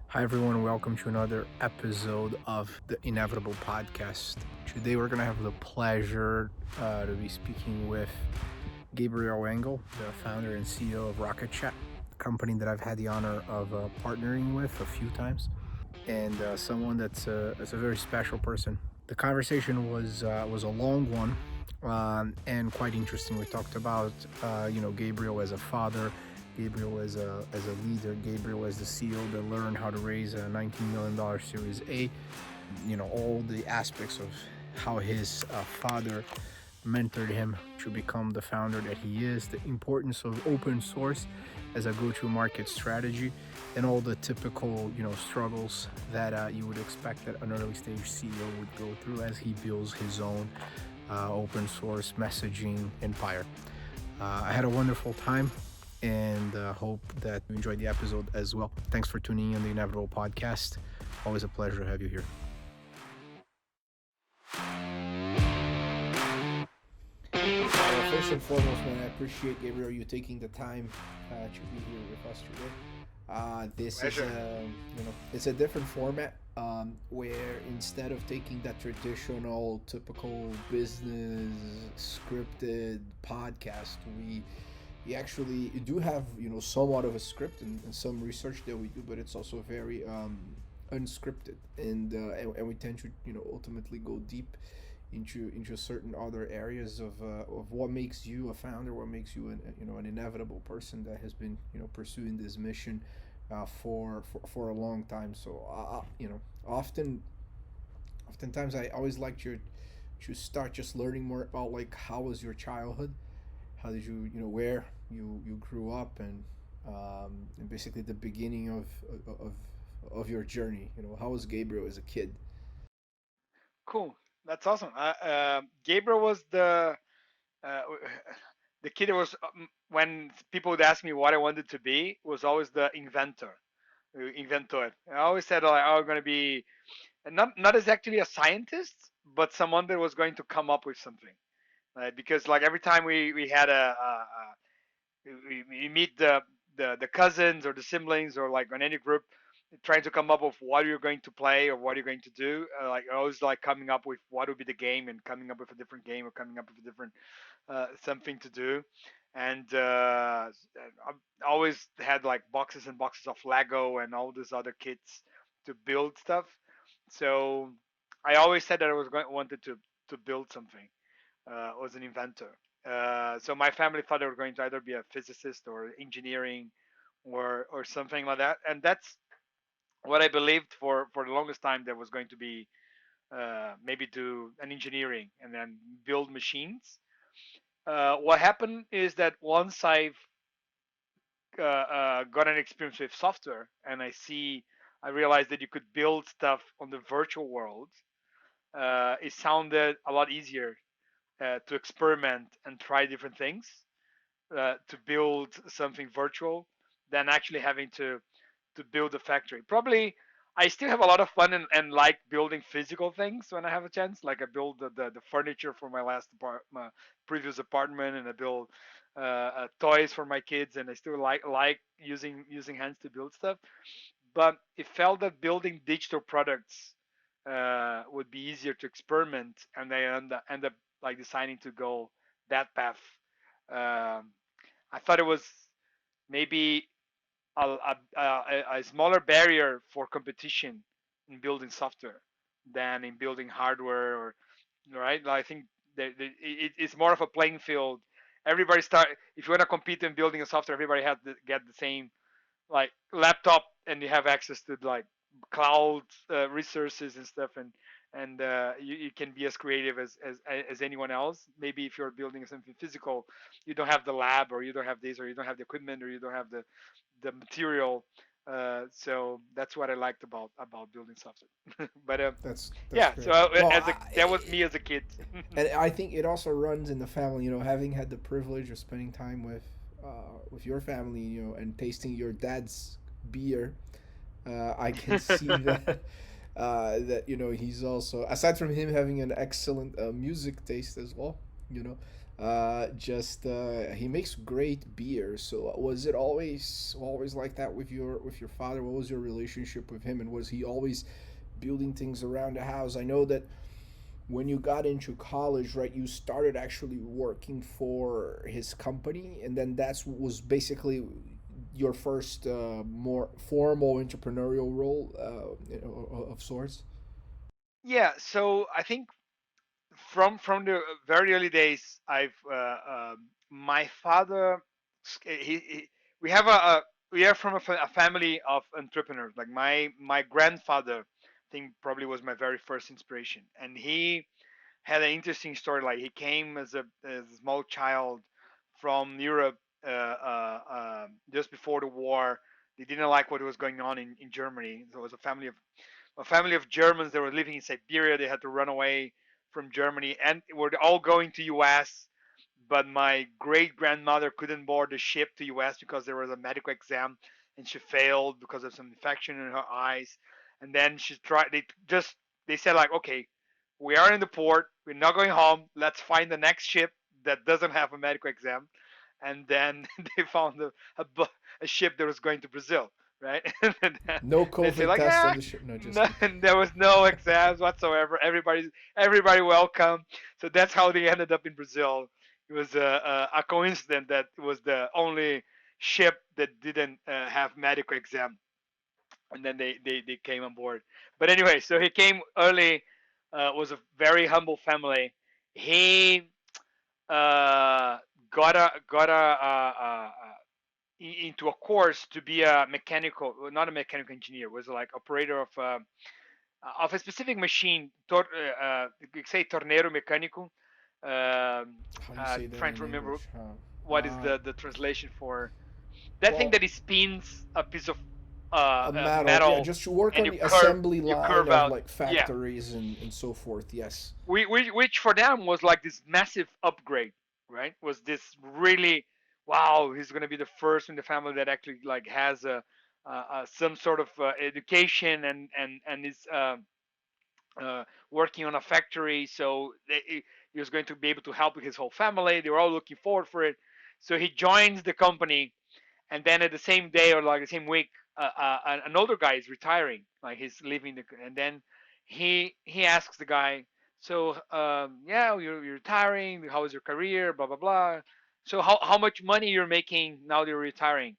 Hi, everyone. Welcome to another episode of the Inevitable Podcast. Today, we're going to have the pleasure to be speaking with Gabriel Engel, the founder and CEO of Rocket.Chat, a company that I've had the honor of partnering with a few times, and someone that's a very special person. The conversation was a long one and quite interesting. We talked about Gabriel as a father, Gabriel as a leader, Gabriel as the CEO that learned how to raise a $19 million Series A. All the aspects of how his father mentored him to become the founder that he is, the importance of open source as a go-to-market strategy, and all the typical struggles that you would expect that an early stage CEO would go through as he builds his own open source messaging empire. I had a wonderful time and hope that you enjoyed the episode as well. Thanks for tuning in on the Inevitable Podcast. Always a pleasure to have you here. First and foremost, man, I appreciate, Gabriel, you taking the time to be here with us today. This Pleasure. it's a different format where instead of taking that traditional, typical business scripted podcast, we actually do have somewhat of a script and some research that we do, but it's also very unscripted, and we tend to ultimately go deep into certain other areas of what makes you a founder, what makes you an inevitable person that has been pursuing this mission for a long time. So oftentimes I always like to start just learning more about like how was your childhood, how did where you grew up, and basically the beginning of of your journey. How was Gabriel as a kid? Cool. That's awesome. Gabriel was uh, the kid that was when people would ask me what I wanted to be was always the inventor. I always said like, oh, I'm going to be not exactly a scientist, but someone that was going to come up with something. Right? Because like every time we had we meet the cousins or the siblings or like on any group trying to come up with what you're going to play or what you're going to do, like always like coming up with what would be the game and coming up with a different game or coming up with a different something to do. And I always had like boxes and boxes of Lego and all these other kits to build stuff. So I always said that I was wanted to build something. Was an inventor. So my family thought I was going to either be a physicist or engineering or something like that, and that's what I believed for the longest time. That was going to be maybe do an engineering and then build machines. What happened is that once I've got an experience with software and I realized that you could build stuff on the virtual world. It sounded a lot easier to experiment and try different things, to build something virtual than actually having to build a factory. Probably I still have a lot of fun and like building physical things when I have a chance. Like I build the furniture for my previous apartment, and I build toys for my kids, and I still like using hands to build stuff. But it felt that building digital products would be easier to experiment, and I end up like deciding to go that path. Um, I thought it was maybe a smaller barrier for competition in building software than in building hardware, or right. I think it's more of a playing field. Everybody start if you want to compete in building a software, everybody has to get the same like laptop, and you have access to like cloud resources and stuff, and you can be as creative as anyone else. Maybe if you're building something physical, you don't have the lab, or you don't have this, or you don't have the equipment, or you don't have the material. So that's what I liked about building software. But That's yeah, so great. Well, that was me as a kid. and I think it also runs in the family. Having had the privilege of spending time with your family, and tasting your dad's beer, I can see that he's also, aside from him having an excellent music taste as well. You know, Just he makes great beer. So was it always like that with your father? What was your relationship with him, and was he always building things around the house? I know that when you got into college, right, you started actually working for his company, and then that's was basically your first more formal entrepreneurial role, of sorts. Yeah, so I think from the very early days, I've my father, he we have we are from a family of entrepreneurs. Like my grandfather, I think probably was my very first inspiration, and he had an interesting story. Like he came as a small child from Europe just before the war. They didn't like what was going on in Germany. There was a family of Germans that were living in Siberia. They had to run away from Germany and were all going to U.S. But my great grandmother couldn't board the ship to U.S. because there was a medical exam and she failed because of some infection in her eyes. And then she tried. They said like, okay, we are in the port. We're not going home. Let's find the next ship that doesn't have a medical exam. And then they found a ship that was going to Brazil, right? And then No they say COVID like, test on yeah, the ship. No, just no, kidding. there was no exams whatsoever. Everybody welcome. So that's how they ended up in Brazil. It was a coincidence that it was the only ship that didn't have medical exam, and then they came on board. But anyway, so he came early. Was a very humble family. He uh, got into a course to be a mechanical, well, not a mechanical engineer, was like operator of a specific machine, you say torneiro mecânico. How do you say that Trying in to remember English? what is the translation for that thing Well, that it spins a piece of a metal. Yeah, metal just to work and on the assembly you line curve of out. like Yeah, factories and so forth. Yes. which for them was like this massive upgrade, right? Was this really wow? He's gonna be the first in the family that actually like has some sort of education and is working on a factory. So he was going to be able to help his whole family. They were all looking forward for it. So he joins the company, and then at the same day or like the same week, an older guy is retiring. Like he's leaving and then he asks the guy, so yeah, you're retiring. How is your career? Blah blah blah. So how much money you're making now that you're retiring?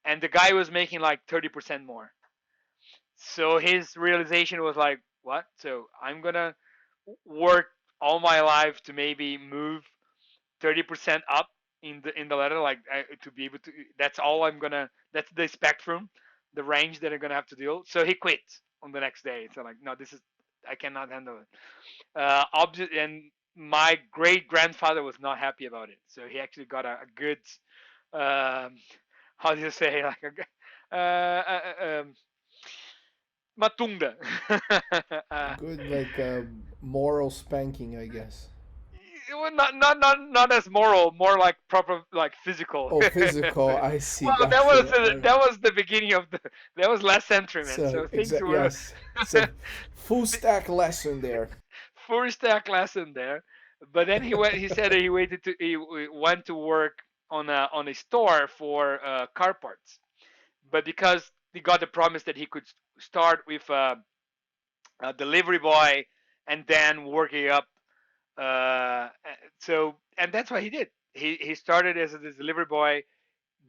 And the guy was making like 30% more. So his realization was like, what? So I'm gonna work all my life to maybe move 30% up in the ladder, like to be able to. That's all I'm gonna. That's the spectrum, the range that I'm gonna have to deal. So he quit on the next day. So like, no, this is I cannot handle it. And my great grandfather was not happy about it. So he actually got a good, um, how do you say, like matunda. uh, Good, like moral spanking, I guess. well, not as moral, more like proper, like physical. Oh, physical. I see. Well, Gotcha. that was the beginning of the. That was last century, man. So So things exact. were Yes. It's a full stack lesson there. full stack lesson there. But then he went. He said that he went to work on a store for car parts. But because he got the promise that he could start with a delivery boy and then working up. So and that's what he did. He started as a delivery boy,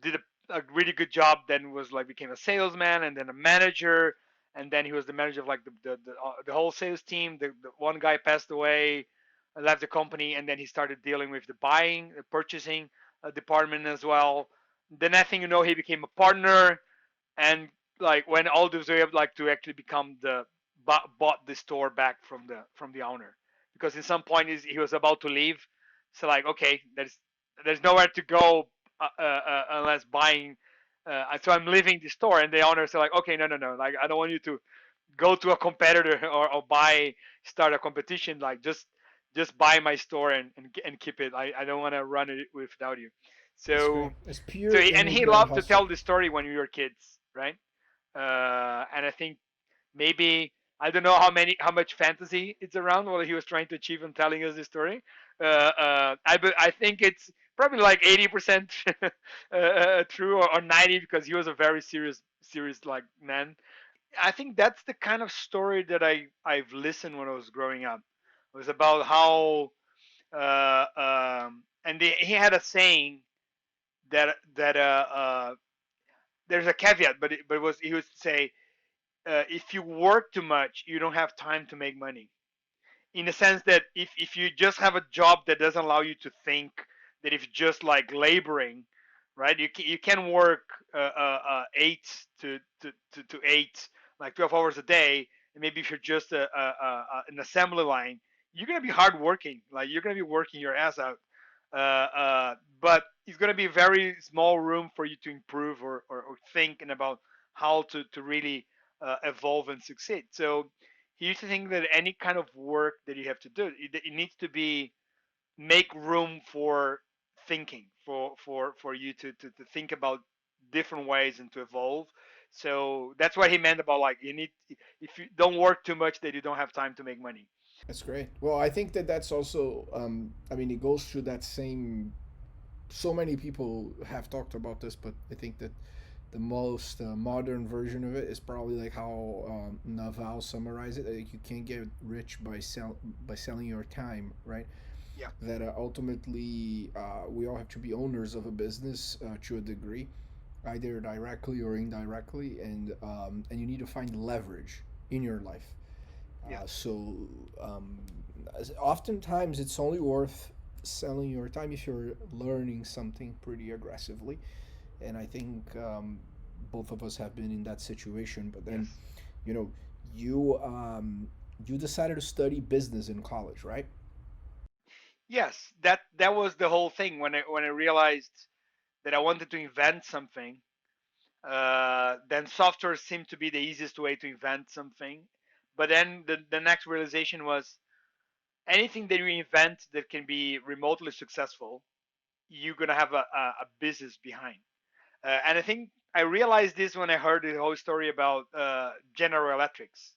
did a really good job. Then was like became a salesman and then a manager, and then he was the manager of like the whole sales team. The one guy passed away, left the company, and then he started dealing with the buying, the purchasing department as well. The next thing you know, he became a partner, and like when all those way up like to actually become the bought the store back from the owner because in some point he was about to leave. So like okay, there's nowhere to go unless buying. So I'm leaving the store, and the owner said like, okay, no, like I don't want you to go to a competitor or buy start a competition. Like just buy my store and keep it. I don't want to run it without you. That's great. So It's so pure he immigrant loved to hustle. tell the story when we were kids, right? And I think maybe I don't know how much fantasy it's around what he was trying to achieve and telling us this story. I think it's probably like 80% true, or 90, because he was a very serious like man. I think that's the kind of story that I've listened when I was growing up. It was about how he had a saying that there's a caveat, but it was he would say, if you work too much, you don't have time to make money. In the sense that if you just have a job that doesn't allow you to think, that if you're just like laboring, right, you can work 8 to 8, like 12 hours a day, and maybe if you're just an assembly line, you're gonna be hard working, like you're gonna be working your ass out, but it's gonna be a very small room for you to improve, or thinking about how to really evolve and succeed. So he used to think that any kind of work that you have to do, it needs to be make room for thinking, for you to think about different ways and to evolve. So that's what he meant about, like, you need, if you don't work too much, that you don't have time to make money. That's great. Well, I think that that's also, I mean, it goes through that same. So many people have talked about this, but I think that the most modern version of it is probably like how Naval summarized it. Like you can't get rich by selling your time, right? Yeah. That ultimately we all have to be owners of a business to a degree, either directly or indirectly, and you need to find leverage in your life. Yeah. So oftentimes it's only worth selling your time if you're learning something pretty aggressively, and I think both of us have been in that situation. But then, Yes. you know, you you decided to study business in college, right? Yes, that was the whole thing when I realized that I wanted to invent something. Then software seemed to be the easiest way to invent something. But then the next realization was, anything that you invent that can be remotely successful, you're gonna have a business behind. And I think I realized this when I heard the whole story about General Electrics,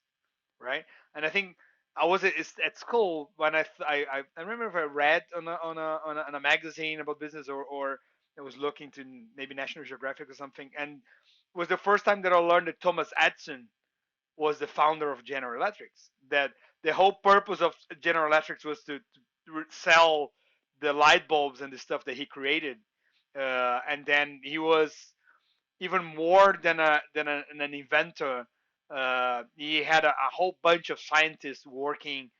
right? And I think I was at school when I remember if I read on a magazine about business, or I was looking to maybe National Geographic or something, and it was the first time that I learned that Thomas Edison was the founder of General Electrics. That the whole purpose of General Electrics was to sell the light bulbs and the stuff that he created, and then he was even more than an inventor. He had a whole bunch of scientists working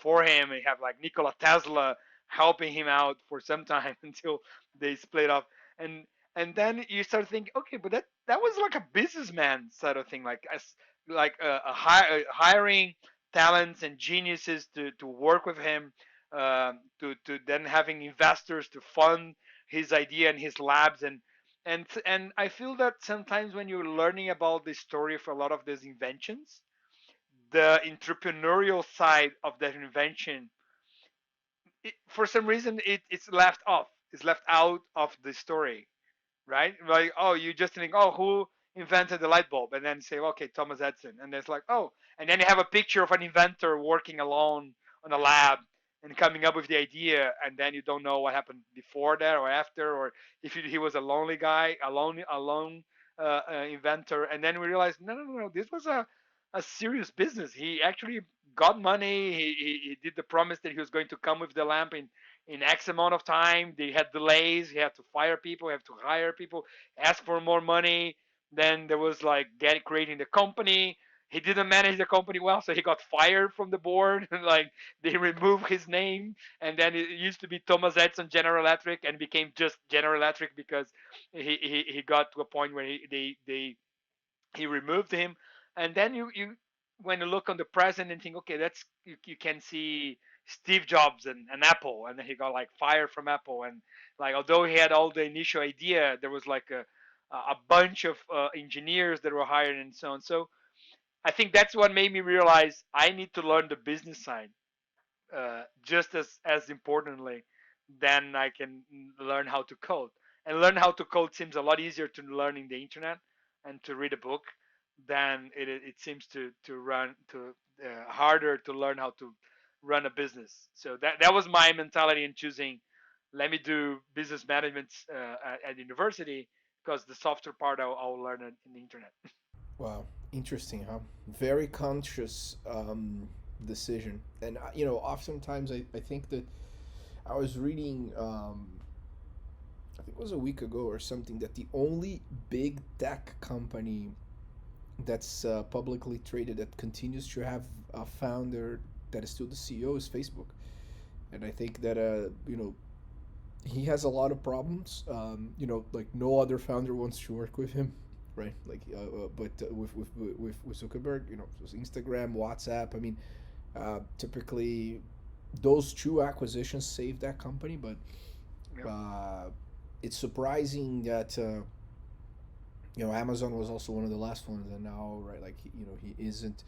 for him. He had like Nikola Tesla helping him out for some time until they split up. And then you start thinking, okay, but that was like a businessman sort of thing, like as like hiring talents and geniuses to work with him, to then having investors to fund his idea and his labs. And I feel that sometimes when you're learning about the story of a lot of these inventions, the entrepreneurial side of that invention, for some reason, it's left off. It's left out of the story, right? Like, oh, you just think, oh, who invented the light bulb? And then say, okay, Thomas Edison. And then it's like, oh, and then you have a picture of an inventor working alone on a lab and coming up with the idea, and then you don't know what happened before that or after, or if he was a lonely guy, alone inventor. And then we realized, no, this was a serious business. He actually got money. He did the promise that he was going to come with the lamp in X amount of time. They had delays. He had to fire people. He had to hire people, ask for more money. Then there was like creating the company. He didn't manage the company well, so he got fired from the board. Like they removed his name, and then it used to be Thomas Edison General Electric, and became just General Electric because he got to a point where he removed him. And then you when you look on the present and think, okay, that's you can see Steve Jobs and Apple, and then he got like fired from Apple. And like, although he had all the initial idea, there was like a bunch of engineers that were hired and so on. So I think that's what made me realize I need to learn the business side, just as importantly, then I can learn how to code. And learn how to code seems a lot easier to learn in the internet and to read a book then it seems to run to harder to learn how to run a business. So that was my mentality in choosing. Let me do business management at university, because the software part I'll learn it in the internet. Wow, interesting, huh? Very conscious decision. And oftentimes I think that I was reading, I think it was a week ago or something, that the only big tech company that's publicly traded that continues to have a founder that is still the CEO is Facebook. And I think that he has a lot of problems. Like no other founder wants to work with him, right? Like, but with Zuckerberg, it Instagram, WhatsApp. I mean, typically those two acquisitions saved that company, but Yeah. uh, it's surprising that Amazon was also one of the last ones, and now, right, like he isn't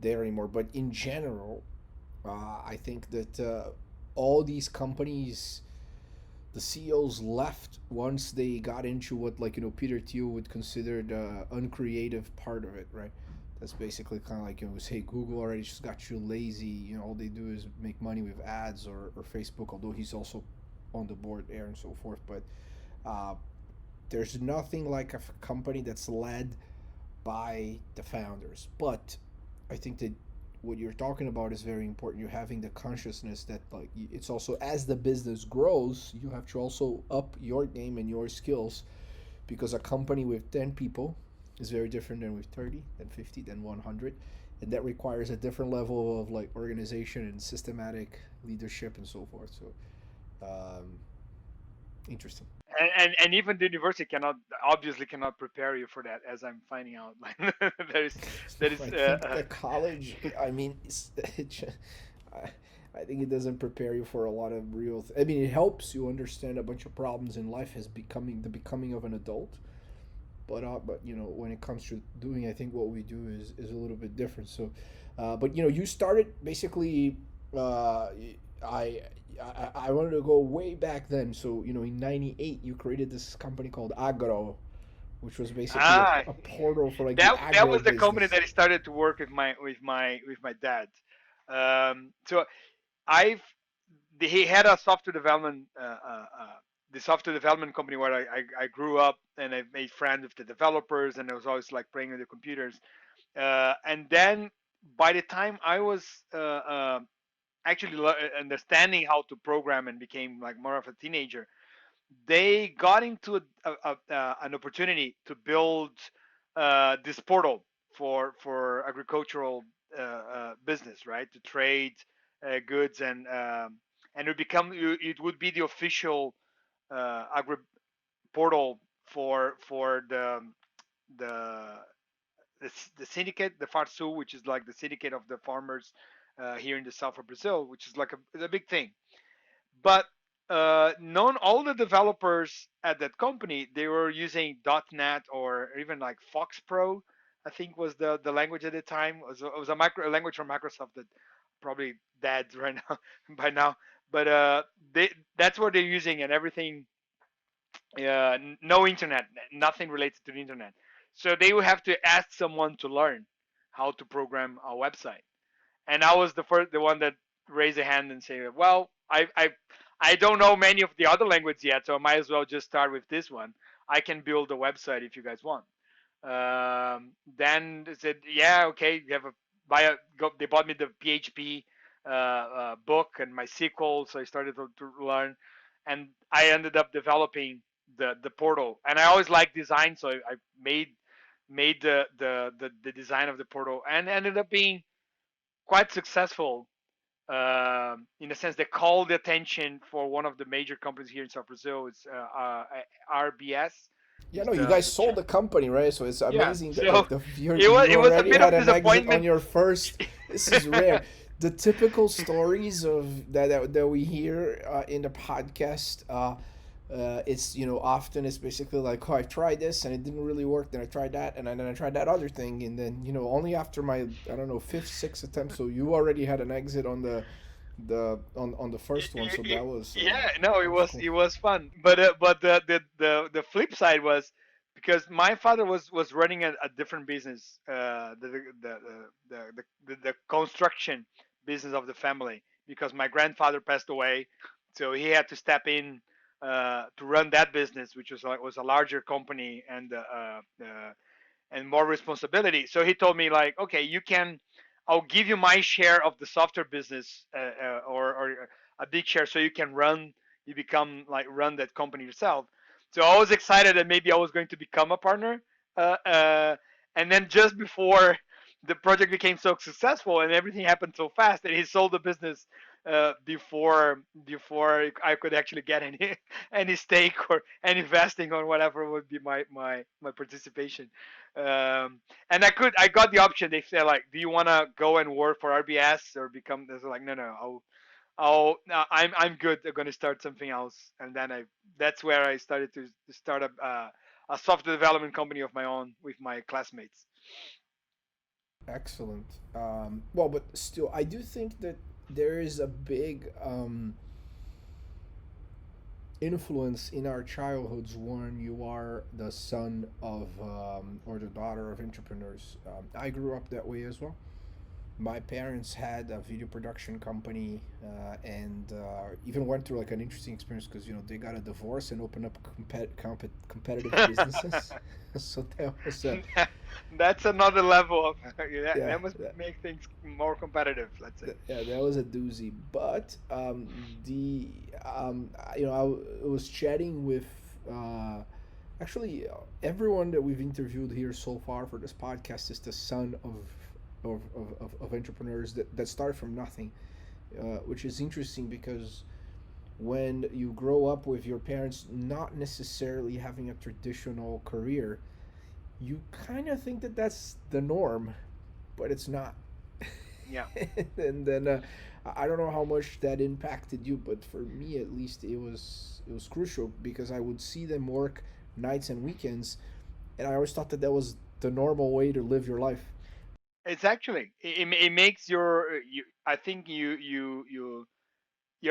there anymore. But in general, I think that all these companies, the CEOs left once they got into what, like, Peter Thiel would consider the uncreative part of it, right? That's basically kind of like, say Google already just got you lazy. All they do is make money with ads, or Facebook, although he's also on the board there and so forth. But uh, there's nothing like a company that's led by the founders. But I think that what you're talking about is very important. You're having the consciousness that, like, it's also, as the business grows, you have to also up your game and your skills, because a company with 10 people is very different than with 30, then 50, then 100, and that requires a different level of, like, organization and systematic leadership and so forth. So um, interesting. And even the university cannot, obviously cannot prepare you for that, as I'm finding out. Like, there is there is I think the college, I mean, I, I think it doesn't prepare you for a lot of real. I mean, it helps you understand a bunch of problems in life as becoming of an adult. But when it comes to doing, I think what we do is a little bit different. So, but you started basically. I I wanted to go way back then. So in '98, you created this company called Agro, which was basically a, ah a portal for, like, the that agro was the company business. that I started to work with my dad. So I've he had a software development the software development company where I grew up, and I made friends with the developers, and I was always like playing with the computers. And then by the time I was actually understanding how to program and became like more of a teenager, they got into an opportunity to build this portal for agricultural business, right? To trade goods, and it would be the official agri portal for the the syndicate, the FARSU, which is like the syndicate of the farmers here in the south of Brazil, which is like a big thing. But non all the developers at that company, they were using .NET or even like Fox Pro, I think was the language at the time. It was a language from Microsoft that probably dead right now by now. But that's what they're using, and everything. No internet, nothing related to the internet. So they would have to ask someone to learn how to program a website. And I was the one that raised a hand and say, well, I don't know many of the other languages yet, so I might as well just start with this one. I can build a website if you guys want. Then they said, yeah, okay, you have a they bought me the PHP book and my SQL, so I started to learn, and I ended up developing the portal. And I always liked design, so I made the design of the portal, and ended up being quite successful, in a sense that called the attention for one of the major companies here in South Brazil. It's RBS. Yeah, Is no, you the guys sold the company, right? So it's Yeah. amazing that, So like, you it you was a already bit had of an exit on disappointment. your first. This is rare. The typical stories of that we hear in the podcast, it's often it's basically like, oh, I tried this and it didn't really work. Then I tried that, and then I tried that other thing, and then only after my, I don't know, fifth, sixth attempt. So you already had an exit on the first one. So Yeah, no, that was cool. it was fun. But the flip side was because my father was running a different business, the construction business of the family, because my grandfather passed away, so he had to step in to run that business, which was a larger company and more responsibility. So he told me like, okay, I'll give you my share of the software business, or a big share, so you become like run that company yourself. So I was excited that maybe I was going to become a partner, uh, uh, and then just before the project became so successful and everything happened so fast, that he sold the business before I could actually get any any stake or any investing or whatever would be my participation. And I got the option. They said like, do you want to go and work for RBS or become? They're like, no, no, no, I'm good. I'm going to start something else. And then that's where I started to start a software development company of my own with my classmates. Excellent. Well, but still, I do think that there is a big influence in our childhoods when you are the son of or the daughter of entrepreneurs. I grew up that way as well. My parents had a video production company, and even went through like an interesting experience because they got a divorce and opened up competitive businesses. So that was a That's another level of that, yeah that must make things more competitive. Let's say. yeah, that was a doozy. But the I was chatting with uh, actually everyone that we've interviewed here so far for this podcast is the son of entrepreneurs that start from nothing, which is interesting because when you grow up with your parents not necessarily having a traditional career, you kind of think that that's the norm, but it's not. Yeah. And then I don't know how much that impacted you, but for me at least it was crucial because I would see them work nights and weekends, and I always thought that that was the normal way to live your life. It's actually it makes I think your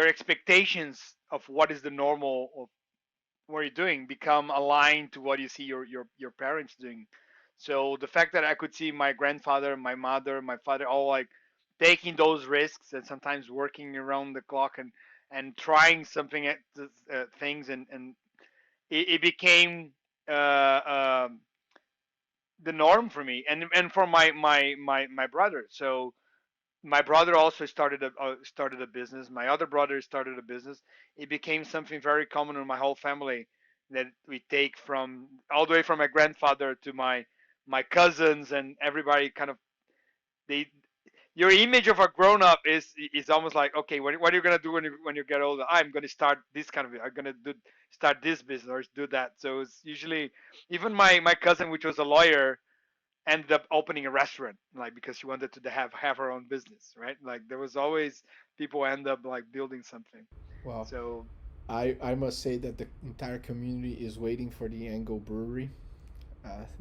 expectations of what is the normal of what you're doing become aligned to what you see your parents doing. So the fact that I could see my grandfather, my mother, my father all like taking those risks and sometimes working around the clock and trying something at things, and it became the norm for me and for my brother. So my brother also started a business. My other brother started a business. It became something very common in my whole family, that we take from all the way from my grandfather to my cousins and everybody. Kind of they your image of a grown up is almost like, okay, what are you gonna do when you get older? I'm gonna start this kind of, I'm gonna start this business or do that. So it's usually, even my cousin, which was a lawyer, ended up opening a restaurant, like because she wanted to have her own business, right? Like there was always people end up like building something. Well, So I must say that the entire community is waiting for the Angle Brewery.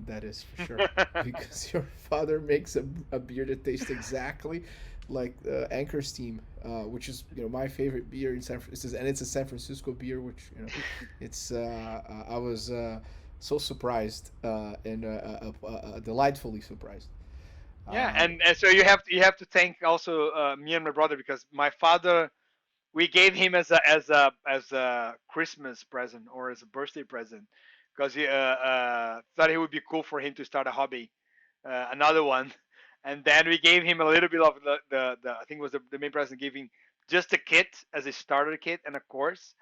That is for sure because your father makes a beer that tastes exactly like Anchor Steam, which is my favorite beer in San Francisco, and it's a San Francisco beer, which it's I was so surprised and delightfully surprised. yeah, Uh, and so you have to thank also me and my brother, because my father, we gave him as a Christmas present or as a birthday present, because he thought it would be cool for him to start a hobby, another one, and then we gave him a little bit of the I think it was the main present, giving just a kit as a starter kit and a course.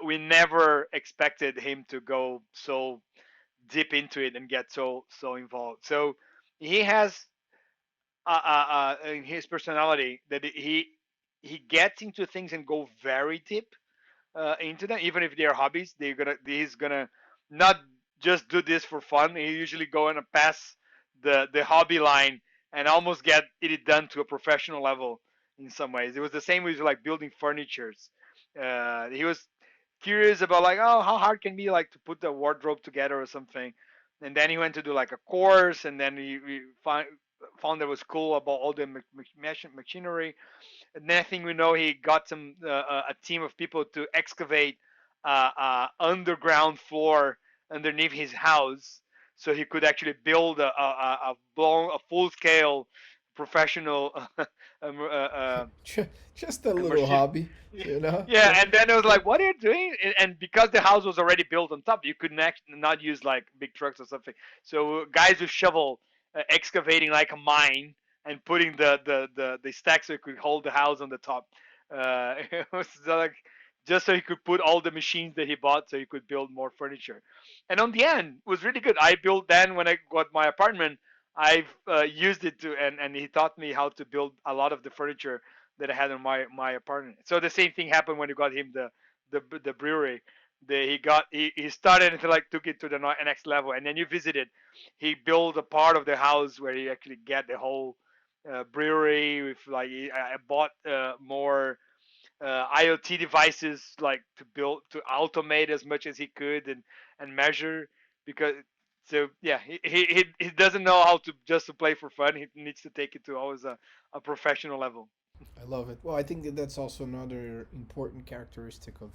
We never expected him to go so deep into it and get so involved. So he has in his personality that he gets into things and go very deep into them, even if they're hobbies. He's gonna not just do this for fun. He usually go and pass the hobby line and almost get it done to a professional level in some ways. It was the same with like building furnitures. He was curious about like, oh, how hard can it be like to put the wardrobe together or something. And then he went to do like a course, and then he found that was cool about all the machinery. And next thing we know, he got a team of people to excavate underground floor underneath his house, so he could actually build a full scale professional Just a little machine. hobby, you know. Yeah, and then it was like, "What are you doing?" And because the house was already built on top, you could not use like big trucks or something. So guys with shovel excavating like a mine and putting the stack so it could hold the house on the top. It was like just so he could put all the machines that he bought so he could build more furniture. And on the end, it was really good. I built then when I got my apartment. I've used it to, and he taught me how to build a lot of the furniture that I had in my apartment. So the same thing happened when you got him the brewery. He started and like took it to the next level, and then you visited. He built a part of the house where he actually get the whole brewery with like I bought more IoT devices like to build to automate as much as he could and measure because so yeah he doesn't know how to just to play for fun. He needs to take it to always a professional level. I love it. Well, I think that that's also another important characteristic of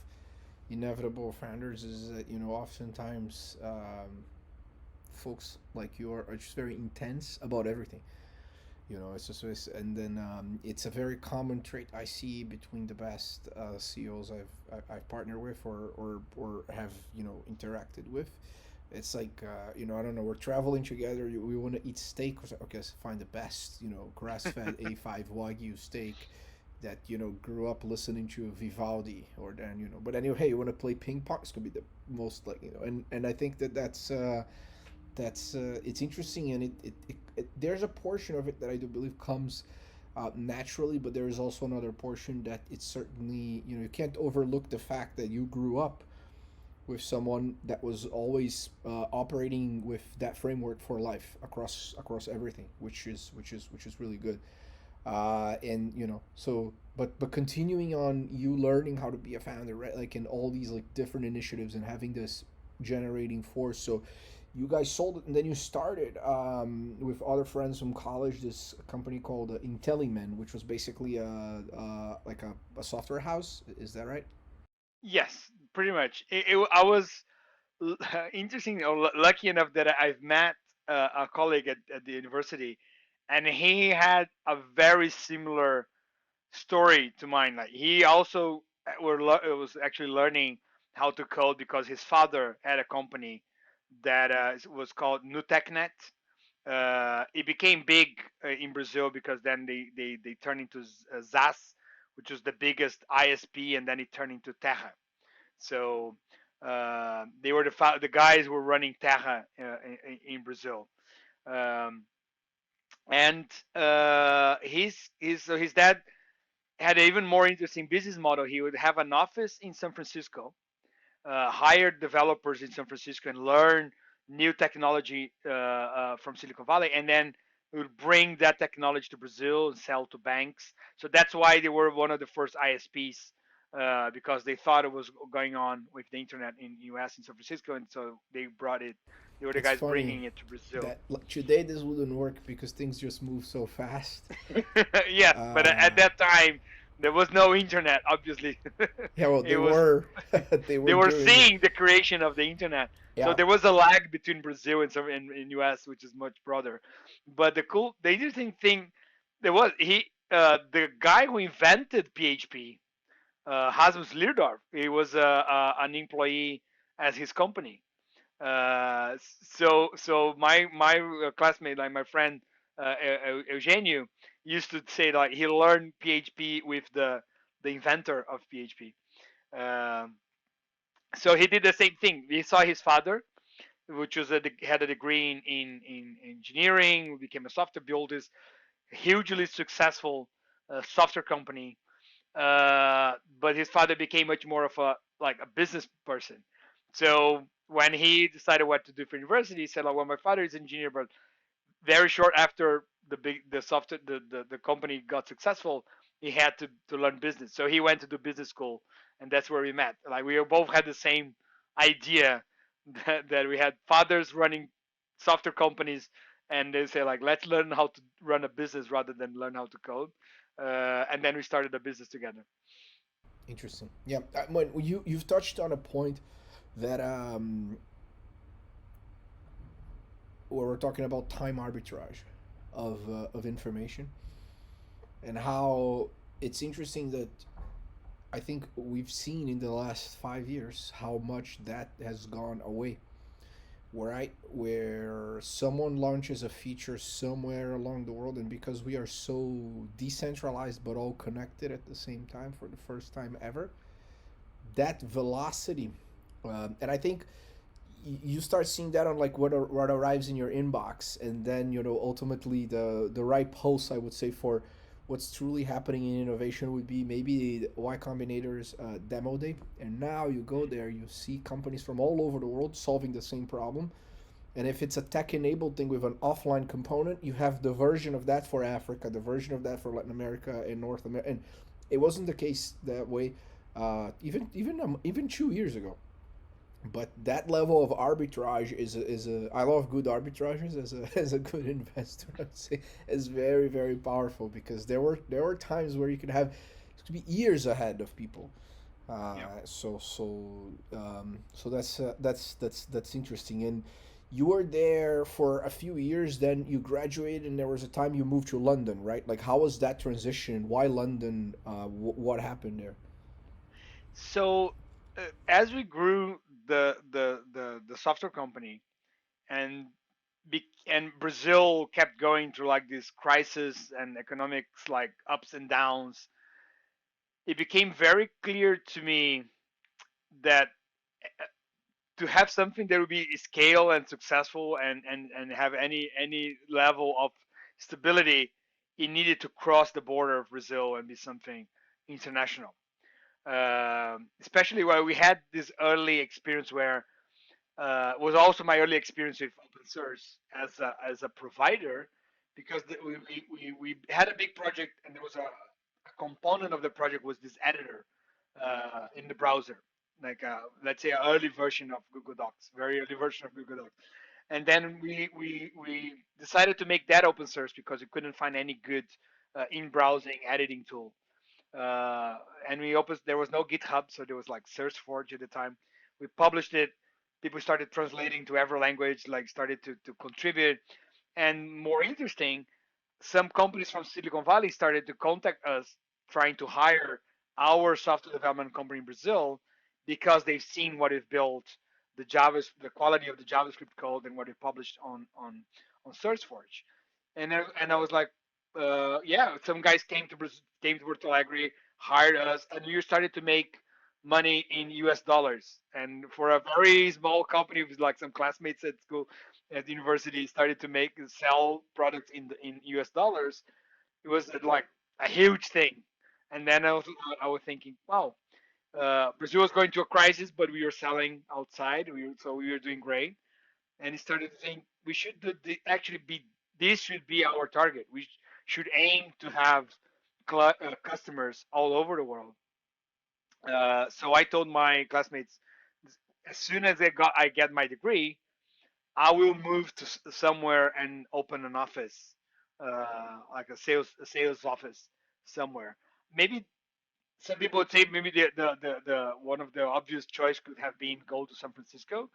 inevitable founders is that oftentimes folks like you are just very intense about everything. It's just and then it's a very common trait I see between the best CEOs I've partnered with or have interacted with. It's like I don't know. We're traveling together. We want to eat steak. Okay, let's find the best grass-fed A5 Wagyu steak that grew up listening to Vivaldi or then But anyway, hey, you want to play ping pong? It's gonna be the most like and I think that that's it's interesting and there's a portion of it that I do believe comes naturally, but there is also another portion that it's certainly you can't overlook the fact that you grew up with someone that was always operating with that framework for life across everything, which is really good. And so but continuing on you learning how to be a founder, right? Like in all these like different initiatives and having this generating force. So you guys sold it and then you started with other friends from college this company called Intellimen, which was basically like a software house. Is that right? Yes, pretty much. I was interesting or lucky enough that I've met a colleague at the university, and he had a very similar story to mine. Like he also was actually learning how to code because his father had a company that was called NutecNet. It became big in Brazil because then they turned into ZAS, which was the biggest ISP, and then it turned into Terra. So they were the guys who were running Terra in Brazil. Um, and his dad had an even more interesting business model. He would have an office in San Francisco, hire developers in San Francisco, and learn new technology from Silicon Valley, and then would bring that technology to Brazil and sell to banks. So that's why they were one of the first ISPs because they thought it was going on with the internet in US in San Francisco, and so they brought it. They were the It's guys funny bringing it to Brazil. that like, today this wouldn't work because things just move so fast. Yes, but at Uh, that time there was no internet. Obviously, yeah, well, it they was were they they were were doing it. seeing the creation of the internet. So Yeah, there was a lag between Brazil and some in US, which is much broader. But the interesting thing, there was the guy who invented PHP, Hasmus Lirdorf. He was an employee at his company. So my classmate, like my friend Eugenio, used to say like he learned PHP with the inventor of PHP. Um, so he did the same thing. He saw his father, which was had a degree in engineering, became a software builder, hugely successful software company. But his father became much more of a business person. So when he decided what to do for university, he said, "Like, well, my father is an engineer, but very short after the software the company got successful, he had to learn business. So he went to do business school, and that's where we met. Like we both had the same idea that we had fathers running software companies, and they say like let's learn how to run a business rather than learn how to code. And then we started a business together. interesting. Yeah, when you've touched on a point that where we're talking about time arbitrage of information, and how it's interesting that I think we've seen in the last 5 years how much that has gone away. Where someone launches a feature somewhere along the world, and because we are so decentralized but all connected at the same time for the first time ever, that velocity, and I think you start seeing that on like what arrives in your inbox, and then ultimately the right pulse, I would say, for what's truly happening in innovation would be maybe the Y Combinator's demo day. And now you go there, you see companies from all over the world solving the same problem. And if it's a tech enabled thing with an offline component, you have the version of that for Africa, the version of that for Latin America and North America. And it wasn't the case that way even 2 years ago. But that level of arbitrage is a I love good arbitrages as a as a good investor. I'd say is very very powerful, because there were times where you could have it could be years ahead of people. Yeah. So that's interesting. And you were there for a few years, then you graduated, and there was a time you moved to London, right? Like, how was that transition? Why London? What happened there? So as we grew the software company, and and Brazil kept going through like this crisis and economics like ups and downs, it became very clear to me that to have something that would be scale and successful and have any level of stability, it needed to cross the border of Brazil and be something international. Especially where we had this early experience where was also my early experience with open source as a provider, because we had a big project, and there was a component of the project was this editor in the browser, like let's say an early version of Google Docs, very early version of Google Docs. And then we decided to make that open source because we couldn't find any good in browsing editing tool. And we opened, there was no GitHub, so there was like SourceForge at the time. We published it. People started translating to every language, like started to contribute. And more interesting, some companies from Silicon Valley started to contact us trying to hire our software development company in Brazil, because they've seen what we've built, the quality of the JavaScript code, and what we published on SourceForge. And I was like, yeah, some guys came to Porto Alegre, hired us, and we started to make money in US dollars. And for a very small company with like some classmates at school, at the university, started to sell products in US dollars. It was like a huge thing. And then I was thinking, wow, Brazil was going through a crisis, but we were selling outside. So we were doing great. And he started to think we should actually be, this should be our target. We should aim to have customers all over the world. So I told my classmates, as soon as I get my degree, I will move to somewhere and open an office, like a sales office somewhere. Maybe some people would say maybe the one of the obvious choice could have been go to San Francisco,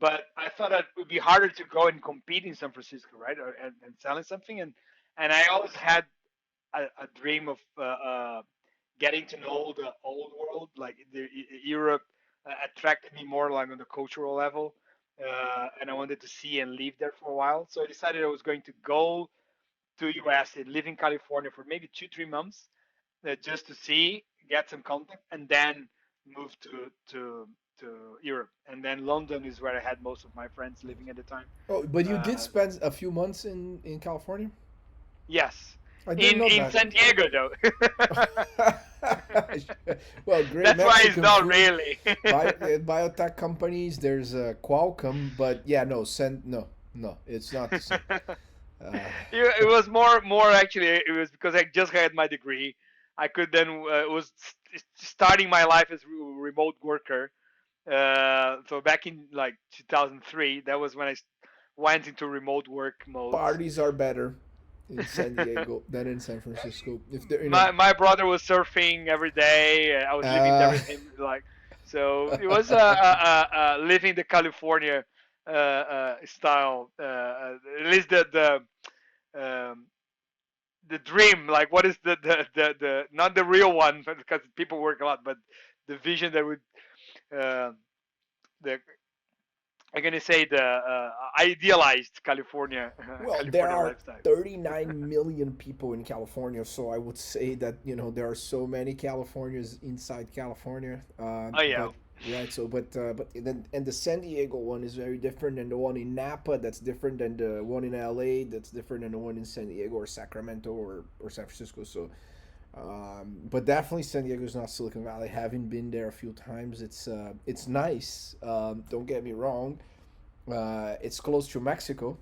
but I thought that it would be harder to go and compete in San Francisco, right? And selling something, and I always had a dream of getting to know the old world, like Europe attracted me more like on the cultural level, and I wanted to see and live there for a while. So I decided I was going to go to US and live in California for maybe 2 3 months, just to see, get some contact, and then move to Europe. And then London is where I had most of my friends living at the time. Oh, but you did Uh, spend a few months in California. yes, I didn't in know in that. San Diego though. Well, great That's why it's Mexican not food. really. Biotech companies. There's Qualcomm, but yeah, no, no, no, it's not the same. Uh, It was more actually. It was because I just had my degree. I could then was starting my life as remote worker. So back in like 2003, that was when I went into remote work modes. Parties are better in San Diego than in San Francisco. If they're, My brother was surfing every day. I was living there uh, with him. Like, so it was living the California. style. At least um, the dream. Like, what is the not the real one, because people work a lot, but the vision that would uh, the I'm gonna say the idealized California Well, there California are lifestyle. 39 million people in California, so I would say that there are so many Californias inside California. Oh yeah. But right, so but then and the San Diego one is very different than the one in Napa. That's different than the one in LA. That's different than the one in San Diego or Sacramento or San Francisco. So, but definitely San Diego is not Silicon Valley. Having been there a few times, it's nice. Don't get me wrong. It's close to Mexico.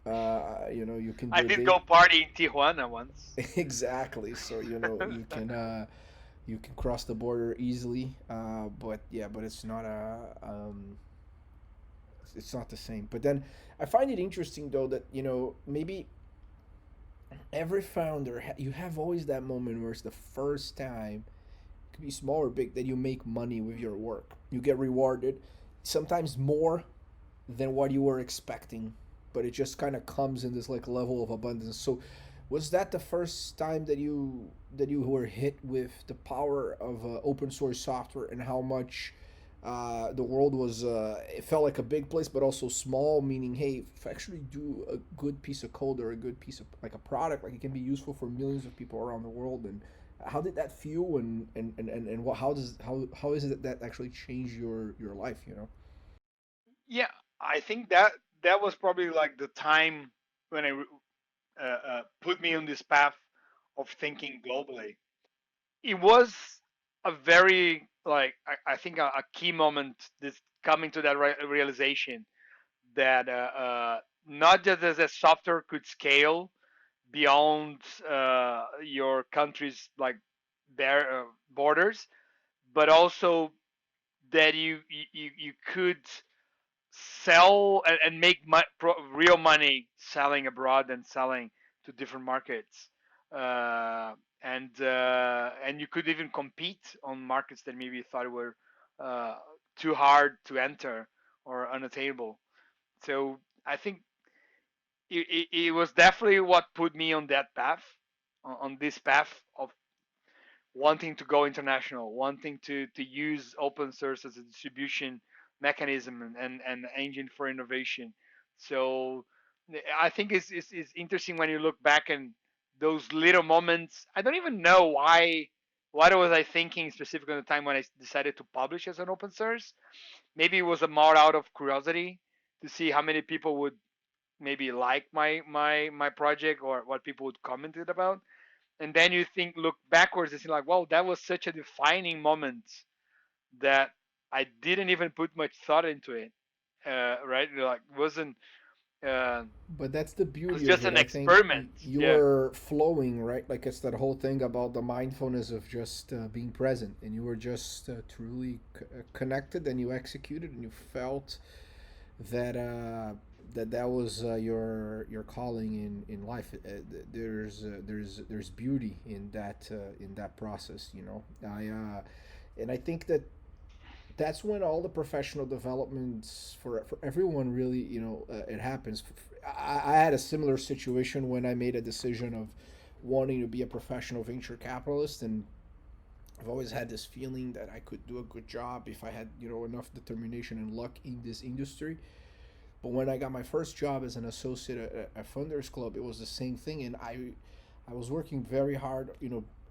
You can I do a did day. go party in Tijuana once. Exactly. So you can cross the border easily. But yeah, but it's not the same. But then I find it interesting though that maybe every founder you have always that moment where it's the first time, it could be small or big, that you make money with your work. You get rewarded, sometimes more than what you were expecting, but it just kind of comes in this like level of abundance. So was that the first time that you were hit with the power of open source software, and how much the world was it felt like a big place but also small, meaning, hey, if I actually do a good piece of code or a good piece of like a product, like it can be useful for millions of people around the world? And how did that feel, and what, how is it that actually changed your life, Yeah, I think that was probably like the time when I put me on this path of thinking globally. It was a very like I think a key moment, this coming to that realization that not just as a software could scale beyond your country's like borders, but also that you could sell and make real money selling abroad and selling to different markets, and you could even compete on markets that maybe you thought were uh, too hard to enter or unattainable. So I think it was definitely what put me on that path, on this path of wanting to go international, wanting to use open source as a distribution mechanism and engine for innovation. So I think it's interesting when you look back and those little moments. I don't even know why. What was I thinking specifically at the time when I decided to publish as an open source? Maybe it was a more out of curiosity to see how many people would maybe like my project or what people would comment it about. And then you think, look backwards and see like, wow, that was such a defining moment that I didn't even put much thought into it. Right? Like, wasn't uh, But that's the it was beauty of just it. an I think experiment. you Yeah. were flowing, right? Like it's that whole thing about the mindfulness of just being present, and you were just truly connected, and you executed, and you felt that that was your calling in life. There's beauty in that process. And I think that that's when all the professional developments for everyone really, it happens. I had a similar situation when I made a decision of wanting to be a professional venture capitalist, and I've always had this feeling that I could do a good job if I had enough determination and luck in this industry. But when I got my first job as an associate at Funders Club, it was the same thing, and I was working very hard,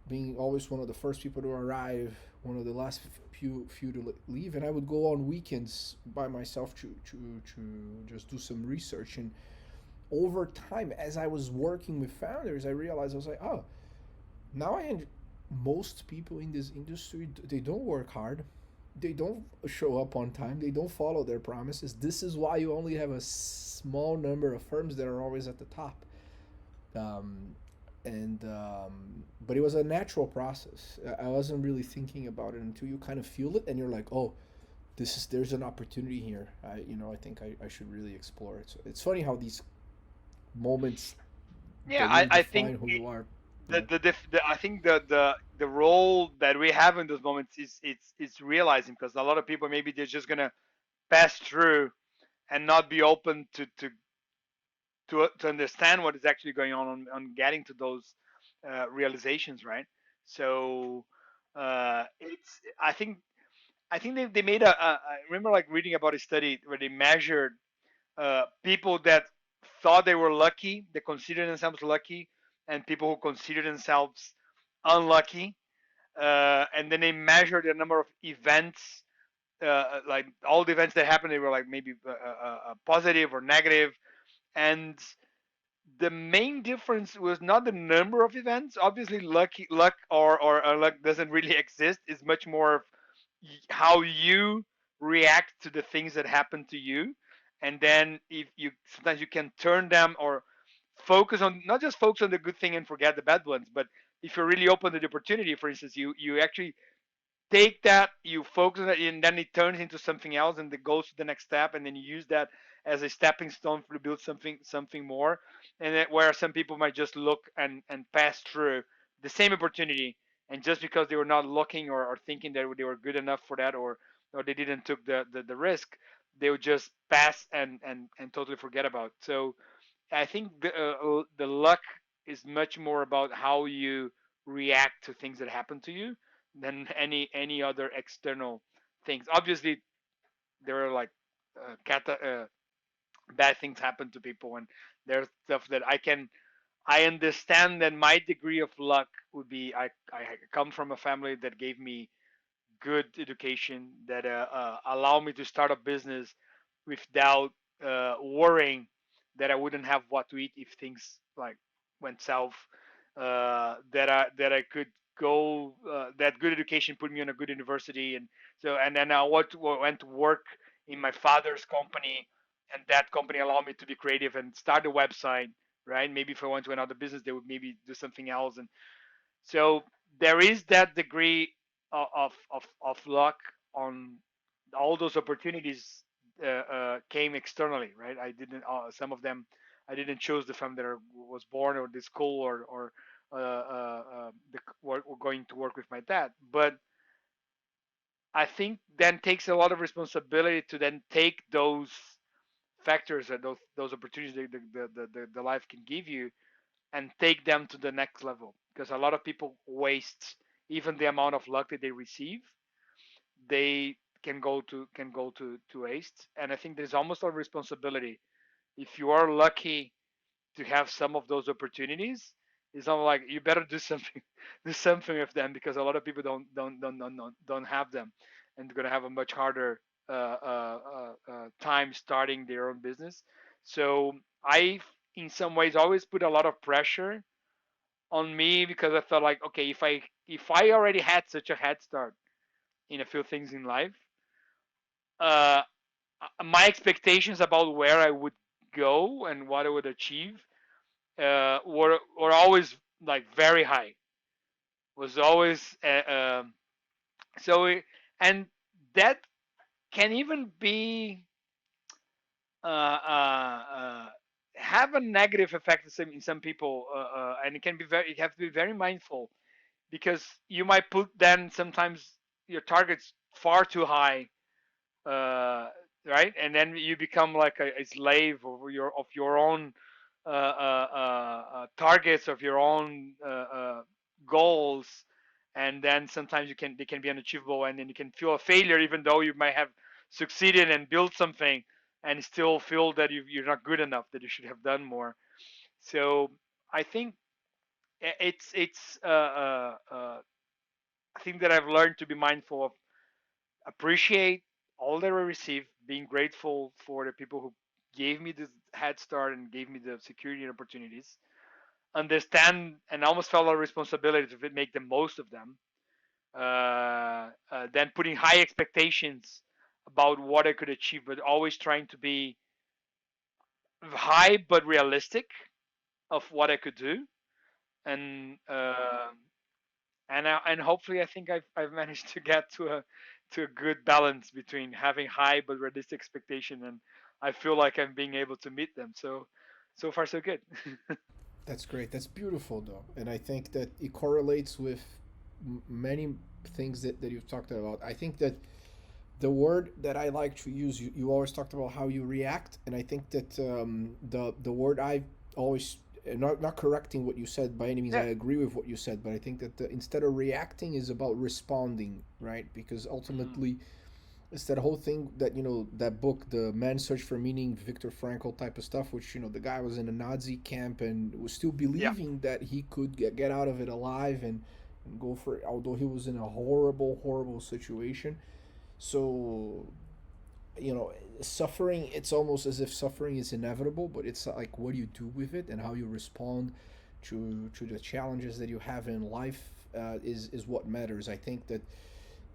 being always one of the first people to arrive, one of the last few to leave, and I would go on weekends by myself to just do some research. And over time, as I was working with founders, I realized, I was like, oh, now most people in this industry, they don't work hard, they don't show up on time, they don't follow their promises. This is why you only have a small number of firms that are always at the top. um, and But it was a natural process. I wasn't really thinking about it until you kind of feel it, and you're like, oh, there's an opportunity here. I think I should really explore it. So it's funny how these moments, Yeah, they really I define think who you are. the Yeah. I think the role that we have in those moments is it's realizing, because a lot of people maybe they're just gonna pass through and not be open to understand what is actually going on getting to those realizations, right? So it's I think they made I remember like reading about a study where they measured people that thought they were lucky, they considered themselves lucky, and people who consider themselves unlucky. And then they measured the number of events, like all the events that happened, they were like maybe positive or negative. And the main difference was not the number of events. Obviously, luck or luck doesn't really exist. It's much more of how you react to the things that happen to you, and then if you sometimes you can turn them or focus on not just focus on the good thing and forget the bad ones, but if you're really open to the opportunity, for instance, you actually take that, you focus on it, and then it turns into something else, and it goes to the next step, and then you use that as a stepping stone to build something more. And that, where some people might just look and pass through the same opportunity, and just because they were not looking or thinking that they were good enough for that, or they didn't took the risk, they would just pass and totally forget about. So I think the luck is much more about how you react to things that happen to you than any other external things. Obviously, there are like bad things happen to people, and there's stuff that I understand that my degree of luck would be I come from a family that gave me good education that allow me to start a business without worrying that I wouldn't have what to eat if things like went south. That I could go. That good education put me in a good university, and then I went to work in my father's company, and that company allowed me to be creative and start a website. Right? Maybe if I went to another business, they would maybe do something else, and so there is that degree of luck on all those opportunities came externally, right? I didn't some of them I didn't choose the family that I was born or the school or going to work with my dad, but I think then takes a lot of responsibility to then take those factors and those opportunities that the life can give you and take them to the next level, because a lot of people waste even the amount of luck that they receive. They can go to waste, and I think there's almost a responsibility if you are lucky to have some of those opportunities. It's not like you better do something do something with them, because a lot of people don't have them, and they're gonna have a much harder time starting their own business. So I, in some ways, always put a lot of pressure on me, because I felt like, okay, if I already had such a head start in a few things in life, uh, my expectations about where I would go and what I would achieve were always like very high. Was always so, and that can even be have a negative effect in some people, and it have to be very mindful, because you might put then sometimes your targets far too high, uh, right? And then you become like a slave of your own targets, of your own goals, and then sometimes they can be unachievable, and then you can feel a failure, even though you might have succeeded and built something, and still feel that you're not good enough, that you should have done more. So I think it's I think that I've learned to be mindful of appreciate all that I receive, being grateful for the people who gave me this head start and gave me the security and opportunities. Understand and almost felt a responsibility to make the most of them. Then putting high expectations about what I could achieve, but always trying to be high but realistic of what I could do, and and hopefully I think I've managed to get to a good balance between having high but realistic expectation, and I feel like I'm being able to meet them. So far so good. That's great. That's beautiful, though. And I think that it correlates with many things that you've talked about. I think that the word that I like to use, you always talked about how you react, and I think that the word I always, not correcting what you said by any means, I Yeah. agree with what you said, but I think that instead of reacting is about responding, right? Because Hmm. ultimately it's that whole thing that that book, the Man's Search for Meaning, Viktor Frankl type of stuff, which the guy was in a Nazi camp and was still Yeah. believing that he could get out of it alive and go for it, although he was in a horrible situation. So suffering, it's almost as if suffering is inevitable, but it's like what do you do with it and how you respond to the challenges that you have in life, is what matters. I think that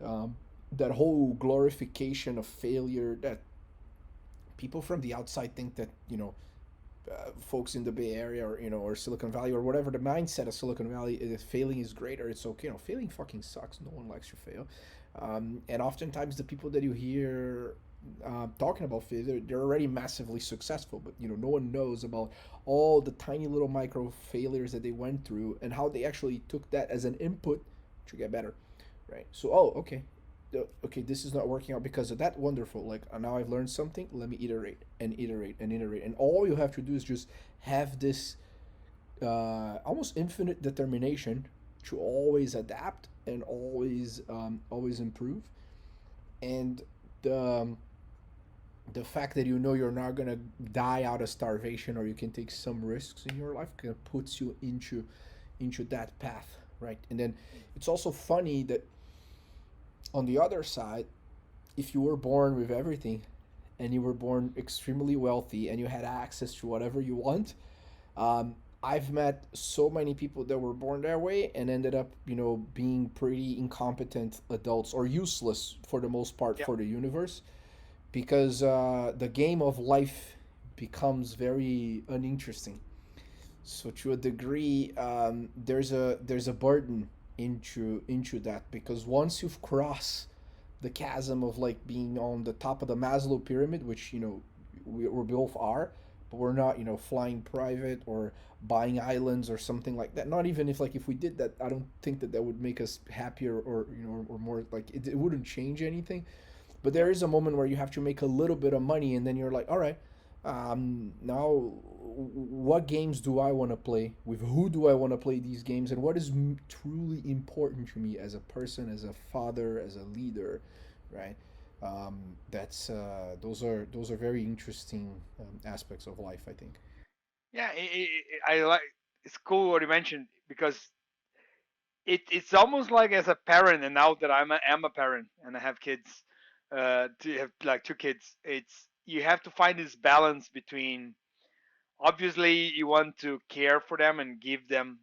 um, that whole glorification of failure that people from the outside think that folks in the Bay Area or or Silicon Valley or whatever the mindset of Silicon Valley is, failing is great or it's okay. Failing fucking sucks. No one likes to fail, and oftentimes the people that you hear talking about failure, they're already massively successful, but no one knows about all the tiny little micro failures that they went through and how they actually took that as an input to get better, right? So, oh, okay, okay, this is not working out because of that. Wonderful. Like, now I've learned something. Let me iterate and iterate and iterate. And all you have to do is just have this almost infinite determination to always adapt and always improve. And the um, the fact that you're not gonna die out of starvation or you can take some risks in your life kind of puts you into that path, right? And then it's also funny that on the other side, if you were born with everything and you were born extremely wealthy and you had access to whatever you want, I've met so many people that were born that way and ended up, being pretty incompetent adults or useless for the most part Yeah. for the universe because the game of life becomes very uninteresting. So to a degree, there's a burden into that because once you've crossed the chasm of like being on the top of the Maslow pyramid, which we both are, but we're not flying private or buying islands or something like that. Not even if we did that, I don't think that would make us happier or or more like it wouldn't change anything. But Yeah. there is a moment where you have to make a little bit of money, and then you're like, all right, now what games do I want to play? With who do I want to play these games? And what is truly important to me as a person, as a father, as a leader, right? That's those are very interesting aspects of life, I think. Yeah. I like. It's cool what you mentioned because it's almost like as a parent, and now that am a parent and I have kids, to have like two kids, it's you have to find this balance between obviously you want to care for them and give them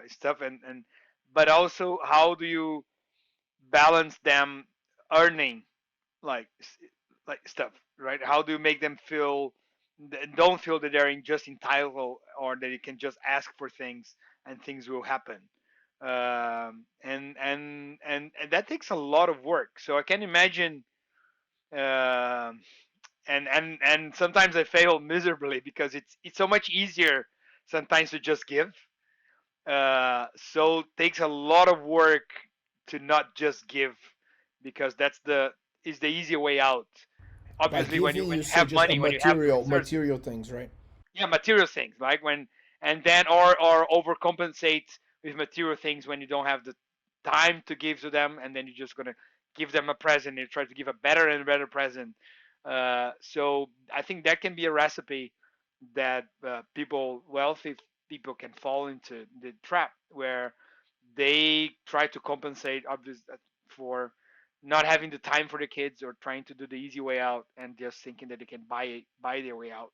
stuff and but also how do you balance them earning like like stuff, right? How do you make them feel don't feel that they're just entitled or that you can just ask for things and things will happen. And that takes a lot of work, so I can imagine. um and sometimes I fail miserably because it's so much easier sometimes to just give. So it takes a lot of work to not just give because that's the is the easier way out. By Obviously, when giving, you you say have just a money, when you have the resources, material things, right? yeah, material things, like when and then or overcompensate with material things when you don't have the time to give to them, and then you're just gonna give them a present. You try to give a better and better present. So I think that can be a recipe that wealthy people can fall into the trap where they try to compensate obviously for not having the time for the kids or trying to do the easy way out and just thinking that they can buy their way out.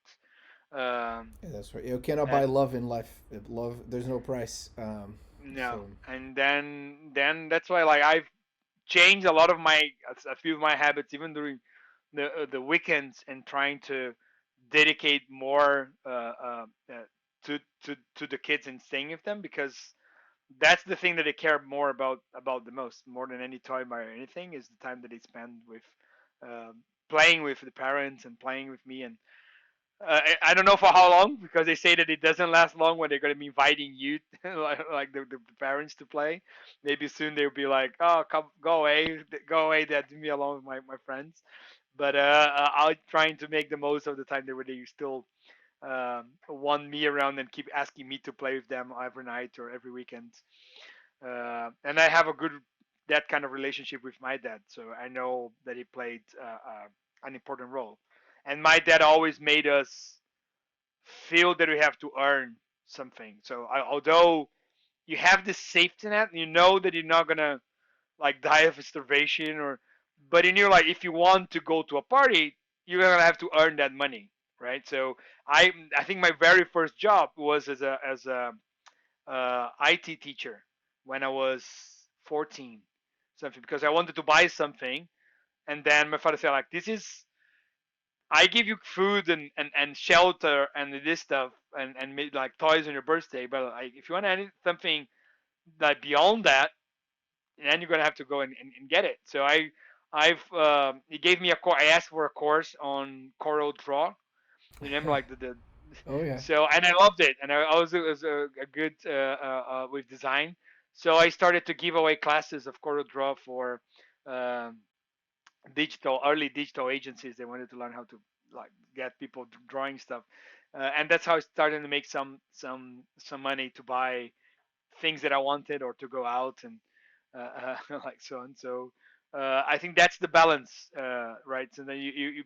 um, Yeah, that's right. You cannot buy and love in life. Love, there's no price. no, So and then that's why like I've changed a lot of a few of my habits even during the weekends and trying to dedicate more to the kids and staying with them because that's the thing that they care more about the most, more than any toy or anything, is the time that they spend with uh, playing with the parents and playing with me. And I don't know for how long, because they say that it doesn't last long when they're going to be inviting you, like the parents, to play. Maybe soon they'll be like, "Oh, come, go away, Dad, leave me alone with my friends." But I'm trying to make the most of the time that they still want me around and keep asking me to play with them every night or every weekend. And I have a good that kind of relationship with my dad, so I know that he played an important role. And my dad always made us feel that we have to earn something. So although you have this safety net, you know that you're not gonna like die of starvation, or but in your like if you want to go to a party, you're gonna have to earn that money, right? So I think my very first job was as a IT teacher when I was 14, something, because I wanted to buy something, and then my father said like, "This is I give you food and shelter and this stuff and like toys on your birthday, but like if you want something like beyond that, then you're gonna have to go and get it." So he gave me a course. I asked for a course on Corel Draw. You remember like the Oh yeah. so, and I loved it, and I also was a good with design. So I started to give away classes of Corel Draw for um, early digital agencies. They wanted to learn how to like get people drawing stuff, and that's how I started to make some money to buy things that I wanted or to go out and like so on. So I think that's the balance, right? So then you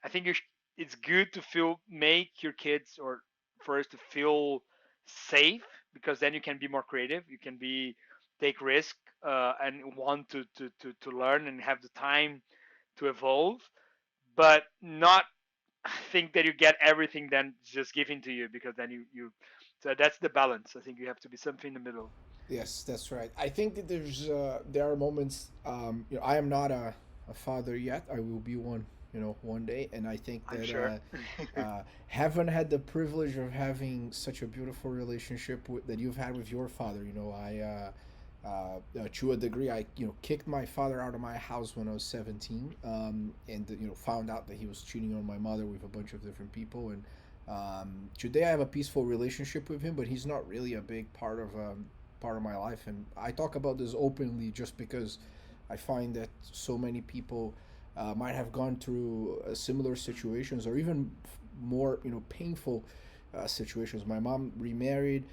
I think it's good to feel make your kids or first to feel safe, because then you can be more creative. You can be take risk and want to learn and have the time to evolve, but not think that you get everything then just given to you, because then you so that's the balance. I think you have to be something in the middle. Yes, that's right. I think that there are moments. I am not a father yet. I will be one. One day. And I think I'm that sure. haven't had the privilege of having such a beautiful relationship that you've had with your father. To a degree, I kicked my father out of my house when I was 17, and found out that he was cheating on my mother with a bunch of different people. And today I have a peaceful relationship with him, but he's not really a big part of my life. And I talk about this openly just because I find that so many people might have gone through similar situations, or even more painful situations. My mom remarried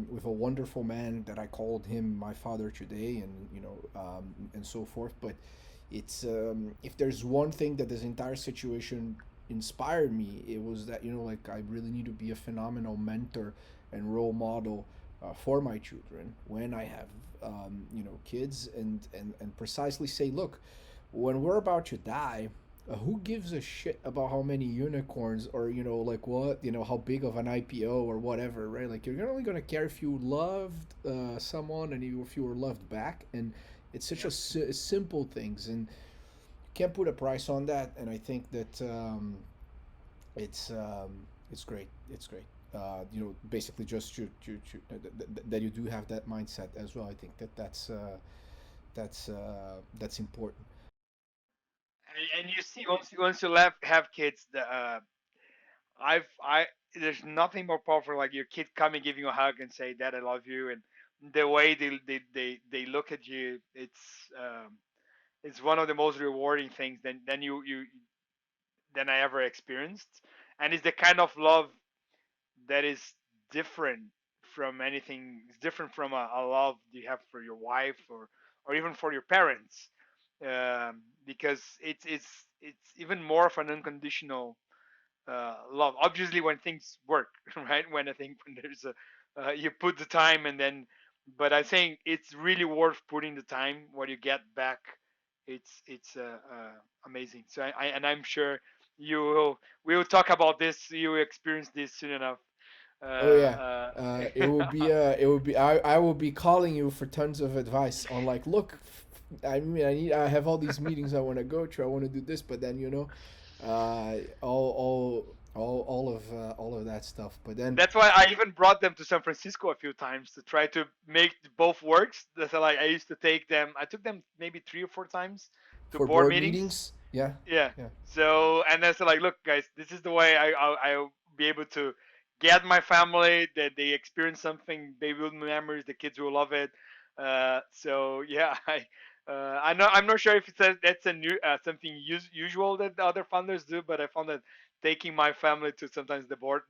with a wonderful man that I called him my father today, and and so forth. But it's if there's one thing that this entire situation inspired me, it was that like I really need to be a phenomenal mentor and role model for my children when I have kids, and precisely say, look, when we're about to die, who gives a shit about how many unicorns, or like what, how big of an IPO or whatever, right? Like you're only gonna care if you loved someone, and if you were loved back. And it's such Yep. simple things, and you can't put a price on that. And I think that it's it's great. It's great. Basically just that you do have that mindset as well. I think that's important. And you see, once you have kids, I there's nothing more powerful like your kid coming, giving you a hug and say, "Dad, I love you," and the way they look at you, it's one of the most rewarding things than you than I ever experienced, and it's the kind of love that is different from anything. It's different from a love you have for your wife, or even for your parents, because it's even more of an unconditional love. Obviously, when things work, right? When I think when there's a you put the time, and then, but I think it's really worth putting the time. What you get back, it's amazing. So and I'm sure you will we will talk about this. You will experience this soon enough. Oh yeah. Uh, I will be calling you for tons of advice on, like, look, I mean, I have all these meetings I want to go to. I want to do this, but then all of that stuff. But then that's why I even brought them to San Francisco a few times to try to make both works. That's like I used to take them. I took them maybe 3 or 4 times to for board board meetings. meetings. Yeah. Yeah. Yeah. So and then so like, look, guys, this is the way I'll be able to get my family that they experience something, they build memories, the kids will love it. So yeah, I'm not sure if it's that's a new something usual that the other founders do, but I found that taking my family to sometimes the board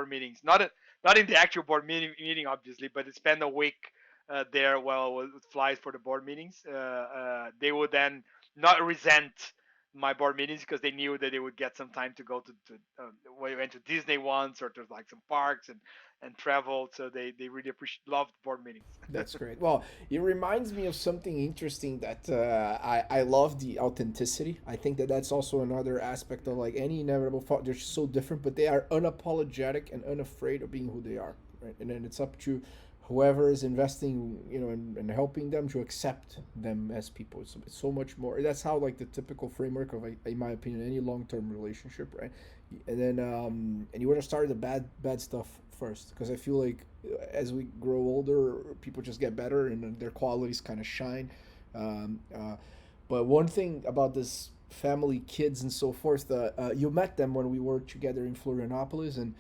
meetings, not in the actual board meeting obviously, but to spend a week there while with flies for the board meetings. They would then not resent my board meetings because they knew that they would get some time to go we went to Disney once or to like some parks and travel. So they really appreciate loved board meetings. That's great. Well, it reminds me of something interesting that I love the authenticity. I think that that's also another aspect of like any inevitable thought. They're so different, but they are unapologetic and unafraid of being who they are. Right, and then it's up to whoever is investing, and helping them to accept them as people. It's so much more. That's how like the typical framework of, in my opinion, any long term relationship, right? And then and you want to start the bad stuff first, because I feel like as we grow older, people just get better and their qualities kind of shine. Um, uh, but one thing about this family, kids, and so forth, you met them when we were together in Florianopolis, and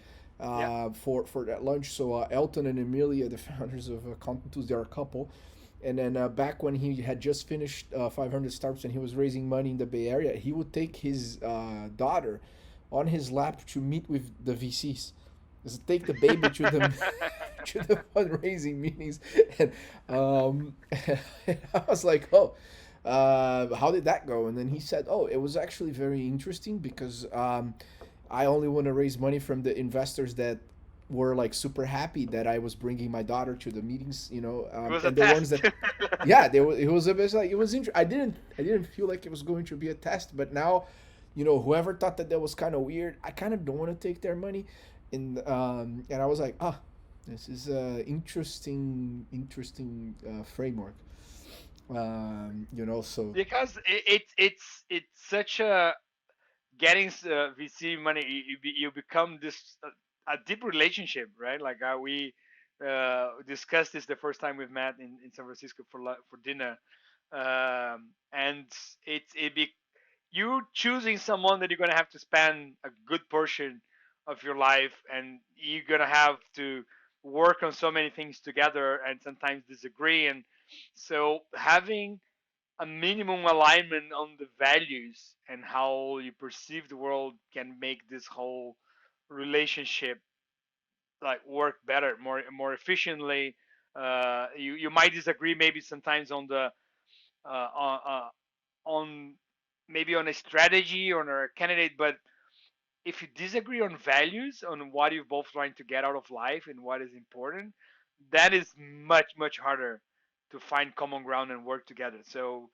Yeah. for that lunch. So Elton and Emilia, the founders of Contentus, they're a couple. And then back when he had just finished 500 Startups and he was raising money in the Bay Area, he would take his daughter on his lap to meet with the VCs. Just take the baby to the to the fundraising meetings, and I was like, oh, how did that go? And then he said, oh, it was actually very interesting because I only want to raise money from the investors that were like super happy that I was bringing my daughter to the meetings, It was a and the ones test. that, yeah, it was a bit like it was. I didn't feel like it was going to be a test, but now, whoever thought that was kind of weird, I kind of don't want to take their money, and I was like, this is a interesting framework, so Because it's such a getting VC money. You become this a deep relationship, right? Like we discussed this the first time we've met in San Francisco for dinner, and it be you choosing someone that you're gonna have to spend a good portion of your life, and you're gonna have to work on so many things together, and sometimes disagree, and so having a minimum alignment on the values and how you perceive the world can make this whole relationship like work better, more efficiently. You might disagree maybe sometimes on the uh, on, uh, on maybe on a strategy or on a candidate, but if you disagree on values, on what you're both trying to get out of life and what is important, that is much harder to find common ground and work together. So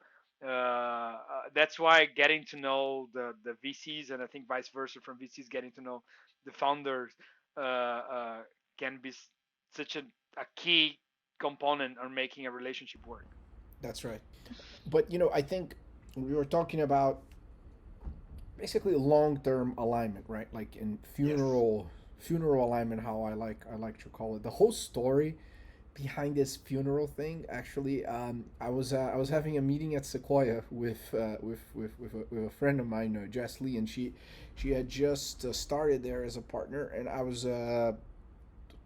that's why getting to know the VCs, and I think vice versa from VCs, getting to know the founders can be such a key component on making a relationship work. that's right. But I think we were talking about basically long-term alignment, right? Like in Yes. funeral alignment, how I like to call it. The whole story behind this funeral thing, actually, I was having a meeting at Sequoia with a friend of mine, Jess Lee, and she had just started there as a partner, and I was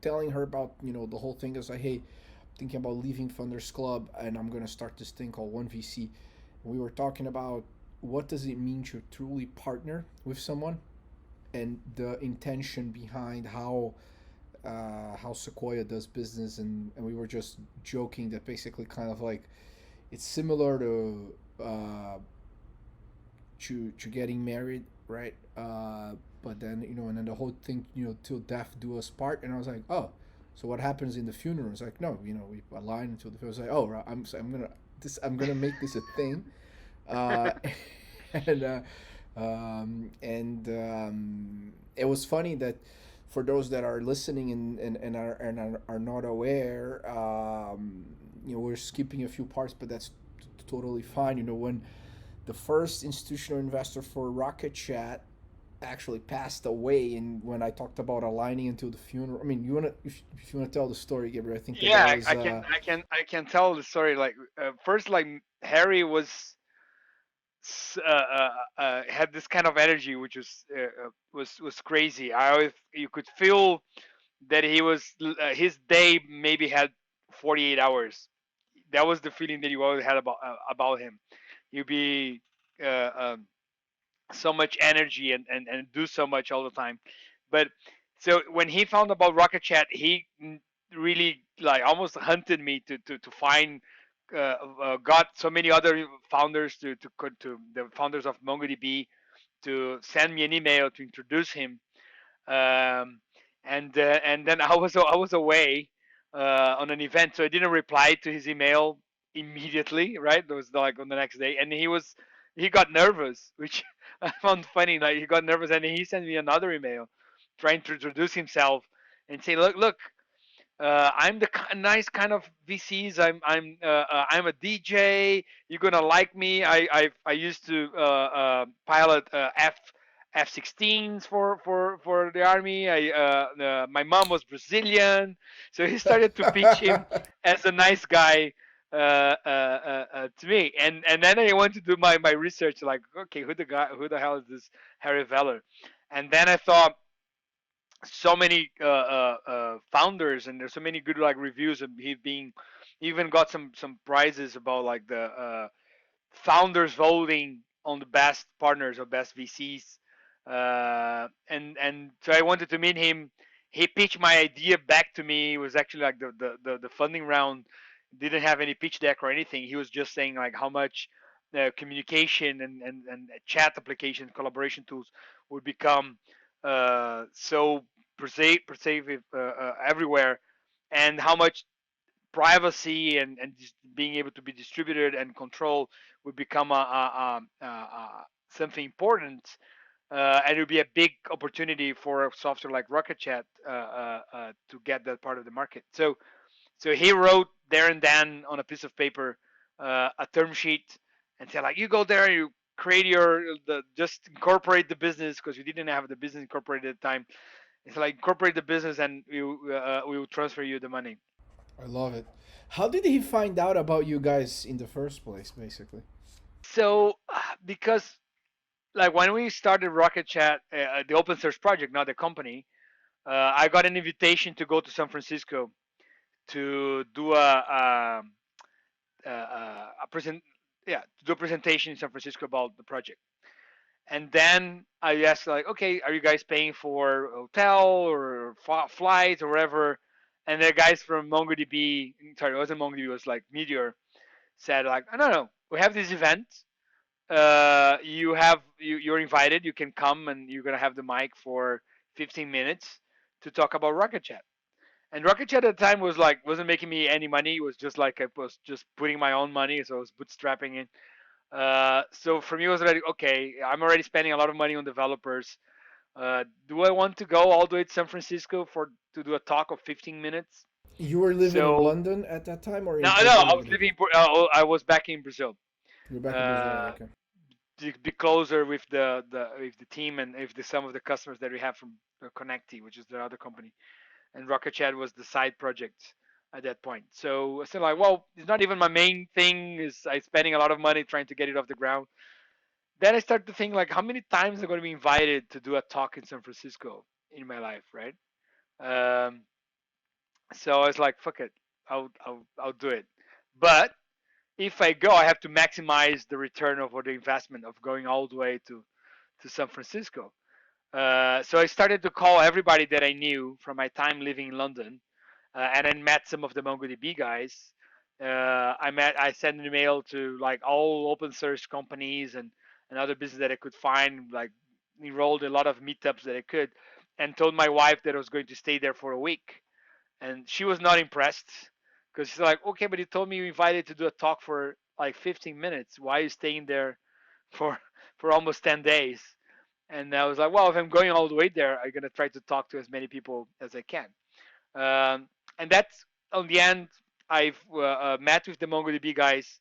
telling her about the whole thing. I was like, hey, thinking about leaving Funders Club, and I'm gonna start this thing called One VC. We were talking about what does it mean to truly partner with someone, and the intention behind how Sequoia does business, and we were just joking that basically kind of like it's similar to getting married, right? But then and then the whole thing, till death do us part. And I was like, oh, so what happens in the funeral? It's like, no, we align until the funeral. I was like, oh, right, I'm gonna make this a thing, uh, and it was funny that for those that are listening and are not aware, we're skipping a few parts, but that's totally fine. When the first institutional investor for Rocket.Chat actually passed away, and when I talked about aligning until the funeral, I mean, if you want to tell the story, Gabriel, I think that Yeah, was I can tell the story. Like first, like Harry was had this kind of energy, which was crazy. I always you could feel that his day maybe had 48 hours. That was the feeling that you always had about him. He'd be uh, um, so much energy and do so much all the time. But so when he found about Rocket.Chat, he really like almost hunted me to find got so many other founders to the founders of MongoDB to send me an email to introduce him. um, and then I was away on an event, so I didn't reply to his email immediately. Right, it was like on the next day, and he got nervous, which I found funny. Like he got nervous, and he sent me another email trying to introduce himself and say, look, I'm the nice kind of VCs. I'm a DJ. You're gonna like me. I used to pilot F-16s for the army. My mom was Brazilian, so he started to pitch him as a nice guy to me. And then I went to do my research. Like, okay, who the hell is this Harry Veller? And then I thought so many founders, and there's so many good like reviews, and he even got some prizes about like the founders voting on the best partners or best VCs. And so I wanted to meet him. He pitched my idea back to me. It was actually like the funding round didn't have any pitch deck or anything. He was just saying like how much communication and chat application collaboration tools would become so pervasive everywhere, and how much privacy and just being able to be distributed and controlled would become something important, and it would be a big opportunity for a software like Rocket.Chat to get that part of the market. So he wrote there and then on a piece of paper a term sheet and said like, you go there, you create just incorporate the business, because we didn't have the business incorporated at the time. It's like incorporate the business and we will transfer you the money. I love it. How did he find out about you guys in the first place, basically? So because like when we started Rocket.Chat, the open source project, not the company, I got an invitation to go to San Francisco to do a present, yeah, to do a presentation in San Francisco about the project. And then I asked like, okay, are you guys paying for hotel or flights or whatever? And the guys from MongoDB, sorry, it wasn't MongoDB, it was like Meteor, said like, oh, no, we have this event. You're invited. You can come and you're gonna have the mic for 15 minutes to talk about Rocket.Chat. And Rocket.Chat at the time wasn't making me any money. It was just like I was just putting my own money, so I was bootstrapping it. So for me, it was already okay. I'm already spending a lot of money on developers. Do I want to go all the way to San Francisco for to do a talk of 15 minutes? You were living in So London at that time, or no, in no, Brazil I was already? living. I was back in Brazil. You're back in Brazil, Uh, okay. to be closer with the team and with some of the customers that we have from Konecty, which is the other company, and Rocket.Chat was the side project at that point. So I said like, well, it's not even my main thing. Is I spending a lot of money trying to get it off the ground. Then I started to think like, how many times I'm going to be invited to do a talk in San Francisco in my life, right? Um, so I was like, fuck it, I'll do it. But if I go, I have to maximize the return over the investment of going all the way to San Francisco. So I started to call everybody that I knew from my time living in London, and then met some of the MongoDB guys. I sent an email to like all open source companies and other business that I could find, like enrolled in a lot of meetups that I could, and told my wife that I was going to stay there for a week, and she was not impressed because she's like, okay, but you told me you invited to do a talk for like 15 minutes. Why are you staying there for for almost 10 days? And I was like, well, if I'm going all the way there, I'm gonna try to talk to as many people as I can. And that's on the end. I've met with the MongoDB guys.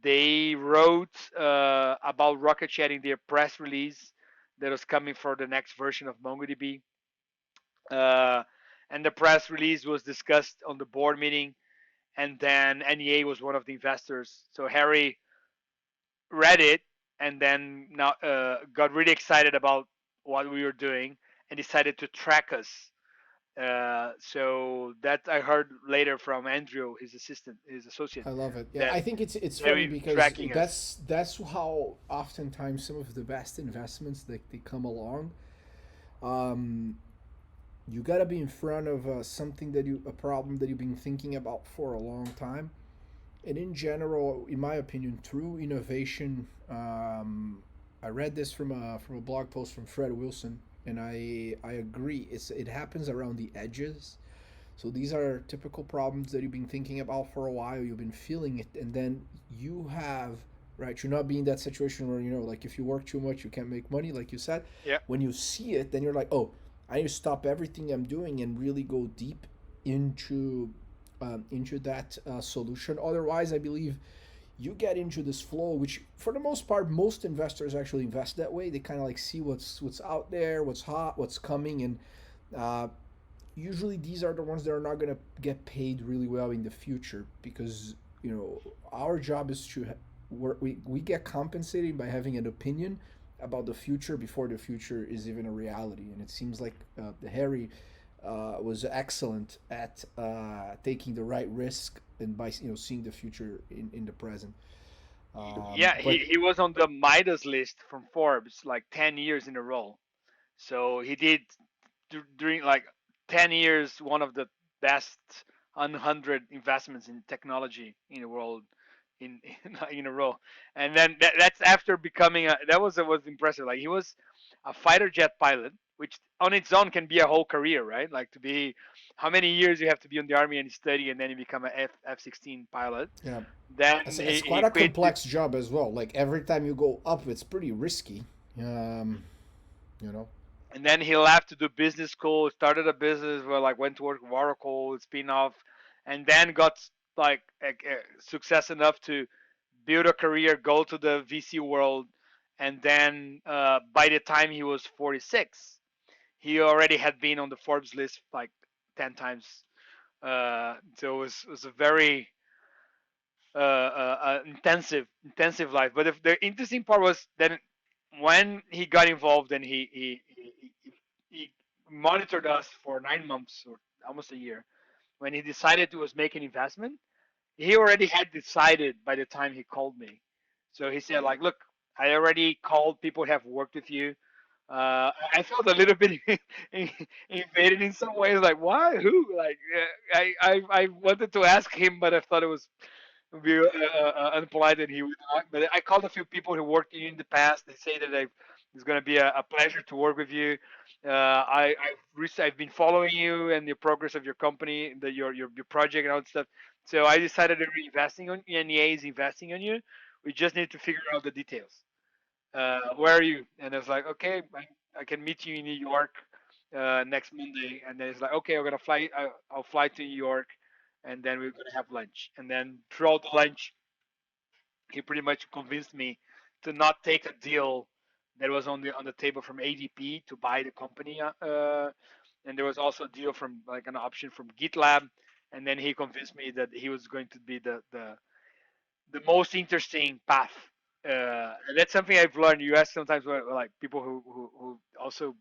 They wrote about Rocket.Chat in their press release that was coming for the next version of MongoDB. Uh, and the press release was discussed on the board meeting, and then NEA was one of the investors. So Harry read it and then now got really excited about what we were doing and decided to track us. So that I heard later from Andrew, his assistant, his associate, I love it. Yeah, that I think it's they funny were because tracking us. that's how oftentimes some of the best investments they come along. Um, you got to be in front of something that you a problem that you've been thinking about for a long time, and in general, in my opinion, true innovation. I read this from a blog post from Fred Wilson, and I agree. It happens around the edges. So these are typical problems that you've been thinking about for a while. You've been feeling it, and then you have right. You're not being in that situation where like if you work too much, you can't make money, like you said. Yeah. When you see it, then you're like, oh, I need to stop everything I'm doing and really go deep into that solution. Otherwise, I believe you get into this flow, which for the most part, most investors actually invest that way. They kind of like see what's out there, what's hot, what's coming, and uh, usually these are the ones that are not going to get paid really well in the future because our job is to we get compensated by having an opinion about the future before the future is even a reality. And it seems like the Harry was excellent at taking the right risk and by seeing the future in the present. Yeah, he, But he was on the Midas list from Forbes like 10 years in a row. So he did during like 10 years one of the best 100 investments in technology in the world in in a row. And then that's after becoming that was impressive. Like he was a fighter jet pilot, which on its own can be a whole career, right? Like to be how many years you have to be in the army and study and then you become a F-16 pilot. yeah, Then it's he quite a quit. complex job as well. Like every time you go up, it's pretty risky. Um, you know. And then he left to do business school, started a business where like went to work with Oracle, spin off, and then got like success enough to build a career, go to the VC world, and then by the time he was 46, he already had been on the Forbes list like 10 times. So it was a very intensive life. But the interesting part was that when he got involved and he monitored us for 9 months or almost a year. When he decided to was make an investment, he already had decided by the time he called me. So he said like, look, I already called people who have worked with you. I felt a little bit invaded in some ways. Like, why? Who? Like, I wanted to ask him, but I thought it was be unpolite and he would not. But I called a few people who worked with you in the past. They say that it's going to be a pleasure to work with you. I've been following you and the progress of your company, your project and all that stuff. So I decided that we're investing on NEA is investing on you. We just need to figure out the details. Where are you? And I was like, okay, I can meet you in New York next Monday. And then it's like, okay, I'm gonna fly. I'll fly to New York, and then we're gonna have lunch. And then throughout the lunch, he pretty much convinced me to not take a deal that was on the table from ADP to buy the company. And there was also a deal from like an option from GitLab. And then he convinced me that he was going to be the most interesting path. And that's something I've learned. You ask sometimes like people who also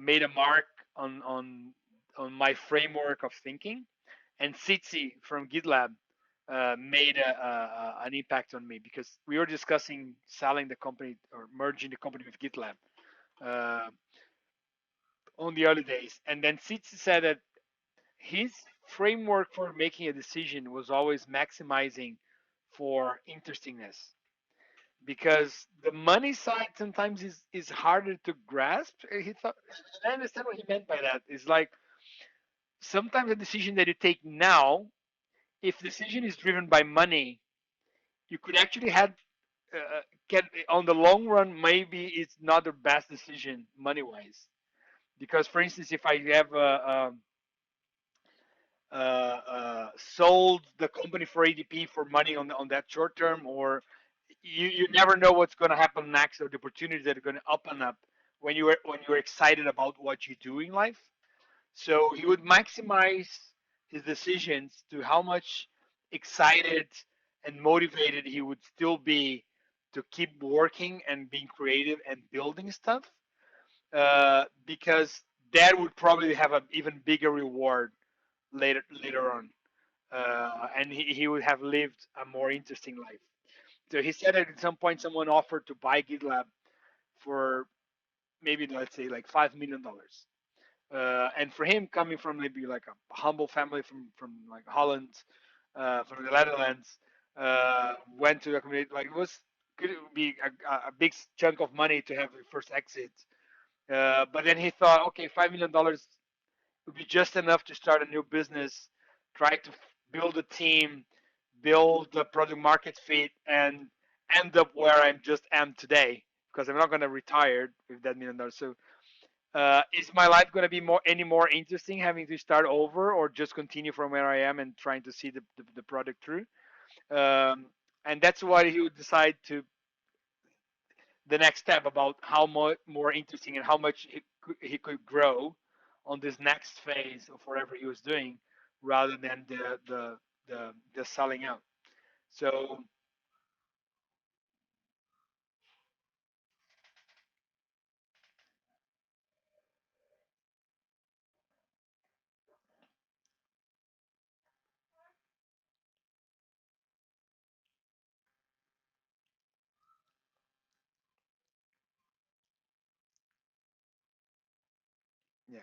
made a mark on on on my framework of thinking, and Sitsi from GitLab made an impact on me because we were discussing selling the company or merging the company with GitLab uh, on the early days, and then Sitsi said that his framework for making a decision was always maximizing for interestingness because the money side sometimes is harder to grasp. He thought, and I understand what he meant by that. It's like sometimes a decision that you take now, if the decision is driven by money, you could actually have get on the long run. Maybe it's not the best decision money wise because, for instance, if I have sold the company for ADP for money on that short term, or you never know what's going to happen next or the opportunities that are going to open up when you're excited about what you do in life. So he would maximize his decisions to how much excited and motivated he would still be to keep working and being creative and building stuff, because that would probably have an even bigger reward later on, and he would have lived a more interesting life. So he said that at some point someone offered to buy GitLab for maybe, let's say, like $5 million. And for him, coming from maybe like a humble family from like Holland, from the Netherlands, went to a community, like it was, could be a big chunk of money to have the first exit. But then he thought, okay, $5 million would be just enough to start a new business, try to build a team, build the product market fit, and end up where I'm just am today. Because I'm not going to retire with that $1 million. So, is my life going to be any more interesting having to start over, or just continue from where I am and trying to see the product through? Um, and that's why he would decide to the next step about how much more interesting and how much he could grow on this next phase of whatever he was doing, rather than the selling out. So yeah.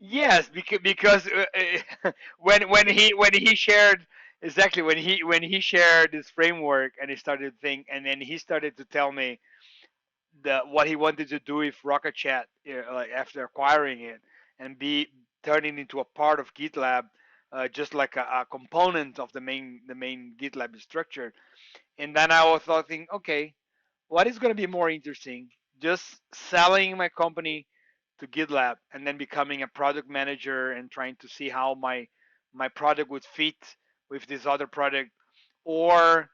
Yes, because when he shared, exactly, when he shared his framework, and he started to think, and then he started to tell me what he wanted to do with Rocket.Chat, like after acquiring it, and be turning into a part of GitLab, just like a component of the main GitLab structure. And then I was thinking, okay, what is going to be more interesting? Just selling my company to GitLab and then becoming a product manager and trying to see how my product would fit with this other product, or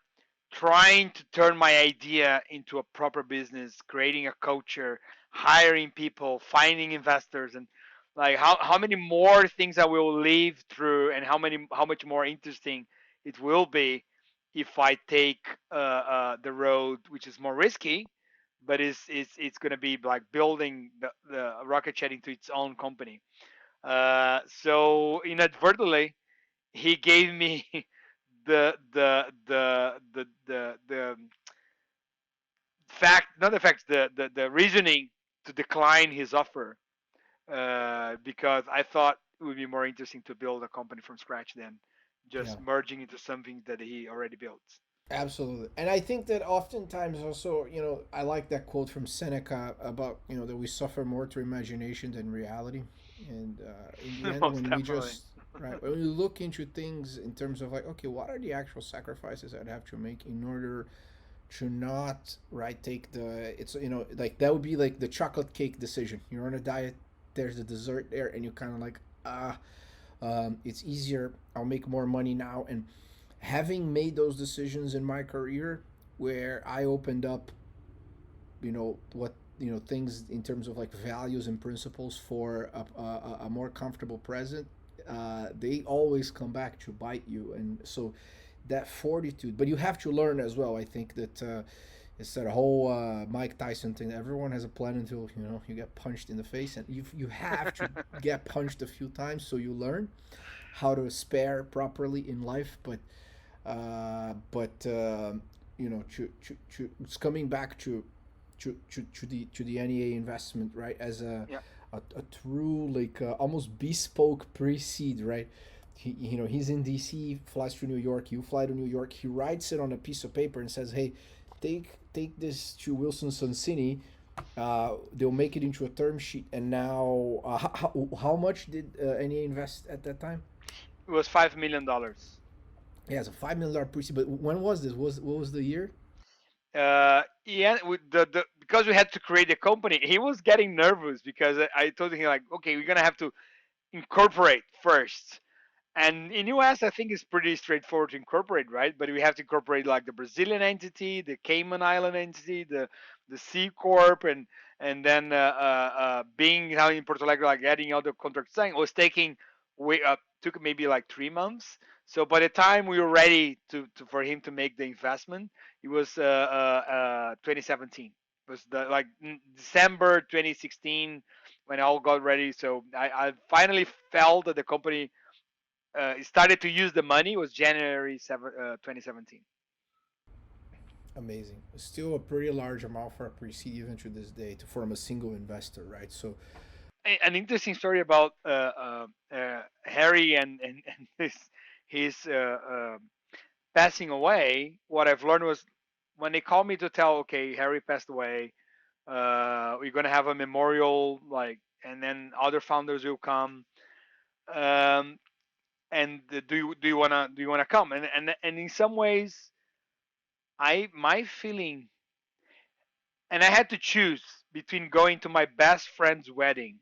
trying to turn my idea into a proper business, creating a culture, hiring people, finding investors, and like how many more things I will live through, and how much more interesting it will be if I take the road which is more risky, but it's going to be like building the Rocket Chat into its own company. So inadvertently, he gave me the fact, not the facts, the reasoning to decline his offer, because I thought it would be more interesting to build a company from scratch than Yeah. just merging into something that he already built. Absolutely. And I think that oftentimes also, I like that quote from Seneca about, that we suffer more through imagination than reality. And in the end, Most when we definitely. just, right, when we look into things in terms of like, okay, what are the actual sacrifices I'd have to make in order to not, right, take it's, like that would be like the chocolate cake decision. You're on a diet, there's the dessert there, and you're kind of like, it's easier. I'll make more money now. And having made those decisions in my career where I opened up, what things in terms of like values and principles for a more comfortable present, they always come back to bite you. And so that fortitude, but you have to learn as well. I think that It's that whole Mike Tyson thing. Everyone has a plan until you get punched in the face, and you have to get punched a few times so you learn how to spare properly in life. But it's coming back to the NEA investment, right? As Yeah. a true like almost bespoke pre-seed, right? He's in DC, flies to New York. You fly to New York. He writes it on a piece of paper and says, "Hey, take this to Wilson Sonsini. They'll make it into a term sheet." And now, how much did NEA invest at that time? It was $5 million. Yeah, it's a $5 million pre-seed. But when was this? What was the year? Yeah, with the because we had to create a company, he was getting nervous because I told him like, okay, we're gonna have to incorporate first. And in US, I think it's pretty straightforward to incorporate, right? But we have to incorporate like the Brazilian entity, the Cayman Island entity, the C corp, and then being now in Porto Alegre, like getting all the contracts signed was taking way took maybe like 3 months. So by the time we were ready to for him to make the investment, it was 2017. It was the like December 2016 when all got ready. So I finally felt that the company started to use the money. It was January 2017. Amazing. Still a pretty large amount for a pre-seed even to this day to form a single investor, right? So An interesting story about Harry and his passing away. What I've learned was when they called me to tell, okay, Harry passed away. We're gonna have a memorial, like, and then other founders will come. Um, and do you wanna come? And in some ways, I my feeling, and I had to choose between going to my best friend's wedding,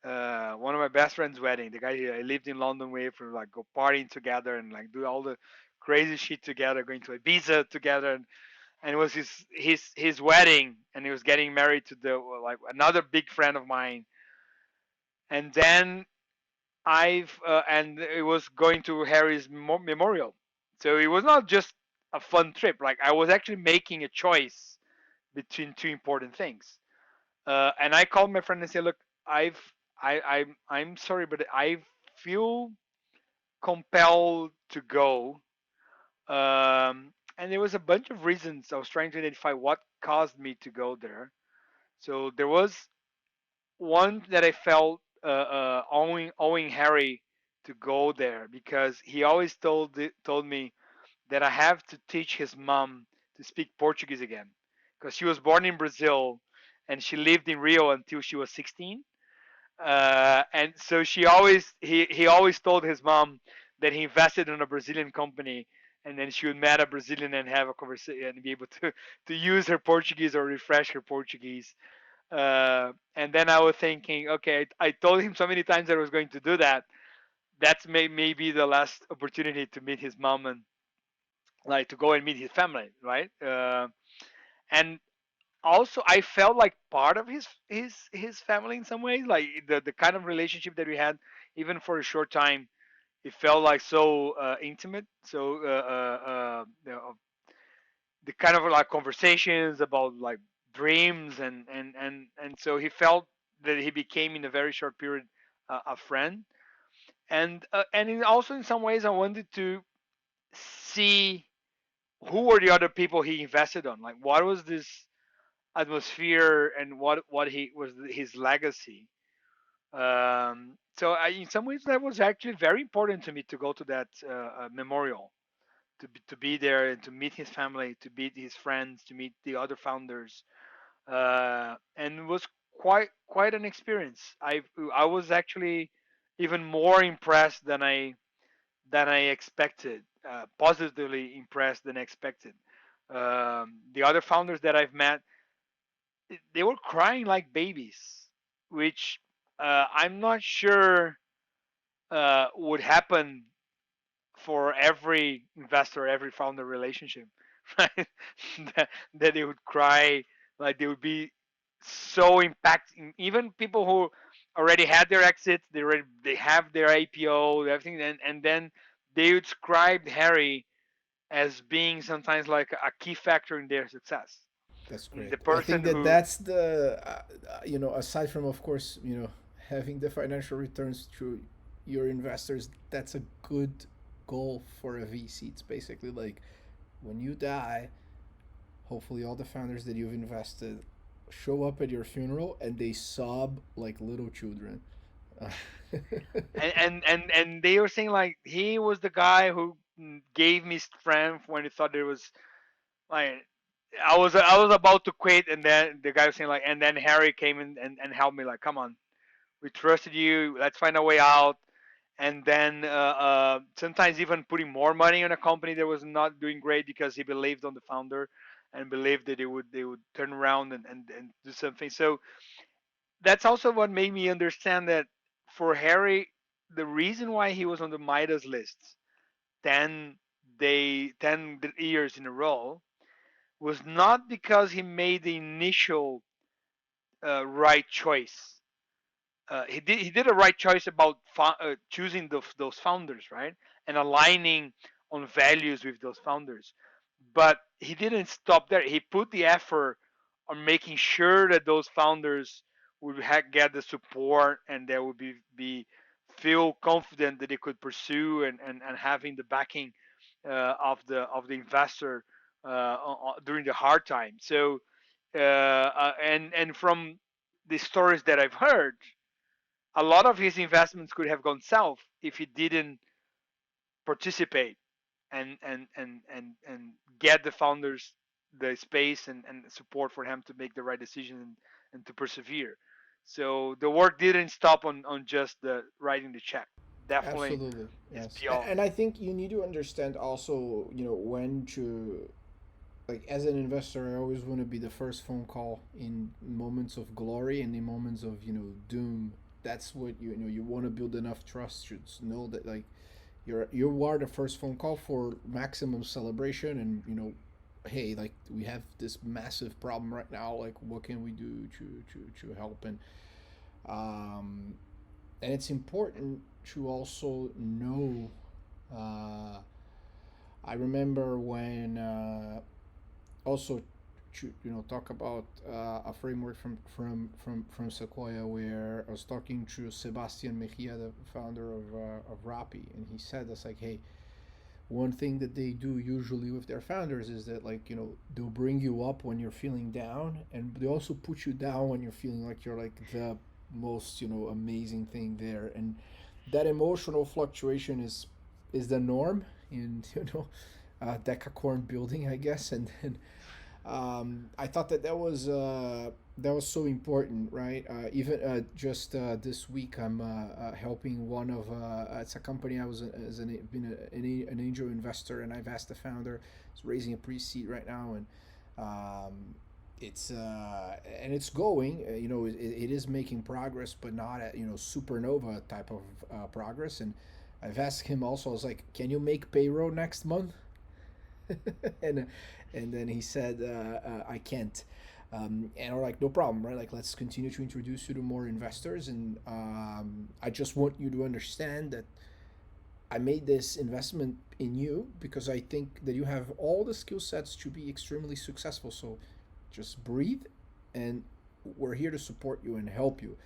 one of my best friend's wedding. The guy I lived in London with, for like go partying together and like do all the crazy shit together, going to Ibiza together, and it was his wedding, and he was getting married to the like another big friend of mine, and then and it was going to Harry's memorial, so it was not just a fun trip. Like I was actually making a choice between two important things. And I called my friend and said, "Look, I'm sorry, but I feel compelled to go." And there was a bunch of reasons. I was trying to identify what caused me to go there. So there was one that I felt owing Harry to go there because he always told me that I have to teach his mom to speak Portuguese again because she was born in Brazil and she lived in Rio until she was 16. And so he always told his mom that he invested in a Brazilian company, and then she would meet a Brazilian and have a conversation and be able to use her Portuguese or refresh her Portuguese. And then I was thinking, okay, I told him so many times that I was going to do that. That's maybe the last opportunity to meet his mom and like to go and meet his family, right? And also I felt like part of his family in some ways, like the kind of relationship that we had, even for a short time, it felt like so intimate. So the kind of like conversations about like dreams and so he felt that he became in a very short period a friend, also in some ways I wanted to see who were the other people he invested on, like what was this atmosphere and what he was his legacy. So in some ways that was actually very important to me to go to that memorial, to be there and to meet his family, to meet his friends, to meet the other founders, and it was quite an experience. I was actually even more impressed than I expected, positively impressed than expected. The other founders that I've met, they were crying like babies, which I'm not sure would happen for every investor, every founder relationship, right? that they would cry, like they would be so impacting. Even people who already had their exits, they have their IPO, everything, and then they would describe Harry as being sometimes like a key factor in their success. That's And great. the I think person that who, that's the aside from, of course, having the financial returns through your investors, that's a good goal for a VC. It's basically like when you die, hopefully all the founders that you've invested show up at your funeral and they sob like little children. Uh, and they were saying like he was the guy who gave me strength when he thought it was like I was about to quit, and then the guy was saying like, and then Harry came in and helped me like, come on, we trusted you, let's find a way out. And then sometimes even putting more money on a company that was not doing great because he believed on the founder and believed that they would turn around and do something. So that's also what made me understand that for Harry, the reason why he was on the Midas list 10 10 years in a row was not because he made the initial right choice. He did a right choice about choosing those founders, right, and aligning on values with those founders. But he didn't stop there. He put the effort on making sure that those founders would get the support and they would be feel confident that they could pursue and having the backing of the investor during the hard time. So and from the stories that I've heard, a lot of his investments could have gone south if he didn't participate and get the founders the space and support for him to make the right decision and to persevere. So the work didn't stop on just the writing the check. Definitely, Absolutely, it's yes. beyond. And I think you need to understand also, when to, like, as an investor, I always want to be the first phone call in moments of glory and in moments of, doom. That's what you want to build enough trust to know that, like, you are the first phone call for maximum celebration, and hey, like, we have this massive problem right now, like, what can we do to help? Um and it's important to also know, uh I remember when, also talk about a framework from Sequoia, where I was talking to Sebastian Mejia, the founder of Rappi, and he said that's like, hey, one thing that they do usually with their founders is that, like, they'll bring you up when you're feeling down, and they also put you down when you're feeling like you're like the most amazing thing there. And that emotional fluctuation is the norm in decacorn building, I guess. And then, I thought that was so important, right? Even just this week, I'm helping one of it's a company I was been an angel investor, and I've asked the founder. It's raising a pre-seed right now, and it's going. It is making progress, but not at supernova type of progress. And I've asked him also. I was like, "Can you make payroll next month?" and and then he said, I can't. And we're like, no problem, right? Like, let's continue to introduce you to more investors. And I just want you to understand that I made this investment in you because I think that you have all the skill sets to be extremely successful. So just breathe, and we're here to support you and help you.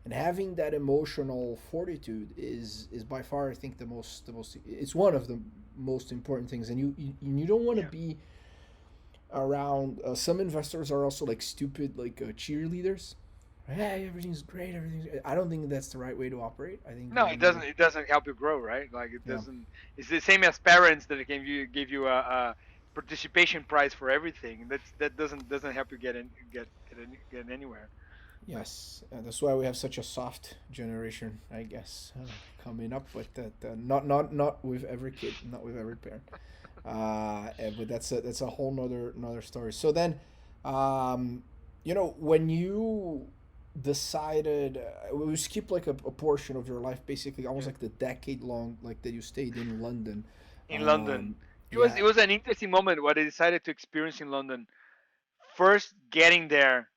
And having that emotional fortitude is by far, I think, the most it's one of the most important things. And you don't want to Yeah. be around, some investors are also like stupid, like, cheerleaders. Hey, everything's great, I don't think that's the right way to operate. I think No, you it need to. doesn't. It doesn't help you grow, right? Like it Yeah. doesn't. It's the same as parents that give you a participation prize for everything. That doesn't help you get anywhere. But Yes, that's why we have such a soft generation, I guess, coming up. But not with every kid, not with every parent. But that's a whole nother story. So then, when you decided, we skip like a portion of your life, basically almost yeah, like the decade long, like, that you stayed in London. in London, Um, it was yeah. it was an interesting moment what I decided to experience in London. First, getting there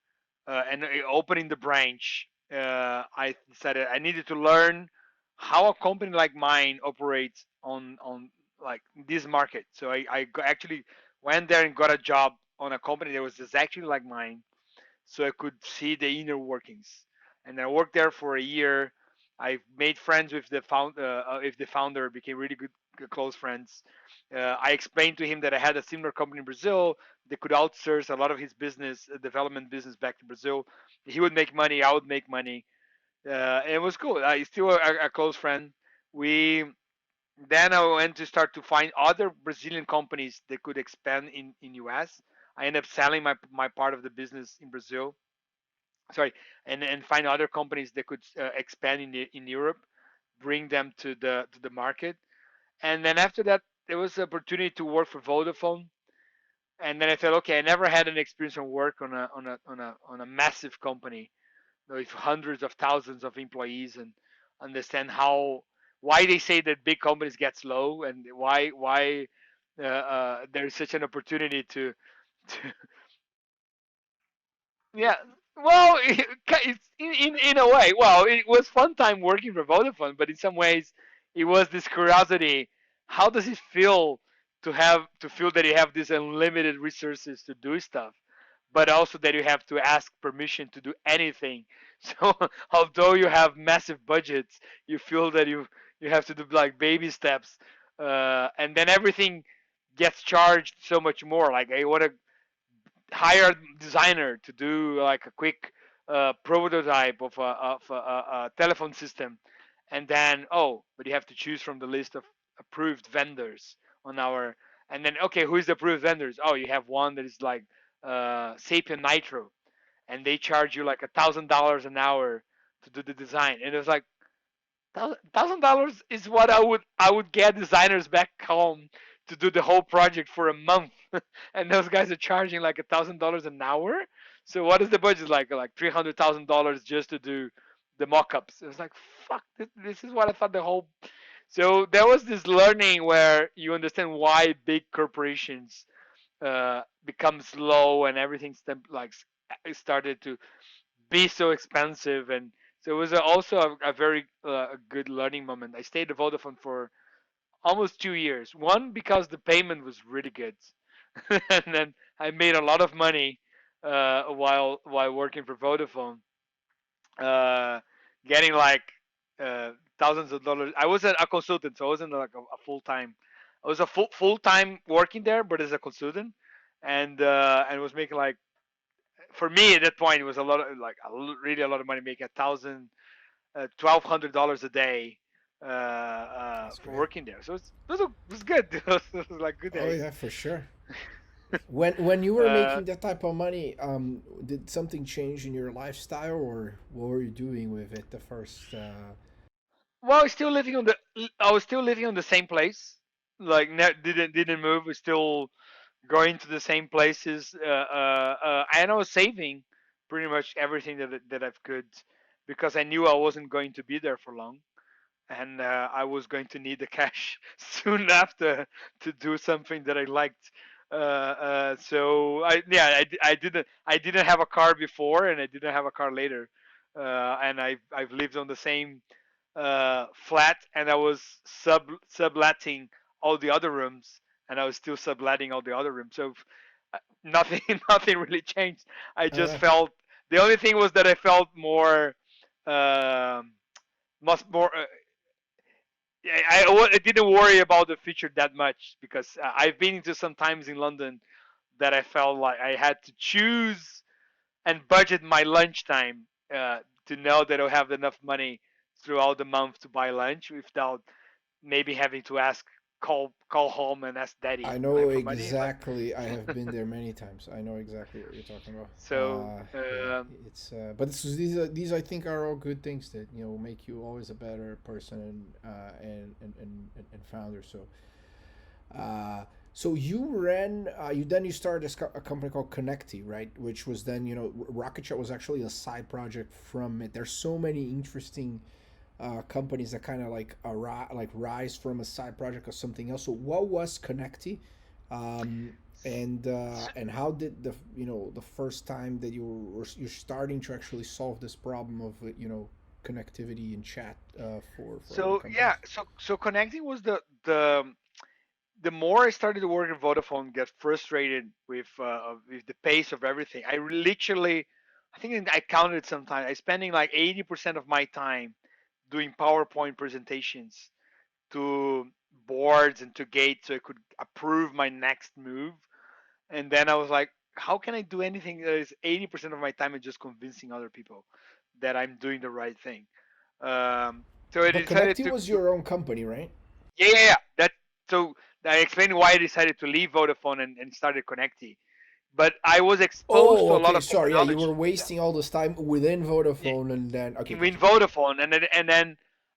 and opening the branch, I decided I needed to learn how a company like mine operates on like this market. So actually went there and got a job on a company that was exactly like mine, so I could see the inner workings. And I worked there for a year. I made friends with the founder, became really close friends. I explained to him that I had a similar company in Brazil that could outsource a lot of his business, development business, back to Brazil. He would make money, I would make money. It was cool. I still a close friend. We Then I went to start to find other Brazilian companies that could expand in US. I ended up selling my part of the business in Brazil, sorry, and find other companies that could expand in Europe, bring them to the market. And then after that, there was the opportunity to work for Vodafone. And then I thought, okay, I never had an experience on work on a massive company, with hundreds of thousands of employees, and understand how why they say that big companies get slow, and why there's such an opportunity to yeah. Well, it's in a way. Well, it was fun time working for Vodafone, but in some ways, it was this curiosity. How does it feel to feel that you have these unlimited resources to do stuff, but also that you have to ask permission to do anything? So, although you have massive budgets, you feel that you have to do like baby steps, and then everything gets charged so much more. Like I want to hire a designer to do like a quick prototype of a telephone system, and then but you have to choose from the list of approved vendors on our. And then okay, who is the approved vendors? Oh, you have one that is like Sapien Nitro, and they charge you like $1,000 an hour to do the design. And it was like $1,000 is what I would get designers back home to do the whole project for a month, and those guys are charging like $1,000 an hour. So what is the budget like? Like $300,000 just to do the mock-ups. It was like fuck. This is what I thought the whole. So there was this learning where you understand why big corporations become slow and everything like started to be so expensive. And so it was also a very good learning moment. I stayed at Vodafone for almost 2 years. One, because the payment was really good, and then I made a lot of money while working for Vodafone, uh, getting like thousands of dollars. I was a consultant, so I wasn't like a full time. I was a full time working there, but as a consultant, and was making like, for me at that point it was a lot of like really a lot of money, making $1,200 a day That's for great. working there. So it was good. It was like good Oh days. yeah, for sure. When you were uh, making that type of money, did something change in your lifestyle, or what were you doing with it the first? well, I was still living on the same place. Like didn't move. Was still going to the same places. And I was saving pretty much everything that I could, because I knew I wasn't going to be there for long, and I was going to need the cash soon after to do something that I liked. So I didn't have a car before, and I didn't have a car later, and I've lived on the same flat, and I was subletting all the other rooms, and I was still subletting all the other rooms. So nothing nothing really changed. I just Uh, felt the only thing was that I felt more. Um much more I didn't worry about the future that much, because I've been into some times in London that I felt like I had to choose and budget my lunchtime to know that I'll have enough money throughout the month to buy lunch without maybe having to call home and ask daddy I like know for money. Like exactly. I have been there many times. I know exactly what you're talking about. so, Yeah, it's but these I think are all good things that make you always a better person and founder. Uh, so you ran you started a company called Konecty, right? Which was then Rocket.Chat was actually a side project from it. There's so many interesting companies that kind of like rise from a side project or something else. So what was Konecty, um, and how did the first time that you're starting to actually solve this problem of connectivity and chat for other yeah, companies? so connecting was the the more I started to work at Vodafone, get frustrated with the pace of everything. I literally, I think I counted sometimes. I spending like 80% of my time doing PowerPoint presentations to boards and to gates so I could approve my next move. And then I was like, how can I do anything that is 80% of my time is just convincing other people that I'm doing the right thing? So I But decided Konecty was to your own company, right? yeah. That so I explained why I decided to leave Vodafone and started Konecty. But I was exposed Oh, to a lot okay. of Sorry. Yeah, you were technology. wasting all this time within Yeah, Vodafone, and then okay, in gotcha. Vodafone, and then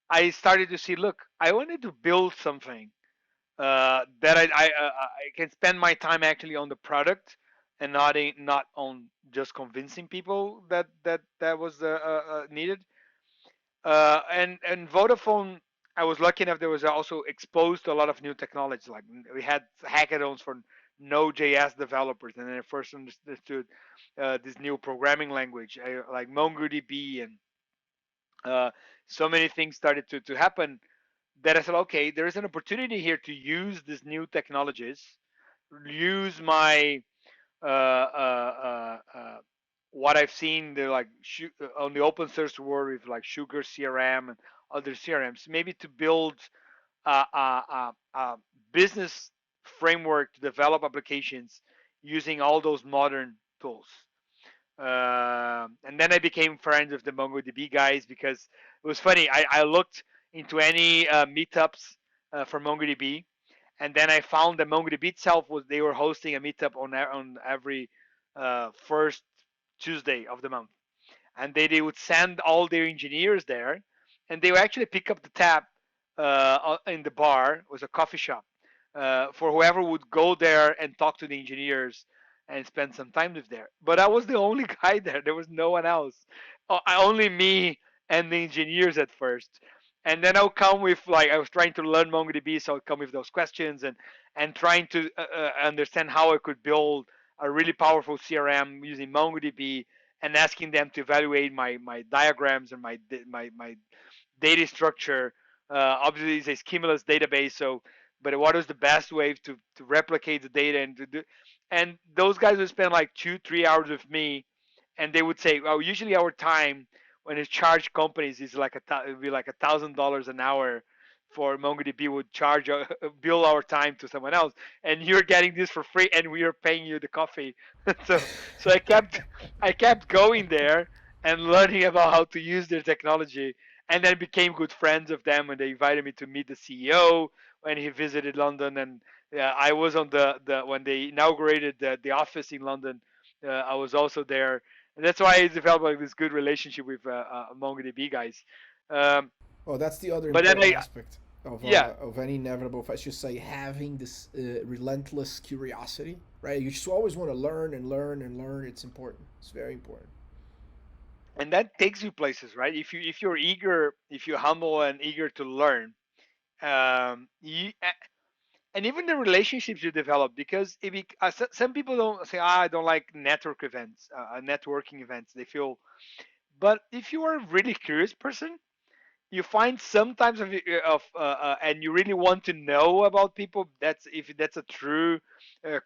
I started to see. Look, I wanted to build something that I can spend my time actually on the product and not on just convincing people that was needed. And Vodafone, I was lucky enough. There was also exposed to a lot of new technology. Like we had hackathons for Node.js developers, and then I first understood this new programming language like MongoDB, and uh, so many things started to happen that I said, okay, there is an opportunity here to use these new technologies, use my what I've seen the like on the open source world with like Sugar CRM and other CRMs, maybe to build a business framework to develop applications using all those modern tools. And then I became friends with the MongoDB guys because it was funny. I looked into any meetups for MongoDB, and then I found that MongoDB itself was they were hosting a meetup on every first Tuesday of the month, and they would send all their engineers there, and they would actually pick up the tab in the bar. It was a coffee shop for whoever would go there and talk to the engineers and spend some time with there. But I was the only guy there. There was no one else. Only me and the engineers at first. And then I'll come with like I was trying to learn MongoDB, so I'll come with those questions and trying to understand how I could build a really powerful CRM using MongoDB and asking them to evaluate my diagrams and my data structure. Obviously, it's a schemaless database, so but what is the best way to replicate the data and to do? And those guys would spend like 2 3 hours with me, and they would say, well, usually our time when it's charged companies is like it'd be like $1,000 an hour for MongoDB would charge bill our time to someone else, and you're getting this for free, and we are paying you the coffee. so so I kept going there and learning about how to use their technology, and then became good friends of them, and they invited me to meet the CEO when he visited London, and I was on the when they inaugurated the office in London. I was also there, and that's why I developed like, this good relationship with MongoDB guys. Um, Oh, that's the other but then important I aspect yeah of any inevitable. I should say having this relentless curiosity, right? You just always want to learn and learn and learn. It's important. It's very important. and that takes you places, right? If you're eager, if you're humble and eager to learn, and even the relationships you develop, because some people don't say, I don't like networking events. They feel, but if you are a really curious person, you find sometimes and you really want to know about people. That's if that's a true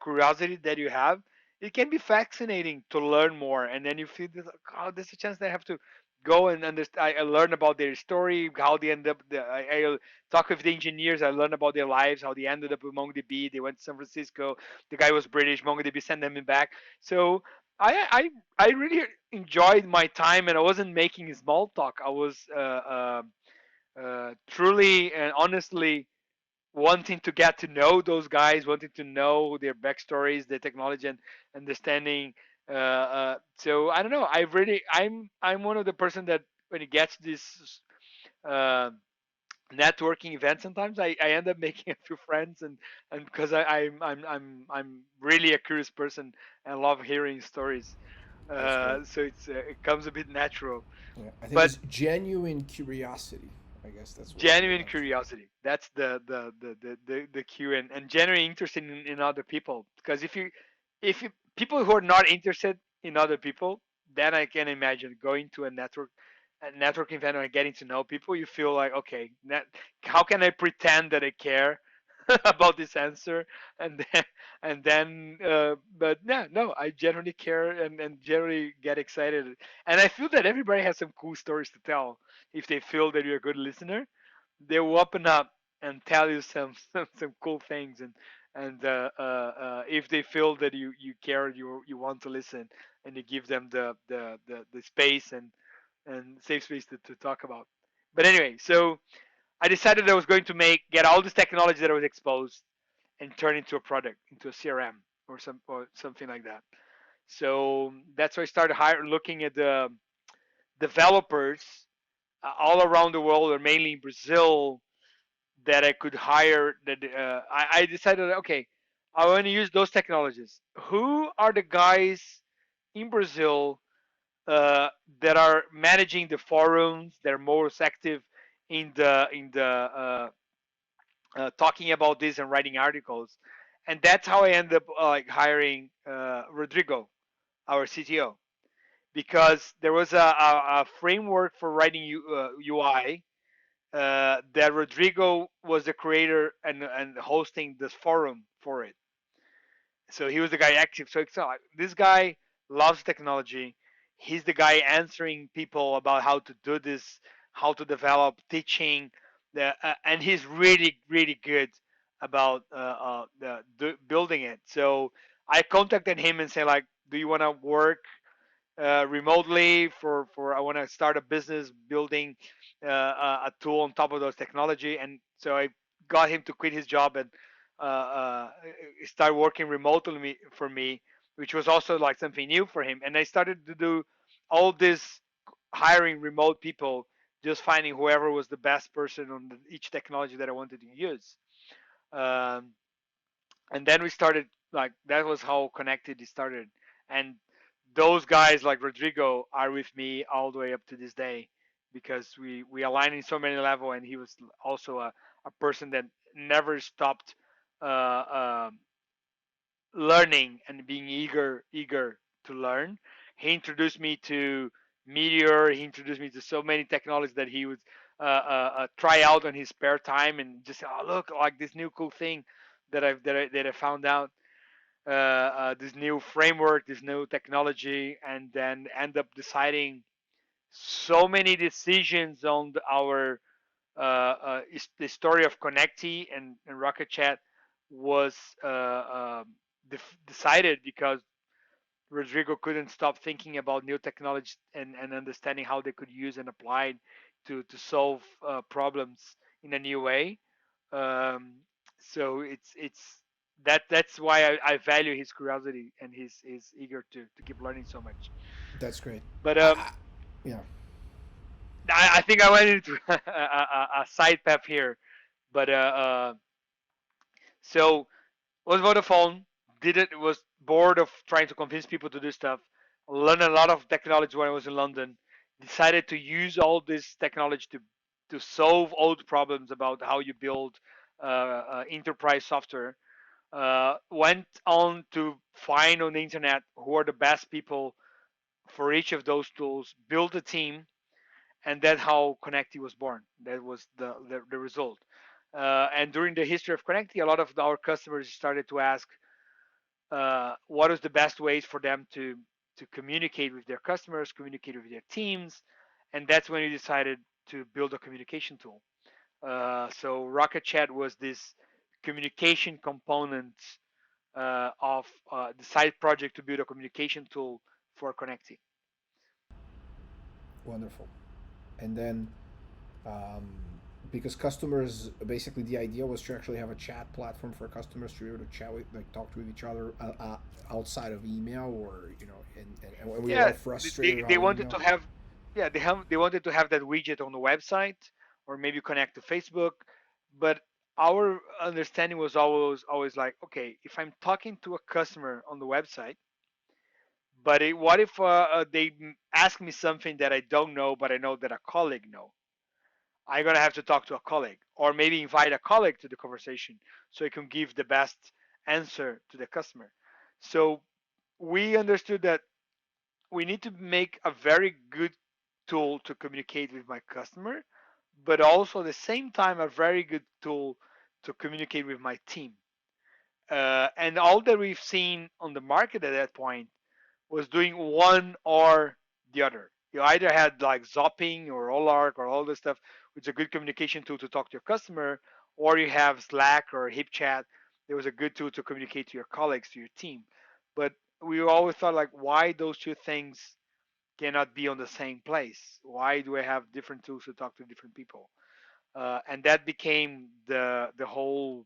curiosity that you have. It can be fascinating to learn more, and then you feel this, oh, there's a chance that I have to go and understand. I learn about their story, how they end up. I talk with the engineers. I learn about their lives, how they ended up with MongoDB. They went to San Francisco. The guy was British. MongoDB sent them back. So I really enjoyed my time, and I wasn't making small talk. I was truly and honestly wanting to get to know those guys, wanting to know their backstories, their technology, and understanding. So I don't know. I'm one of the person that when it gets this uh, networking event, sometimes I end up making a few friends, and because I'm really a curious person and love hearing stories. That's great. So it comes a bit natural, Yeah, I think but it's genuine curiosity. I guess that's what you genuine want. curiosity, that's the cue, and genuine interest in other people, because if you people who are not interested in other people, then I can imagine going to a networking event and getting to know people. You feel like, okay, how can I pretend that I care about this answer, and but yeah, no, I generally care and generally get excited, and I feel that everybody has some cool stories to tell. If they feel that you're a good listener, they will open up and tell you some cool things, and if they feel that you care, you want to listen, and you give them the space and safe space to talk about. But anyway, so I decided I was going to get all this technology that I was exposed and turn into a product, into a CRM or something like that. So that's why I started looking at the developers all around the world, or mainly in Brazil, that I could hire. I decided, okay, I want to use those technologies. Who are the guys in Brazil uh, that are managing the forums? They're most active in the talking about this and writing articles, and that's how I ended up like hiring Rodrigo, our CTO, because there was a framework for writing UI that Rodrigo was the creator and hosting this forum for it. So he was the guy active. So it's like, this guy loves technology. He's the guy answering people about how to do this, how to develop, teaching, and he's really really good about building it. So I contacted him and said, like, do you want to work remotely for I want to start a business building a tool on top of those technology, and so I got him to quit his job and start working remotely for me, which was also like something new for him. And I started to do all this hiring remote people, just finding whoever was the best person on each technology that I wanted to use. Um, and then we started, like, that was how connected it started. And those guys like Rodrigo are with me all the way up to this day, because we align in so many level, and he was also a person that never stopped learning and being eager to learn. He introduced me to Meteor. He introduced me to so many technologies that he would try out on his spare time, and just say, oh, look, like this new cool thing that I found out, this new framework, this new technology, and then end up deciding so many decisions on our the story of Konecty and Rocket.Chat was decided because Rodrigo couldn't stop thinking about new technology and understanding how they could use and apply it to solve problems in a new way. Um, so it's that's why I value his curiosity and his eager to keep learning so much. That's great. But Yeah, I think I went into a side path here. But so was Vodafone, did it, was bored of trying to convince people to do stuff, learned a lot of technology when I was in London, decided to use all this technology to solve old problems about how you build enterprise software. Went on to find on the internet who are the best people for each of those tools, build a team, and that's how Konecty was born. That was the result. And during the history of Konecty, a lot of our customers started to ask, what is the best ways for them to communicate with their customers, communicate with their teams, and that's when we decided to build a communication tool. So Rocket.Chat was this communication component of the side project to build a communication tool for Konecty. wonderful. And then, um, because customers, basically the idea was to actually have a chat platform for customers to be able to chat with, like, talk with each other outside of email, or and we were Yeah, all they, frustrated they how wanted email. to have, yeah, they wanted to have that widget on the website, or maybe connect to Facebook. But our understanding was always like, okay, if I'm talking to a customer on the website, but what if they ask me something that I don't know, but I know that a colleague know? I'm gonna have to talk to a colleague, or maybe invite a colleague to the conversation so he can give the best answer to the customer. So we understood that we need to make a very good tool to communicate with my customer, but also at the same time a very good tool to communicate with my team. And all that we've seen on the market at that point was doing one or the other. You either had like Zopping or Olark or all this stuff, which is a good communication tool to talk to your customer, or you have Slack or HipChat. There was a good tool to communicate to your colleagues, to your team. But we always thought like, why those two things cannot be on the same place? Why do I have different tools to talk to different people? And that became the whole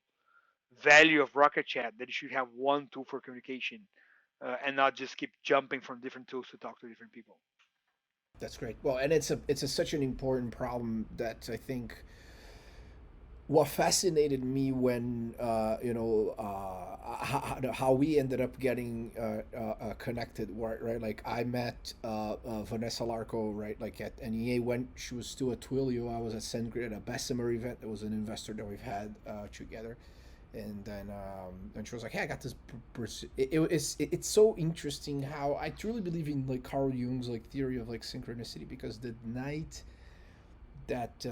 value of Rocket.Chat, that you should have one tool for communication and not just keep jumping from different tools to talk to different people. That's great. Well, and such an important problem that I think what fascinated me when how we ended up getting connected, right? Like I met Vanessa Larco, right? Like at NEA when she was still at Twilio. I was at SendGrid at a Bessemer event. That was an investor that we've had together. And then and she was like, "Hey, I got this." It's so interesting how I truly believe in like Carl Jung's like theory of like synchronicity, because the night that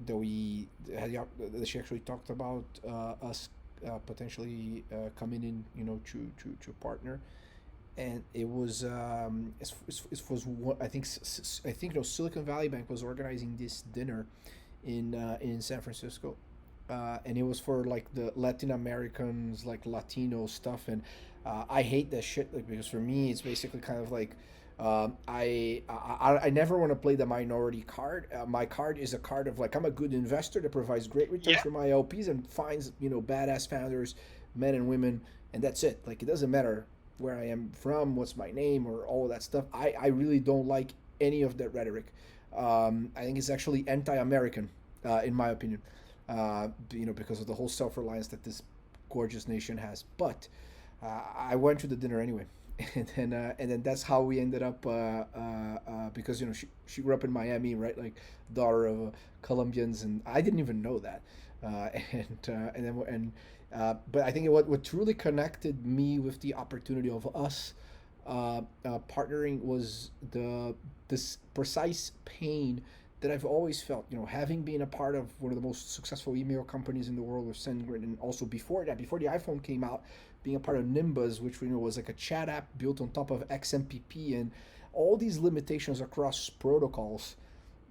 we had that she actually talked about us potentially coming in, to partner, and it was it was what I think Silicon Valley Bank was organizing this dinner in San Francisco, and it was for like the Latin Americans, like Latino stuff, and I hate that shit, like, because for me it's basically kind of like I never want to play the minority card. My card is a card of like I'm a good investor that provides great returns Yeah. for my LPs and finds badass founders, men and women, and that's it. Like it doesn't matter where I am from, what's my name, or all of that stuff. I really don't like any of that rhetoric. I think it's actually anti-American, in my opinion. Because of the whole self-reliance that this gorgeous nation has. But I went to the dinner anyway, and then that's how we ended up. Because she grew up in Miami, right? Like daughter of Colombians, and I didn't even know that. But I think what truly connected me with the opportunity of us partnering was this precise pain that I've always felt, having been a part of one of the most successful email companies in the world with SendGrid, and also before that, before the iPhone came out, being a part of Nimbus, which we know was like a chat app built on top of XMPP, and all these limitations across protocols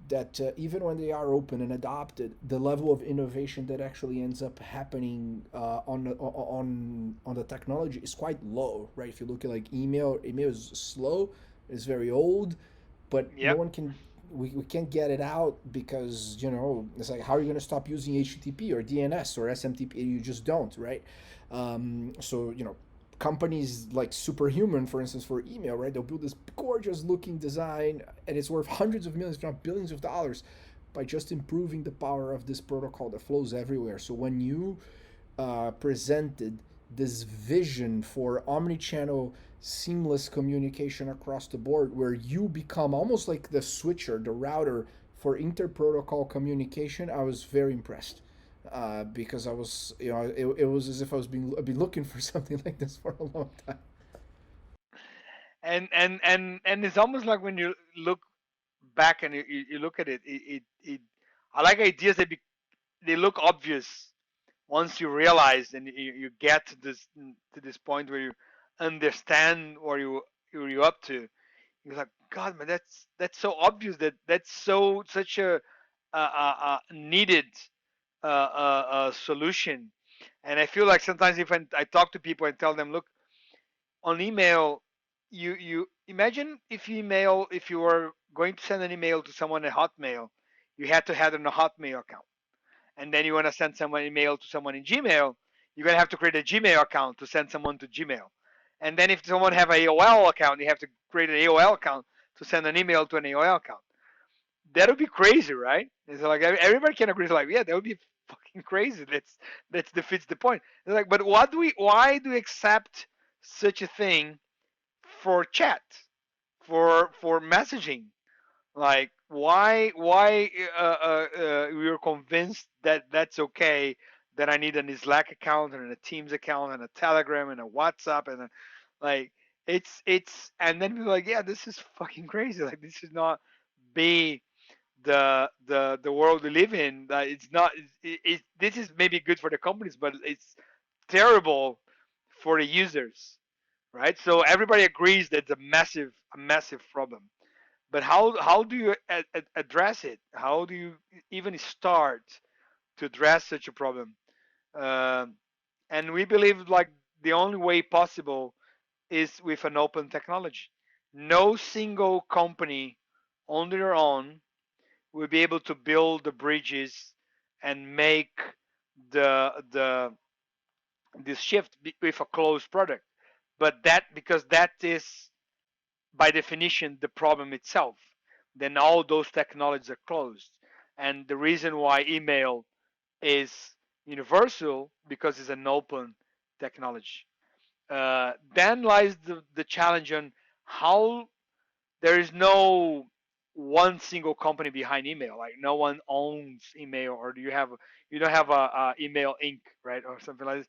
that even when they are open and adopted, the level of innovation that actually ends up happening on the technology is quite low, right? If you look at like email is slow, it's very old, but no Yep. one can we can't get it out because it's like, how are you going to stop using HTTP or DNS or SMTP? You just don't, right? So companies like Superhuman, for instance, for email, right? They'll build this gorgeous looking design, and it's worth hundreds of millions, if not billions of dollars, by just improving the power of this protocol that flows everywhere. So when you presented this vision for omni-channel seamless communication across the board, where you become almost like the switcher, the router for inter-protocol communication, I was very impressed. Because I was, it was as if I've been looking for something like this for a long time. And it's almost like when you look back and you look at it, I like ideas that they look obvious once you realize and you get to this point where you understand what you're up to. You're like, God, man, that's so obvious, that's such a needed solution. And I feel like sometimes if I talk to people and tell them, look, on email, you imagine if you were going to send an email to someone at Hotmail, you had to have it on a Hotmail account, and then you want to send someone email to someone in Gmail, you're gonna have to create a Gmail account to send someone to Gmail, and then if someone have a AOL account, you have to create an AOL account to send an email to an AOL account. That would be crazy, right? It's like everybody can agree. It's like, yeah, that would be fucking crazy. That defeats the point. It's like, but why do we accept such a thing for chat, for messaging? Like, why we were convinced that that's okay, that I need a Slack account and a Teams account and a Telegram and a WhatsApp and like and then we were like, yeah, this is fucking crazy. Like, this should not be the world we live in. It's not. This is maybe good for the companies, but it's terrible for the users, right? So everybody agrees that it's a massive problem. But how do you address it? How do you even start to address such a problem? Um and we believe like the only way possible is with an open technology. No single company on their own will be able to build the bridges and make the this shift with a closed product. But that because that is by definition the problem itself. Then all those technologies are closed. And the reason why email is universal because it's an open technology. Then lies the challenge on how there is no one single company behind email. Like no one owns email, or do you don't have a email Inc. right or something like this.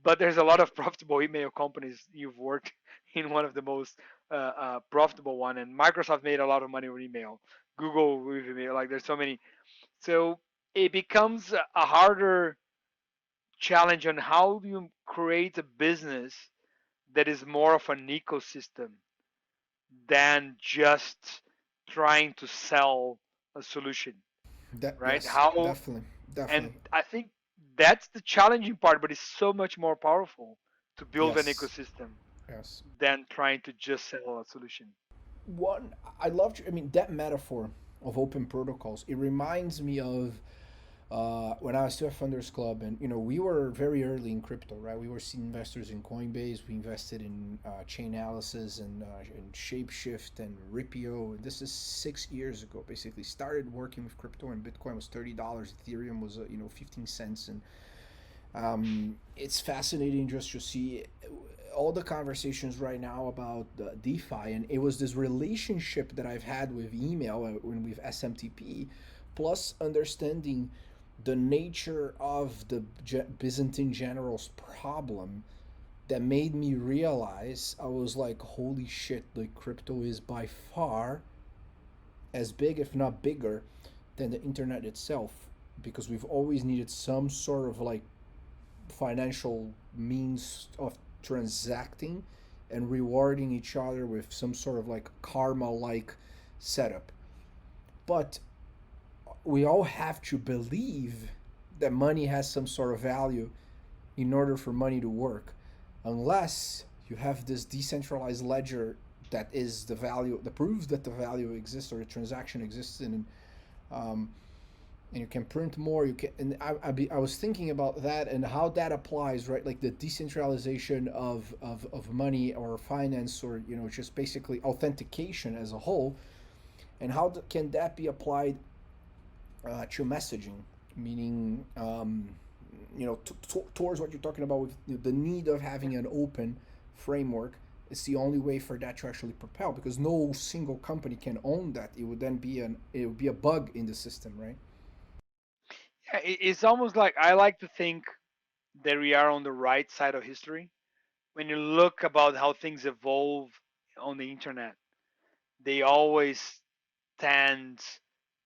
But there's a lot of profitable email companies. You've worked in one of the most profitable one, and Microsoft made a lot of money with email. Google with email, like there's so many. So it becomes a harder challenge on how do you create a business that is more of an ecosystem than just trying to sell a solution, That right? yes, How definitely, and definitely. I think that's the challenging part, but it's so much more powerful to build an Yes, ecosystem yes. than trying to just sell a solution. One, I love. I mean, that metaphor of open protocols. It reminds me of when I was still at Funders Club, and we were very early in crypto, right? We were seed investors in Coinbase. We invested in Chainalysis and Shapeshift and Ripio. This is 6 years ago, basically. Started working with crypto, and Bitcoin was $30. Ethereum was 15 cents, and it's fascinating just to see all the conversations right now about DeFi, and it was this relationship that I've had with email and with SMTP, plus understanding the nature of the Byzantine general's problem that made me realize I was like, holy shit, like crypto is by far as big, if not bigger, than the internet itself, because we've always needed some sort of like financial means of transacting and rewarding each other with some sort of like karma like setup. But we all have to believe that money has some sort of value in order for money to work, unless you have this decentralized ledger that is the value that proves that the value exists or a transaction exists in. Um, and you can print more. You can, and I was thinking about that and how that applies, right? Like the decentralization of money or finance, or just basically authentication as a whole, and how can that be applied to messaging, meaning towards what you're talking about with the need of having an open framework. It's the only way for that to actually propel, because no single company can own that. It would be a bug in the system, right? Yeah, it's almost like I like to think that we are on the right side of history. When you look about how things evolve on the internet, they always tend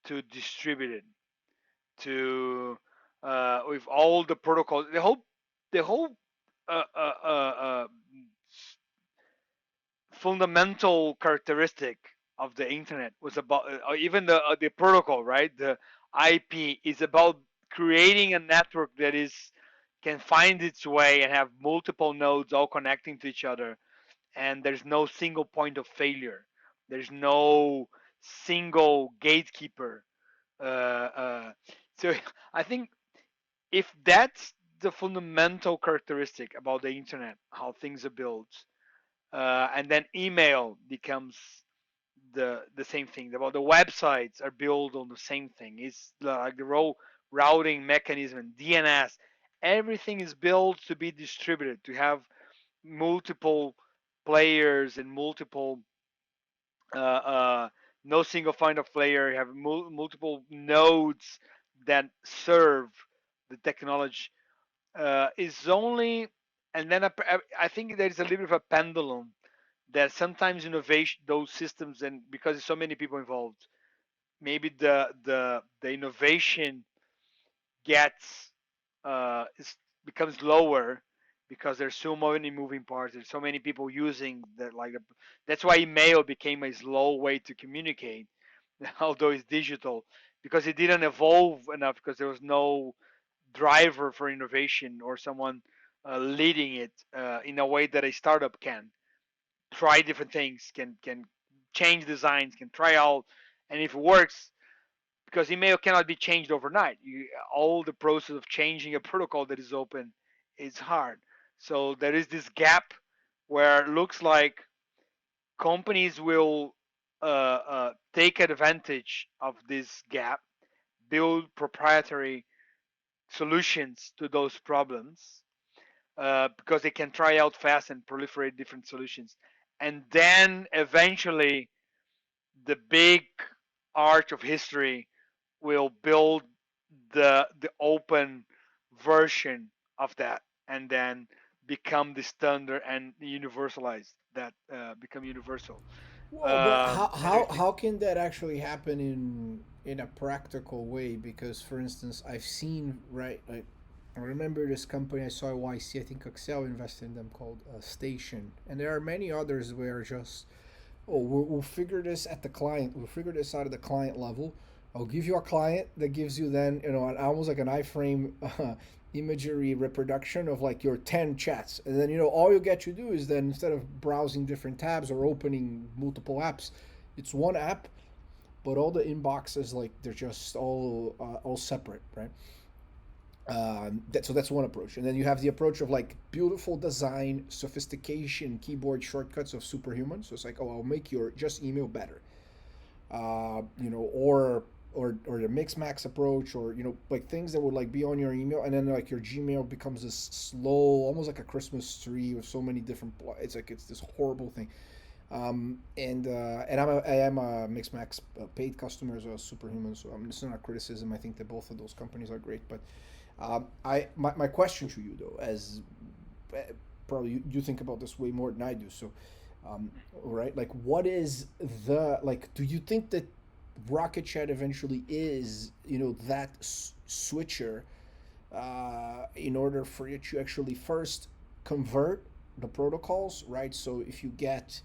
to distribute it to with all the protocols. The whole uh, uh, uh, uh, fundamental characteristic of the internet was about even the protocol, right? The IP is about creating a network that is can find its way and have multiple nodes all connecting to each other, and there's no single point of failure. There's no single gatekeeper. So I think if that's the fundamental characteristic about the internet, how things are built, and then email becomes the same thing. About the websites are built on the same thing. It's like the raw routing mechanism, DNS. Everything is built to be distributed, to have multiple players and multiple no single point of failure. You have multiple nodes that serve the technology. Is only, and then I think there is a little bit of a pendulum that sometimes innovation those systems, and because there's so many people involved, maybe the innovation gets is becomes lower because there's so many moving parts. There's so many people using that. That's why email became a slow way to communicate, although it's digital, because it didn't evolve enough because there was no driver for innovation or someone leading it in a way that a startup can try different things, can change designs, can try out, and if it works, because email cannot be changed overnight. All the process of changing a protocol that is open is hard. So there is this gap where it looks like companies will take advantage of this gap, build proprietary solutions to those problems because they can try out fast and proliferate different solutions. And then eventually, the big arch of history will build the open version of that, and then become the standard and universalize that, become universal. Well, but how And I how think how can that actually happen in a practical way? Because, for instance, I've seen, right, like, I remember this company I saw at YC. I think Excel invested in them, called Station, and there are many others where just, oh, we'll figure this at the client. We'll figure this out at the client level. I'll give you a client that gives you then, almost like an iframe imagery reproduction of like your 10 chats. And then, all you get to do is then, instead of browsing different tabs or opening multiple apps, it's one app, but all the inboxes, like, they're just all separate, right? So that's one approach, and then you have the approach of like beautiful design, sophistication, keyboard shortcuts of superhuman. So it's like, oh, I'll make your just email better, or the mix max approach, or like things that would like be on your email, and then like your Gmail becomes this slow, almost like a Christmas tree with so many different. It's like it's this horrible thing. And I am a mix max paid customer as a superhuman, so this is not a criticism. I think that both of those companies are great, but my question to you though, as probably you think about this way more than I do. So, right, like, what is the like? Do you think that Rocket.Chat eventually is, that switcher, in order for you to actually first convert the protocols, right? So if you get,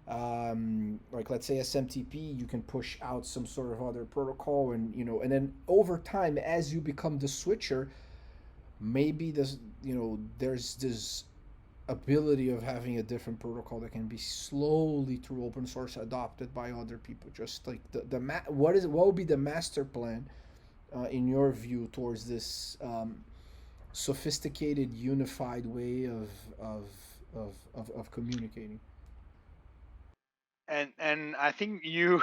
like, let's say SMTP, you can push out some sort of other protocol, and then over time, as you become the switcher, maybe there's this ability of having a different protocol that can be slowly, through open source, adopted by other people. Just like what would be the master plan, in your view, towards this sophisticated, unified way of of communicating? and I think you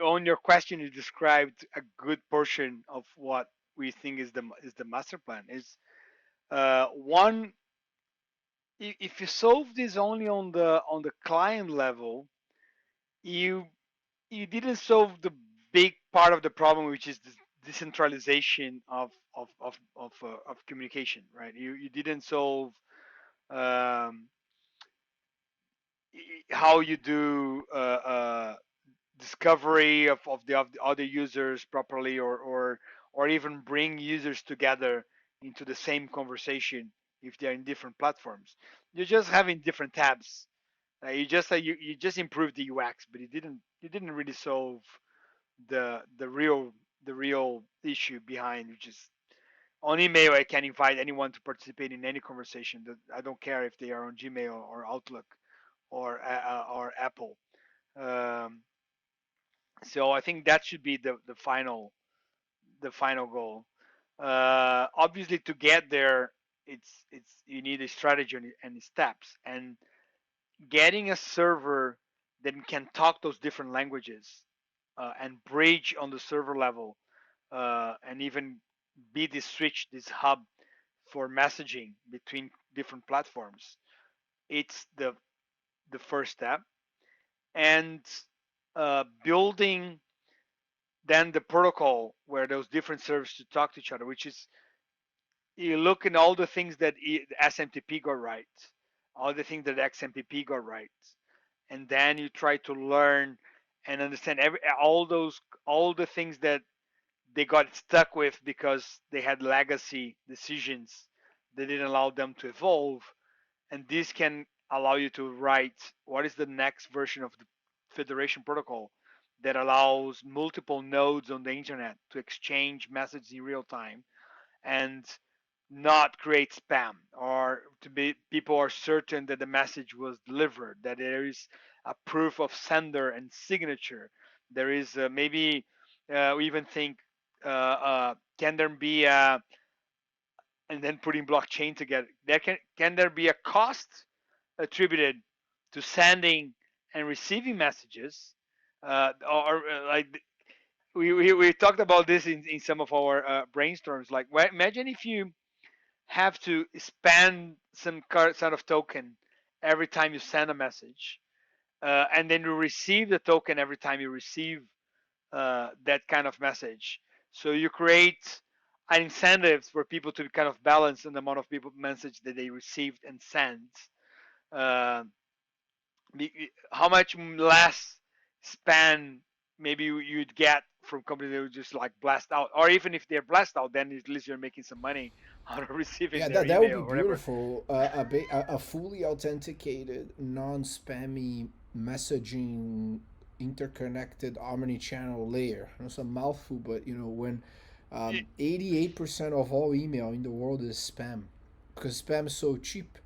on your question, you described a good portion of what we think is the master plan. Is one, if you solve this only on the client level, you you didn't solve the big part of the problem, which is the decentralization of communication, right? You didn't solve um, how you do discovery of the other users properly, or even bring users together into the same conversation if they're in different platforms. You're just having different tabs. You just improved the UX, but you didn't really solve the real the real issue behind, which is on email I can invite anyone to participate in any conversation. That I don't care if they are on Gmail or Outlook or Apple. Um, so I think that should be the final goal. Obviously, to get there, it's you need a strategy and steps, and getting a server that can talk those different languages and bridge on the server level, and even be this switch, this hub for messaging between different platforms. It's the first step, and building then the protocol where those different servers to talk to each other, which is you look at all the things that SMTP got right, all the things that XMPP got right, and then you try to learn and understand all the things that they got stuck with because they had legacy decisions that didn't allow them to evolve. And this can allow you to write what is the next version of the Federation protocol that allows multiple nodes on the internet to exchange messages in real time and not create spam, or to be people are certain that the message was delivered, that there is a proof of sender and signature. There is maybe we even think can there be a, and then putting blockchain together, there can there be a cost attributed to sending and receiving messages, like we talked about this in some of our brainstorms. Like, imagine if you have to spend some sort of token every time you send a message, and then you receive the token every time you receive that kind of message. So you create an incentive for people to kind of balance the amount of people message that they received and sent. Uh, how much less span maybe you'd get from companies that would just like blast out, or even if they're blast out, then at least you're making some money out of receiving Yeah, their that would email be or whatever. beautiful. A fully authenticated, non-spammy messaging, interconnected omni-channel layer. It's a mouthful, but when 88% of all email in the world is spam, because spam is so cheap,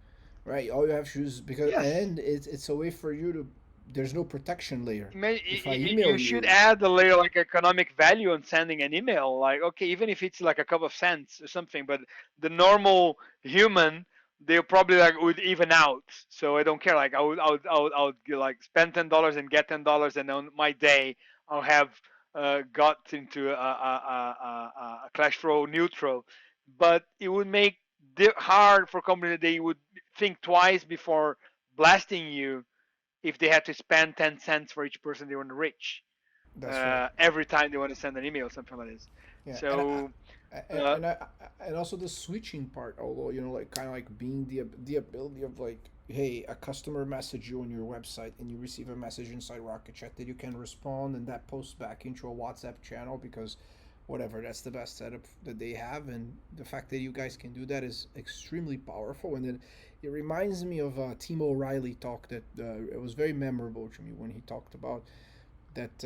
right? All you have to use because Yes. and it's a way for you to. There's no protection layer. If I You email should you, add a layer like economic value on sending an email. Like, okay, even if it's like a couple of cents or something, but the normal human, they'll probably like would even out. So I don't care. Like I would like spend $10 and get $10, and on my day I'll have got into a cash flow neutral. But it would make hard for companies. They would think twice before blasting you if they had to spend 10 cents for each person they want to reach that's right. every time they want to send an email, something like this. Yeah, So, and, uh, and I and also the switching part. Although like kind of like being the ability of like, hey, a customer message you on your website, and you receive a message inside Rocket.Chat that you can respond, and that posts back into a WhatsApp channel because, whatever, that's the best setup that they have, and the fact that you guys can do that is extremely powerful. And it reminds me of a Tim O'Reilly talk that it was very memorable to me when he talked about that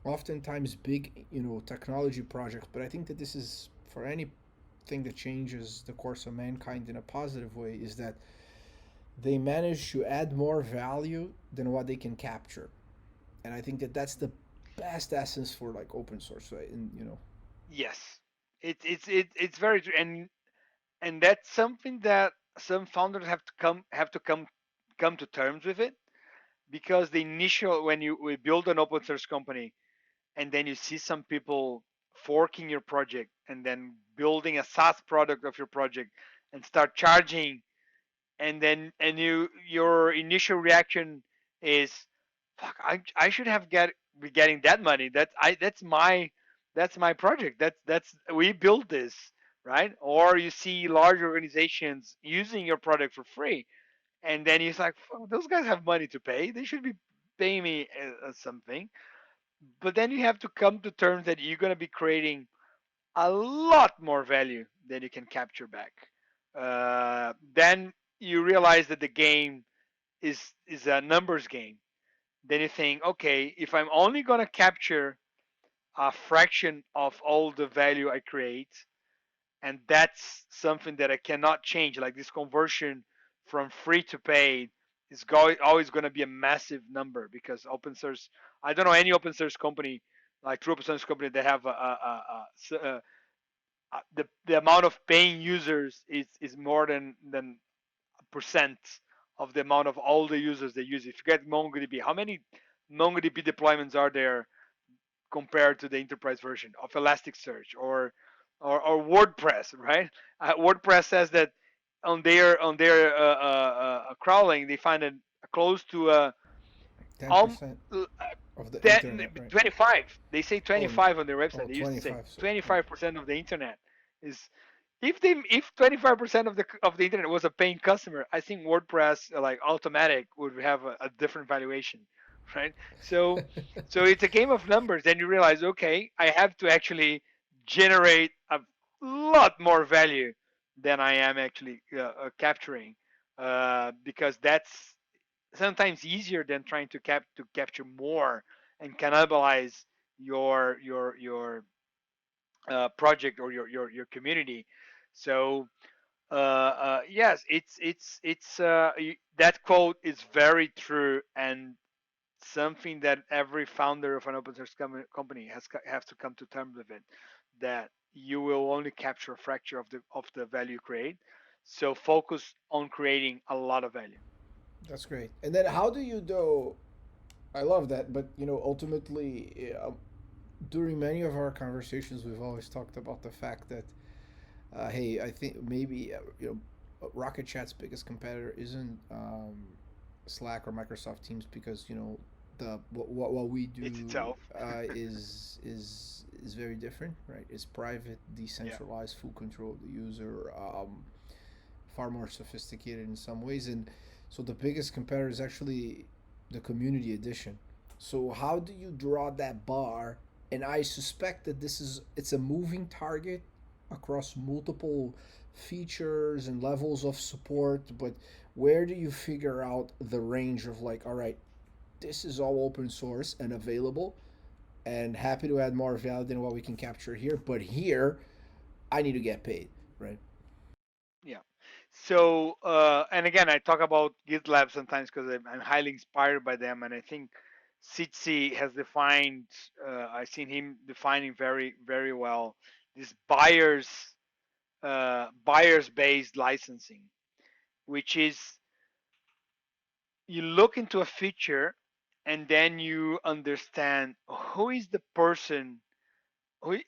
oftentimes big technology projects, but I think that this is for anything that changes the course of mankind in a positive way, is that they manage to add more value than what they can capture. And I think that that's the best essence for like open source, right? And yes, it's very true, and that's something that some founders have to come to terms with it, because the initial when you we build an open source company and then you see some people forking your project and then building a SaaS product of your project and start charging, and then and your initial reaction is, fuck, I should have be getting that money. That's my project. That's we built this, right? Or you see large organizations using your product for free, and then you're like, fuck, those guys have money to pay, they should be paying me something. But then you have to come to terms that you're going to be creating a lot more value than you can capture back. Then you realize that the game is a numbers game. Then you think, okay, if I'm only gonna capture a fraction of all the value I create, and that's something that I cannot change, like this conversion from free to paid is always going to be a massive number, because open source. I don't know any open source company, like true open source company, that have the amount of paying users is more than a percent of the amount of all the users they use. If you get MongoDB, how many MongoDB deployments are there compared to the enterprise version of Elasticsearch or WordPress, right? WordPress says that on their crawling they find a close to ten um, percent uh, of the 10, internet, right? 25. They say Oh, 25 on their website. oh, They used to say 25. So yeah, 25% of the internet is. If 25% of the internet was a paying customer, I think WordPress like automatic would have a different valuation right? So it's a game of numbers. Then you realize, okay, I have to actually generate a lot more value than I am actually capturing, because that's sometimes easier than trying to capture more and cannibalize your project or your community. So yes, that quote is very true, and something that every founder of an open source company have to come to terms with it, that you will only capture a fraction of the value you create. So focus on creating a lot of value. That's great. And then how do you do? I love that, but ultimately, during many of our conversations, we've always talked about the fact that, hey, I think maybe Rocket Chat's biggest competitor isn't Slack or Microsoft Teams, because the what we It's do itself. is very different, right? It's private, Yeah. decentralized, full control of the user, far more sophisticated in some ways, and so the biggest competitor is actually the community edition. So how do you draw that bar? And I suspect that it's a moving target across multiple features and levels of support, but where do you figure out the range of, like, all right, this is all open source and available, and happy to add more value than what we can capture here, but here I need to get paid, right? Yeah. So, and again, I talk about GitLab sometimes because I'm highly inspired by them, and I think Sitsi has defined. I've seen him defining very, very well this buyers based licensing, which is you look into a feature, and then you understand who is the person, who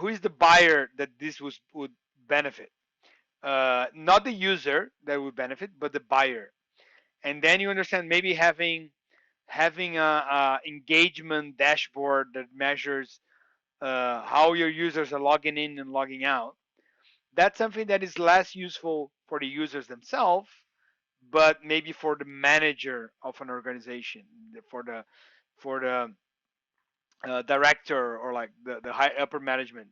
is the buyer that this would benefit. Not the user that would benefit, but the buyer. And then you understand maybe having a engagement dashboard that measures how your users are logging in and logging out. That's something that is less useful for the users themselves, but maybe for the manager of an organization, for the director, or like the high upper management.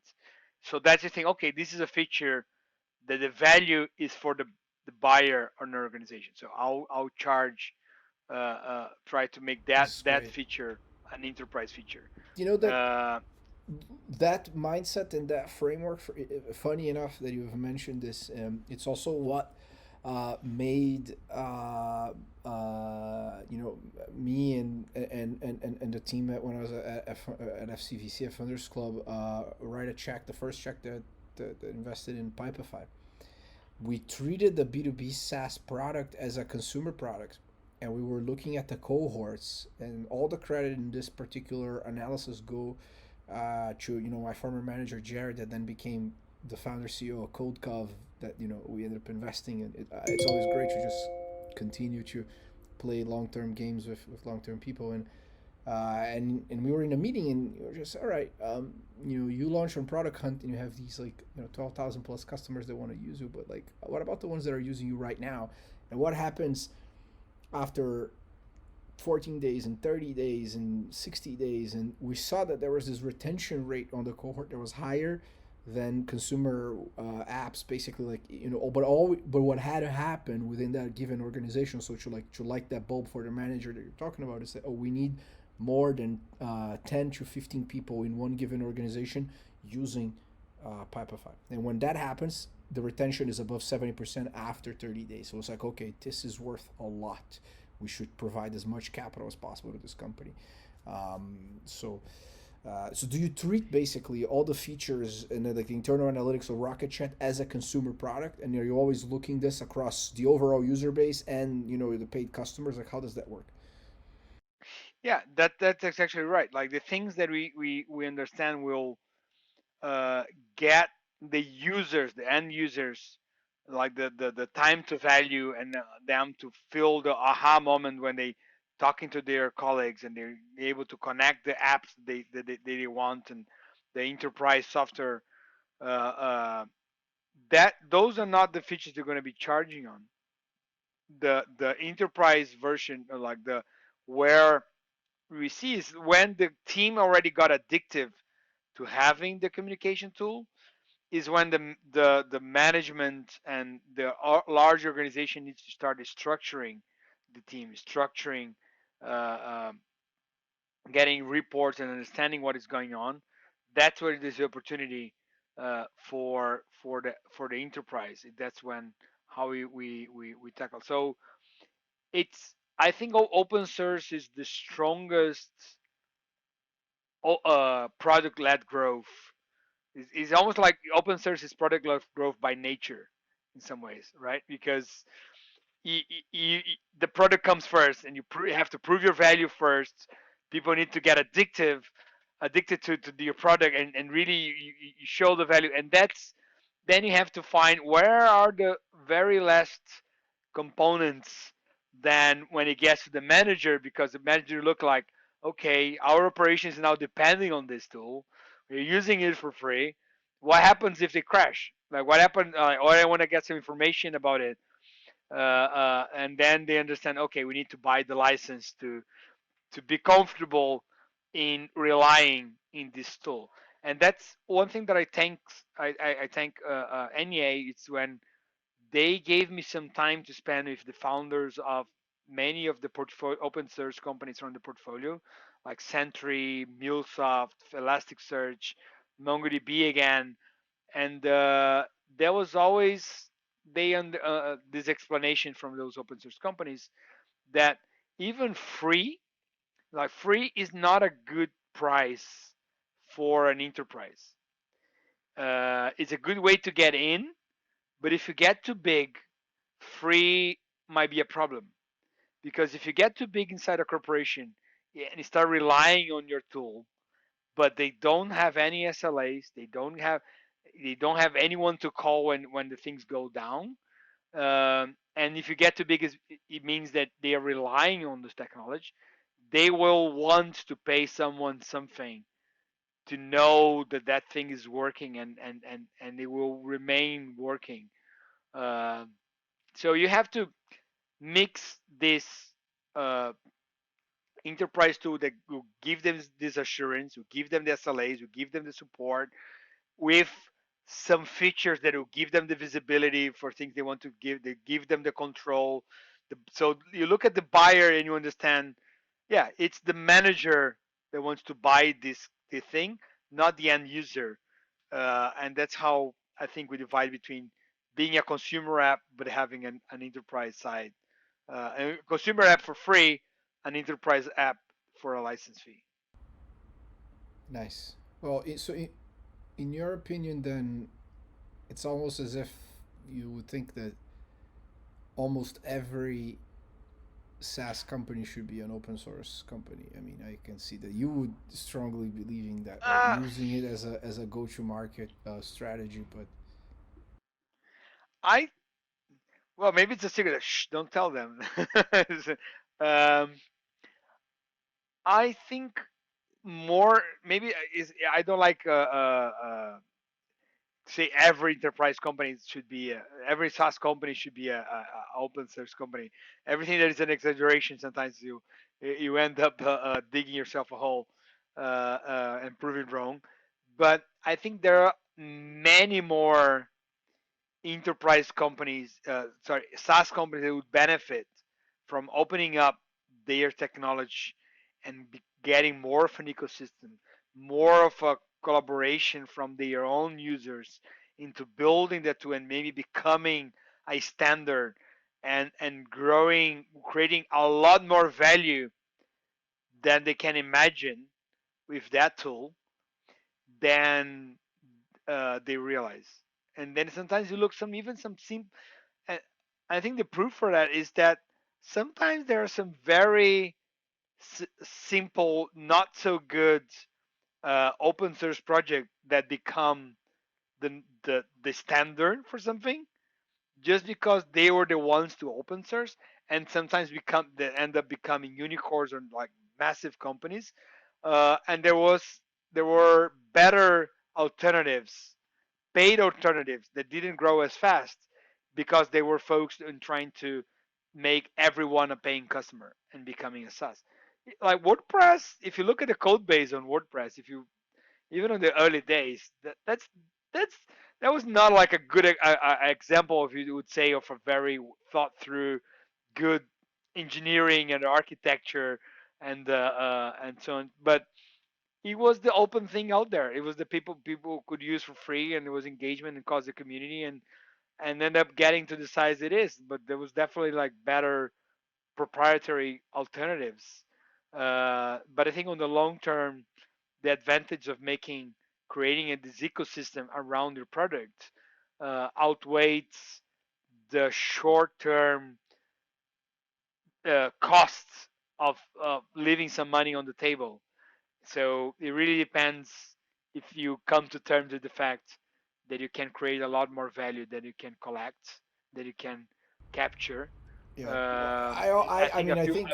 So that's the thing. Okay, this is a feature that the value is for the buyer or an organization. So I'll charge, try to make This is that great. feature an enterprise feature. You know that Uh, that mindset and that framework, funny enough that you've mentioned this, it's also what made me and the team when I was at FCVC, at Funders Club, write a check, the first check that invested in Pipefy. We treated the B2B SaaS product as a consumer product, and we were looking at the cohorts, and all the credit in this particular analysis go to my former manager Jared, that then became the founder CEO of CodeCov, that we ended up investing in. It's always great to just continue to play long term games with long term people, and we were in a meeting, and we were just, all right, you launch on Product Hunt, and you have these, like, 12,000 plus customers that want to use you, but, like, what about the ones that are using you right now, and what happens after 14 days and 30 days and 60 days? And we saw that there was this retention rate on the cohort that was higher than consumer apps, basically, like, but what had to happen within that given organization, so to light that bulb for the manager that you're talking about, is that, oh, we need more than 10 to 15 people in one given organization using Pipefy. And when that happens, the retention is above 70% after 30 days. So it's like, okay, this is worth a lot. We should provide as much capital as possible to this company. So do you treat basically all the features and like the internal analytics of Rocket.Chat as a consumer product, and are you always looking this across the overall user base and the paid customers? Like, how does that work? yeah, that's actually right. Like the things that we understand will uh, get the users, the end users, like the time to value, and them to feel the aha moment when they talking to their colleagues, and they're able to connect the apps they want, and the enterprise software. That those are not the features they're going to be charging on. The enterprise version, like the where we see is when the team already got addictive to having the communication tool, is when the management and the large organization needs to start structuring the team, structuring, uh, um, getting reports and understanding what is going on. That's where there's the opportunity for the enterprise. That's when how we tackle. So it's, I think open source is the strongest product led growth. It's almost like open source is product led growth by nature in some ways, right? Because the product comes first, and you have to prove your value first. People need to get addicted to your product, and really you show the value, and that's, then you have to find where are the very last components. Then when it gets to the manager, because the manager look like, okay, our operations is now depending on this tool, we're using it for free. What happens if they crash? Like what happened? Or I want to get some information about it, and then they understand, okay, we need to buy the license to be comfortable in relying in this tool. And that's one thing that I thank NEA. It's when they gave me some time to spend with the founders of many of the portfolio open source companies from the portfolio, like Sentry, MuleSoft, Elasticsearch, MongoDB again, and there was always this explanation from those open source companies that even free, like free is not a good price for an enterprise. It's a good way to get in, but if you get too big, free might be a problem, because if you get too big inside a corporation, yeah, and you start relying on your tool, but they don't have any SLAs, they don't have anyone to call when the things go down. And if you get too big, it means that they are relying on this technology. They will want to pay someone something to know that that thing is working, and it will remain working. Uh, so you have to mix this uh, enterprise tool that will give them this assurance, will give them the SLAs, will give them the support, with some features that will give them the visibility for things they want to give. They give them the control. So you look at the buyer and you understand, yeah, it's the manager that wants to buy the thing, not the end user. And that's how I think we divide between being a consumer app but having an enterprise side. A consumer app for free, an enterprise app for a license fee. Nice. Well, in your opinion, then it's almost as if you would think that almost every SaaS company should be an open source company. I mean, I can see that you would strongly believing that, right? Uh, Using it as a go to market strategy, but I Well, maybe it's a secret. Shh, don't tell them. um, I think more maybe is I don't like say every enterprise company should be every SaaS company should be a open source company. Everything that is an exaggeration, sometimes you end up digging yourself a hole and proving wrong. But I think there are many more enterprise companies, sorry, SaaS companies that would benefit from opening up their technology and getting more of an ecosystem, more of a collaboration from their own users into building that to and maybe becoming a standard and growing, creating a lot more value than they can imagine with that tool than they realize. And then sometimes you look some even some sim. And I think the proof for that is that sometimes there are some very simple, not so good open source project that become the standard for something just because they were the ones to open source, and sometimes become they end up becoming unicorns or like massive companies. And there were better alternatives, paid alternatives that didn't grow as fast because they were focused on trying to make everyone a paying customer and becoming a SaaS. like WordPress. If you look at the code base on WordPress, if you even in the early days, that's that was not like a good example, if you would say, of a very thought through, good engineering and architecture and so on. But it was the open thing out there. It was the people could use for free, and there was engagement and caused the community, and end up getting to the size it is. But there was definitely like better proprietary alternatives. But I think on the long term, the advantage of creating this ecosystem around your product outweighs the short term costs of leaving some money on the table. So it really depends if you come to terms with the fact that you can create a lot more value that you can collect, that you can capture. Yeah. Well, I I think a mean, I few. think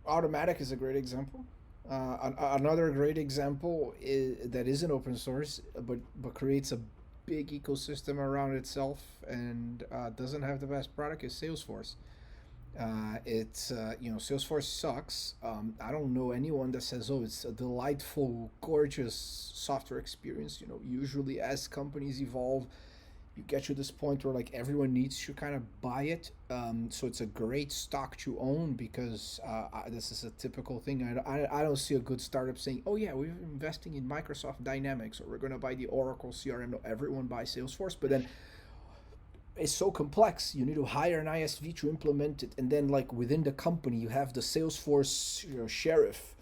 Automatic is a great example. Another great example that isn't open source, but creates a big ecosystem around itself and doesn't have the best product is Salesforce. It's Salesforce sucks. I don't know anyone that says, "Oh, it's a delightful, gorgeous software experience." Usually as companies evolve, you get to this point where like everyone needs to kind of buy it. So it's a great stock to own because this is a typical thing. I don't see a good startup saying, "Oh yeah, we're investing in Microsoft Dynamics or we're going to buy the Oracle CRM." No, everyone buys Salesforce, but then it's so complex. You need to hire an ISV to implement it, and then like within the company, you have the Salesforce sheriff,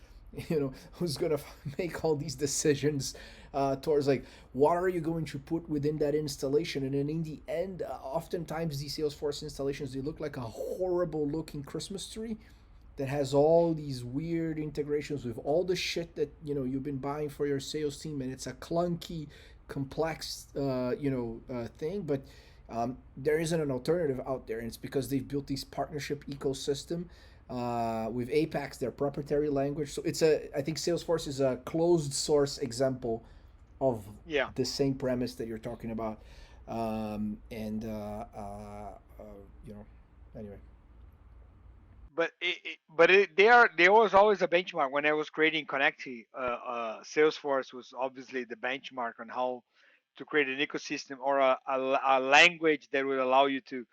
who's gonna make all these decisions towards like what are you going to put within that installation, and then in the end, oftentimes these Salesforce installations they look like a horrible looking Christmas tree that has all these weird integrations with all the shit that you've been buying for your sales team, and it's a clunky, complex thing. But there isn't an alternative out there, and it's because they've built this partnership ecosystem with Apex, their proprietary language. So I think Salesforce is a closed source example of Yeah, the same premise that you're talking about. And you know, anyway. there was always a benchmark when I was creating Konecty. Salesforce was obviously the benchmark on how to create an ecosystem or a language that would allow you to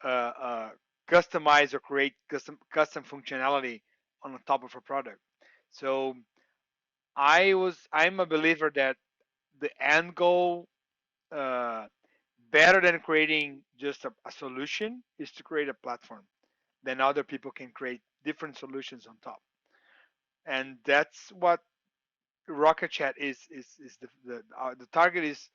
uh, uh, customize or create custom functionality on the top of a product. So I'm a believer that the end goal, uh, better than creating just a solution, is to create a platform. Then other people can create different solutions on top, and that's what Rocket.Chat is the target is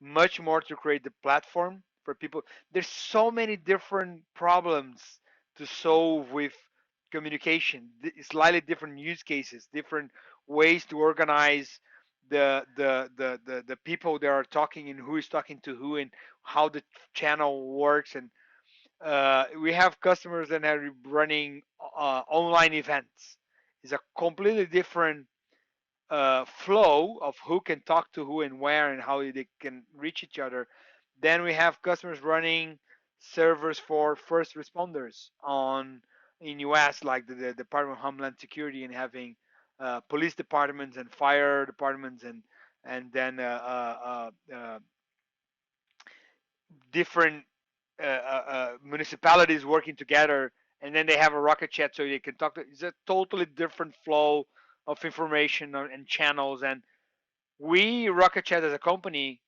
much more to create the platform for people. There's so many different problems to solve with communication, slightly different use cases, different ways to organize the people that are talking and who is talking to who and how the channel works. And we have customers that are running online events. It's a completely different flow of who can talk to who and where and how they can reach each other. Then we have customers running servers for first responders on in US, like the Department of Homeland Security, and having police departments and fire departments and then different municipalities working together, and then they have a Rocket.Chat so they can talk. It's a totally different flow of information and channels, and we Rocket.Chat as a company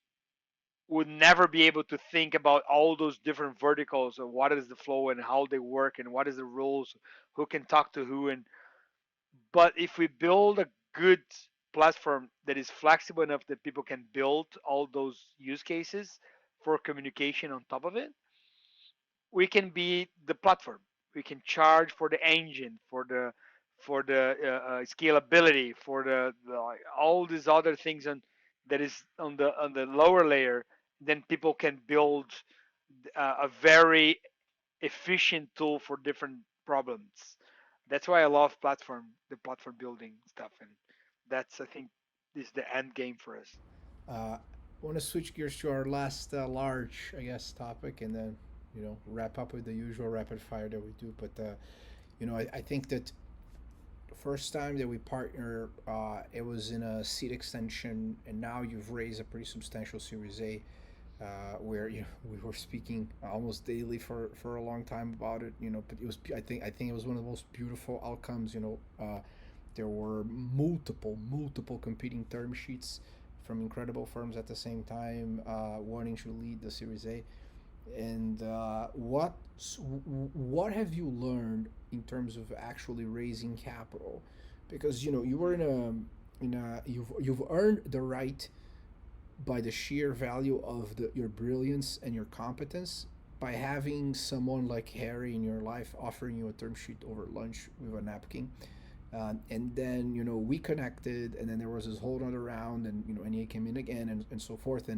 would never be able to think about all those different verticals of what is the flow and how they work and what is the rules, who can talk to who. And but if we build a good platform that is flexible enough that people can build all those use cases for communication on top of it, we can be the platform. We can charge for the engine, for the scalability, for the like, all these other things on that is on the lower layer. Then people can build a very efficient tool for different problems. That's why I love the platform building stuff, and that's I think is the end game for us. I want to switch gears to our last large, I guess, topic, and then wrap up with the usual rapid fire that we do. But I think that first time that we partner, it was in a seed extension, and now you've raised a pretty substantial Series A, where we were speaking almost daily for a long time about it. But it was I think it was one of the most beautiful outcomes. There were multiple competing term sheets from incredible firms at the same time, wanting to lead the Series A. And what have you learned in terms of actually raising capital? Because you were you've earned the right by the sheer value of your brilliance and your competence by having someone like Harry in your life offering you a term sheet over lunch with a napkin. And then we connected, and then there was this whole other round, and NEA came in again, and so forth.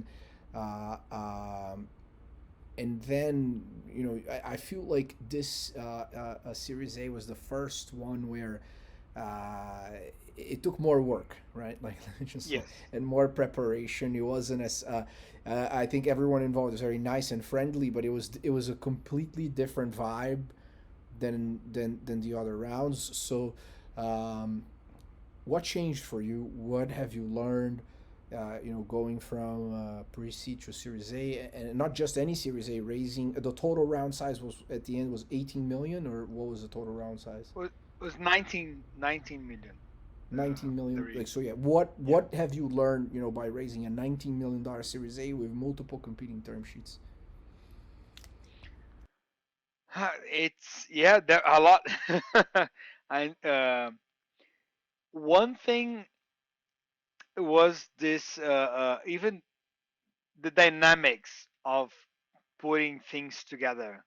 Uh, um, and then I feel like this Series A was the first one where uh, it took more work, right? Like just Yes. and more preparation. It wasn't as I think everyone involved was very nice and friendly, but it was a completely different vibe than the other rounds. So, um, what changed for you? What have you learned? Going from pre-seed to Series A, and not just any Series A, raising the total round size was at the end was 18 million, or what was the total round size? Was 19 million. 19 million. The Like so, yeah. What yeah. what have you learned? By raising a 19 million dollar Series A with multiple competing term sheets. It's yeah, there a lot. And one thing was this even the dynamics of putting things together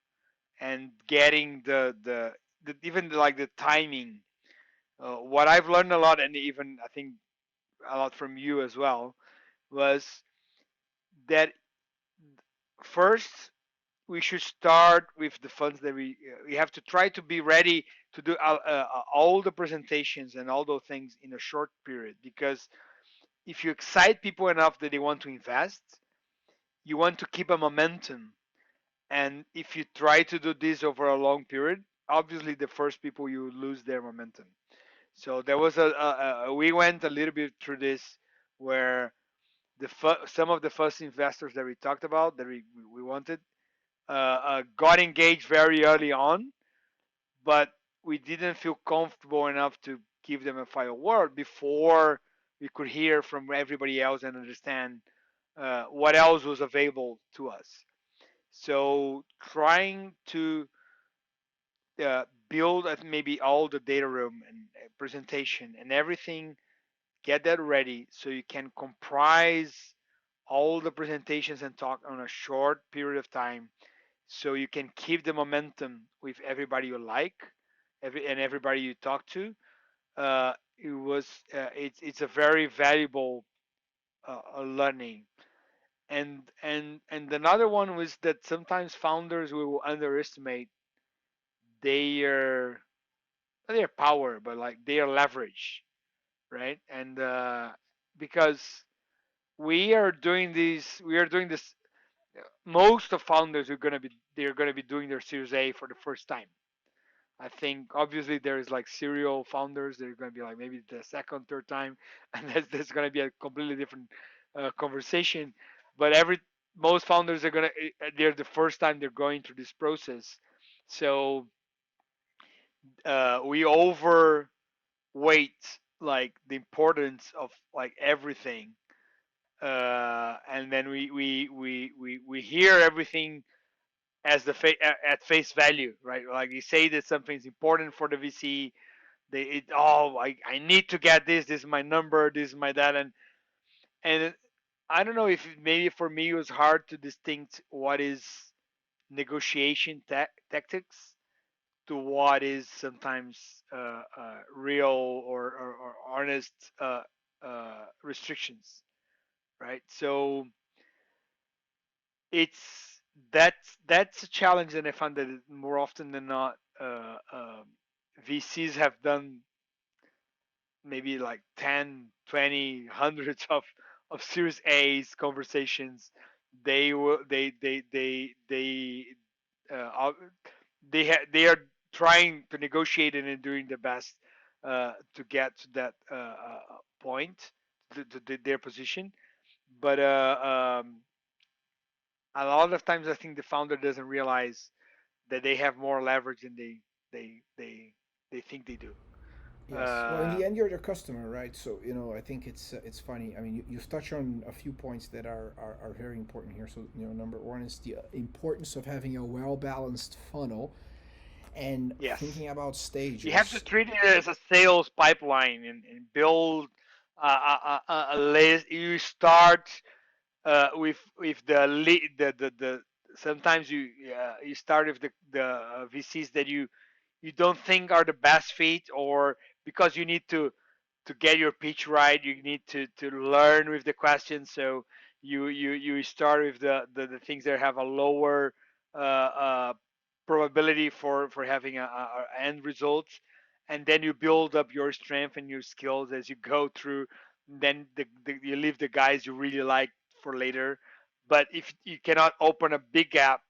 and getting the even like the timing. What I've learned a lot, and even I think a lot from you as well, was that first we should start with the funds that we have to try to be ready to do all the presentations and all those things in a short period, because if you excite people enough that they want to invest, you want to keep a momentum. And if you try to do this over a long period, obviously the first people you lose their momentum. So there was we went a little bit through this where some of the first investors that we talked about that we wanted got engaged very early on, but we didn't feel comfortable enough to give them a final word before we could hear from everybody else and understand what else was available to us. So trying to build maybe all the data room and presentation and everything, get that ready so you can comprise all the presentations and talk on a short period of time, so you can keep the momentum with everybody you like, and everybody you talk to. It's a very valuable learning. And another one was that sometimes founders will underestimate their their power, but like their leverage, right? And because we are doing this. Most of founders are gonna be they're gonna be doing their Series A for the first time. I think obviously there's like serial founders. They're going to be like maybe the second, third time, and that's going to be a completely different conversation. But most founders are going to they're the first time they're going through this process, so we overweight like the importance of like everything, and then we hear everything as at face value, right? Like you say that something's important for the VC, I need to get this. This is my number. This is my that, and I don't know if maybe for me it was hard to distinct what is negotiation tactics to what is sometimes real or honest restrictions, right? So it's that's a challenge, and I found that more often than not, VCs have done maybe like 10, 20, hundreds of Series A's conversations. They will uh, they are trying to negotiate it and doing the best, to get to that point, their position. But a lot of times, I think the founder doesn't realize that they have more leverage than they they they think they do. Yes. Well, in Uh, the end, you're the customer, right? So I think it's funny. I mean, you've touched on a few points that are very important here. So number one is the importance of having a well balanced funnel and yes, thinking about you have to stages. treat it as a sales pipeline and build a list. You start with the sometimes you start with the VCs that you don't think are the best fit, or because you need to get your pitch right, you need to learn with the questions. So you start with the things that have a lower probability for having a end results, and then you build up your strength and your skills as you go through. Then you leave the guys you really like for later. But if you cannot open a big gap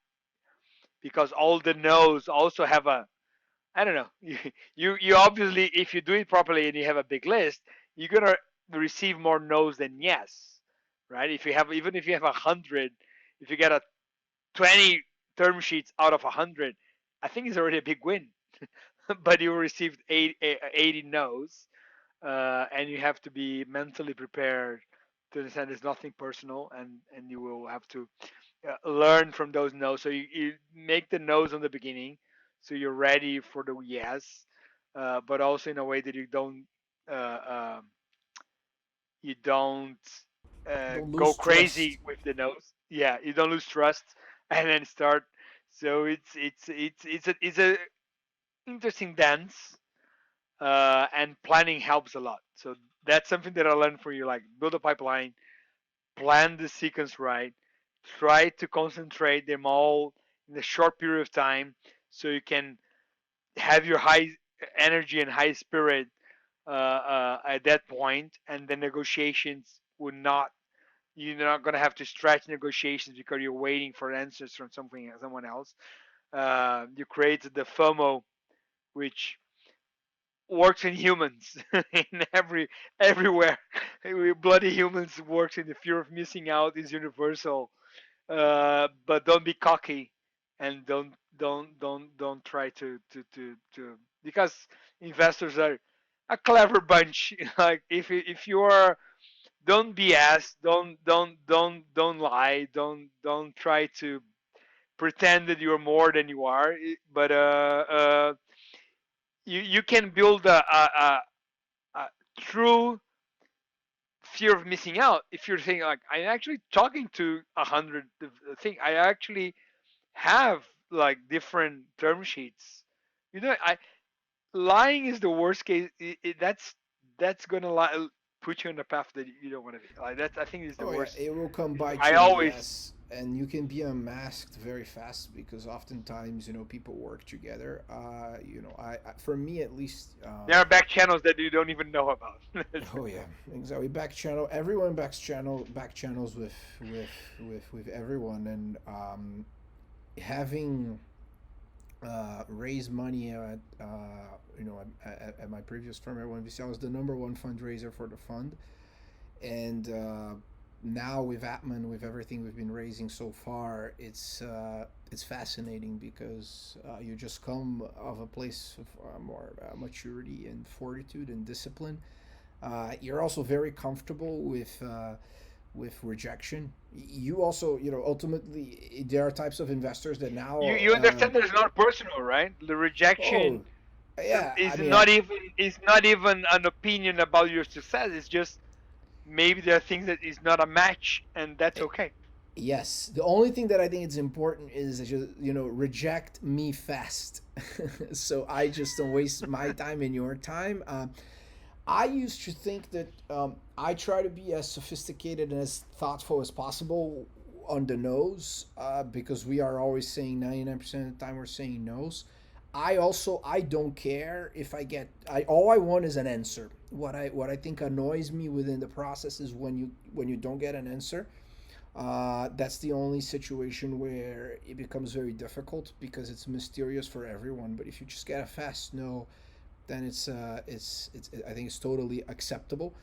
because all the no's also have a, I don't know. You obviously, if you do it properly and you have a big list, you're gonna receive more no's than yes, right? If you have, even if you have 100, if you get a 20 term sheets out of 100, I think it's already a big win. But you received 80 no's, and you have to be mentally prepared to understand it's nothing personal, and you will have to learn from those no's. So you make the no's on the beginning, so you're ready for the yes, but also in a way that uh, you don't Don't go lose crazy trust. with the no's. Yeah, you don't lose trust, and then start. So it's a interesting dance, and planning helps a lot. So that's something that I learned for you. Like, build a pipeline, plan the sequence right, try to concentrate them all in a short period of time, so you can have your high energy and high spirit at that point, and the negotiations would not. You're not going to have to stretch negotiations because you're waiting for answers from someone else. You create the FOMO, which works in humans in everywhere. We bloody humans works in the fear of missing out is universal. But don't be cocky, and don't try to because investors are a clever bunch. Like, if you are, don't BS, don't lie, don't try to pretend that you're more than you are. But you can build a true fear of missing out if you're saying, like, I'm actually talking to 100 thing. I actually have like different term sheets. I lying is the worst case. That's gonna put you on the path that you don't want to be. Like, that, I think, is the Oh yeah, worst. it will come bite I you in the always ass, and you can be unmasked very fast because oftentimes people work together. For me at least. There are back channels that you don't even know about. Oh yeah, exactly. Back channel. Everyone back channels with everyone, and having raised money at at my previous firm at 1VC, I was the number one fundraiser for the fund, and now with Atman, with everything we've been raising so far, it's fascinating because you just come of a place of more maturity and fortitude and discipline. You're also very comfortable with rejection. You also, ultimately, there are types of investors that now. You understand that it's not personal, right? The Oh, rejection yeah. I is mean, not even an opinion about your success. It's just maybe there are things that is not a match, and that's okay. yes. The only thing that I think is important is just reject me fast, so I just don't waste my time and your time. I used to think that I try to be as sophisticated and as thoughtful as possible on the nose because we are always saying 99% of the time we're saying no's. I don't care if I get I all I want is an answer. What I think annoys me within the process is when you don't get an answer. That's the only situation where it becomes very difficult because it's mysterious for everyone. But if you just get a fast no, then it's I think it's totally acceptable.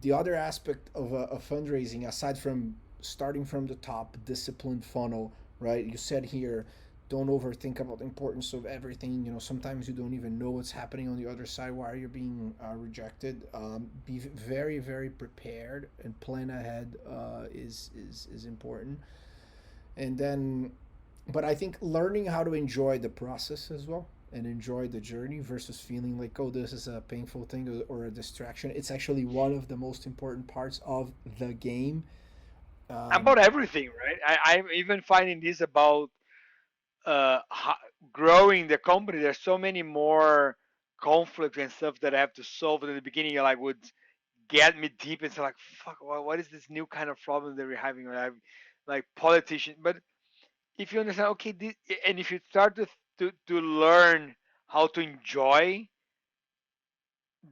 The other aspect of fundraising, aside from starting from the top, disciplined funnel, right? You said here, don't overthink about the importance of everything. You know, sometimes you don't even know what's happening on the other side. Why you're being rejected? Be very, very prepared and plan ahead is important. And then, but I think learning how to enjoy the process as well and enjoy the journey versus feeling like, oh, this is a painful thing or a distraction. It's actually one of the most important parts of the game. About Um, everything, right? I'm even finding this about uh, ho- growing the company. There's so many more conflicts and stuff that I have to solve. In the beginning, like would get me deep into like, fuck, what is this new kind of problem that we're having? Like politician. But if you understand, okay, and if you start to learn how to enjoy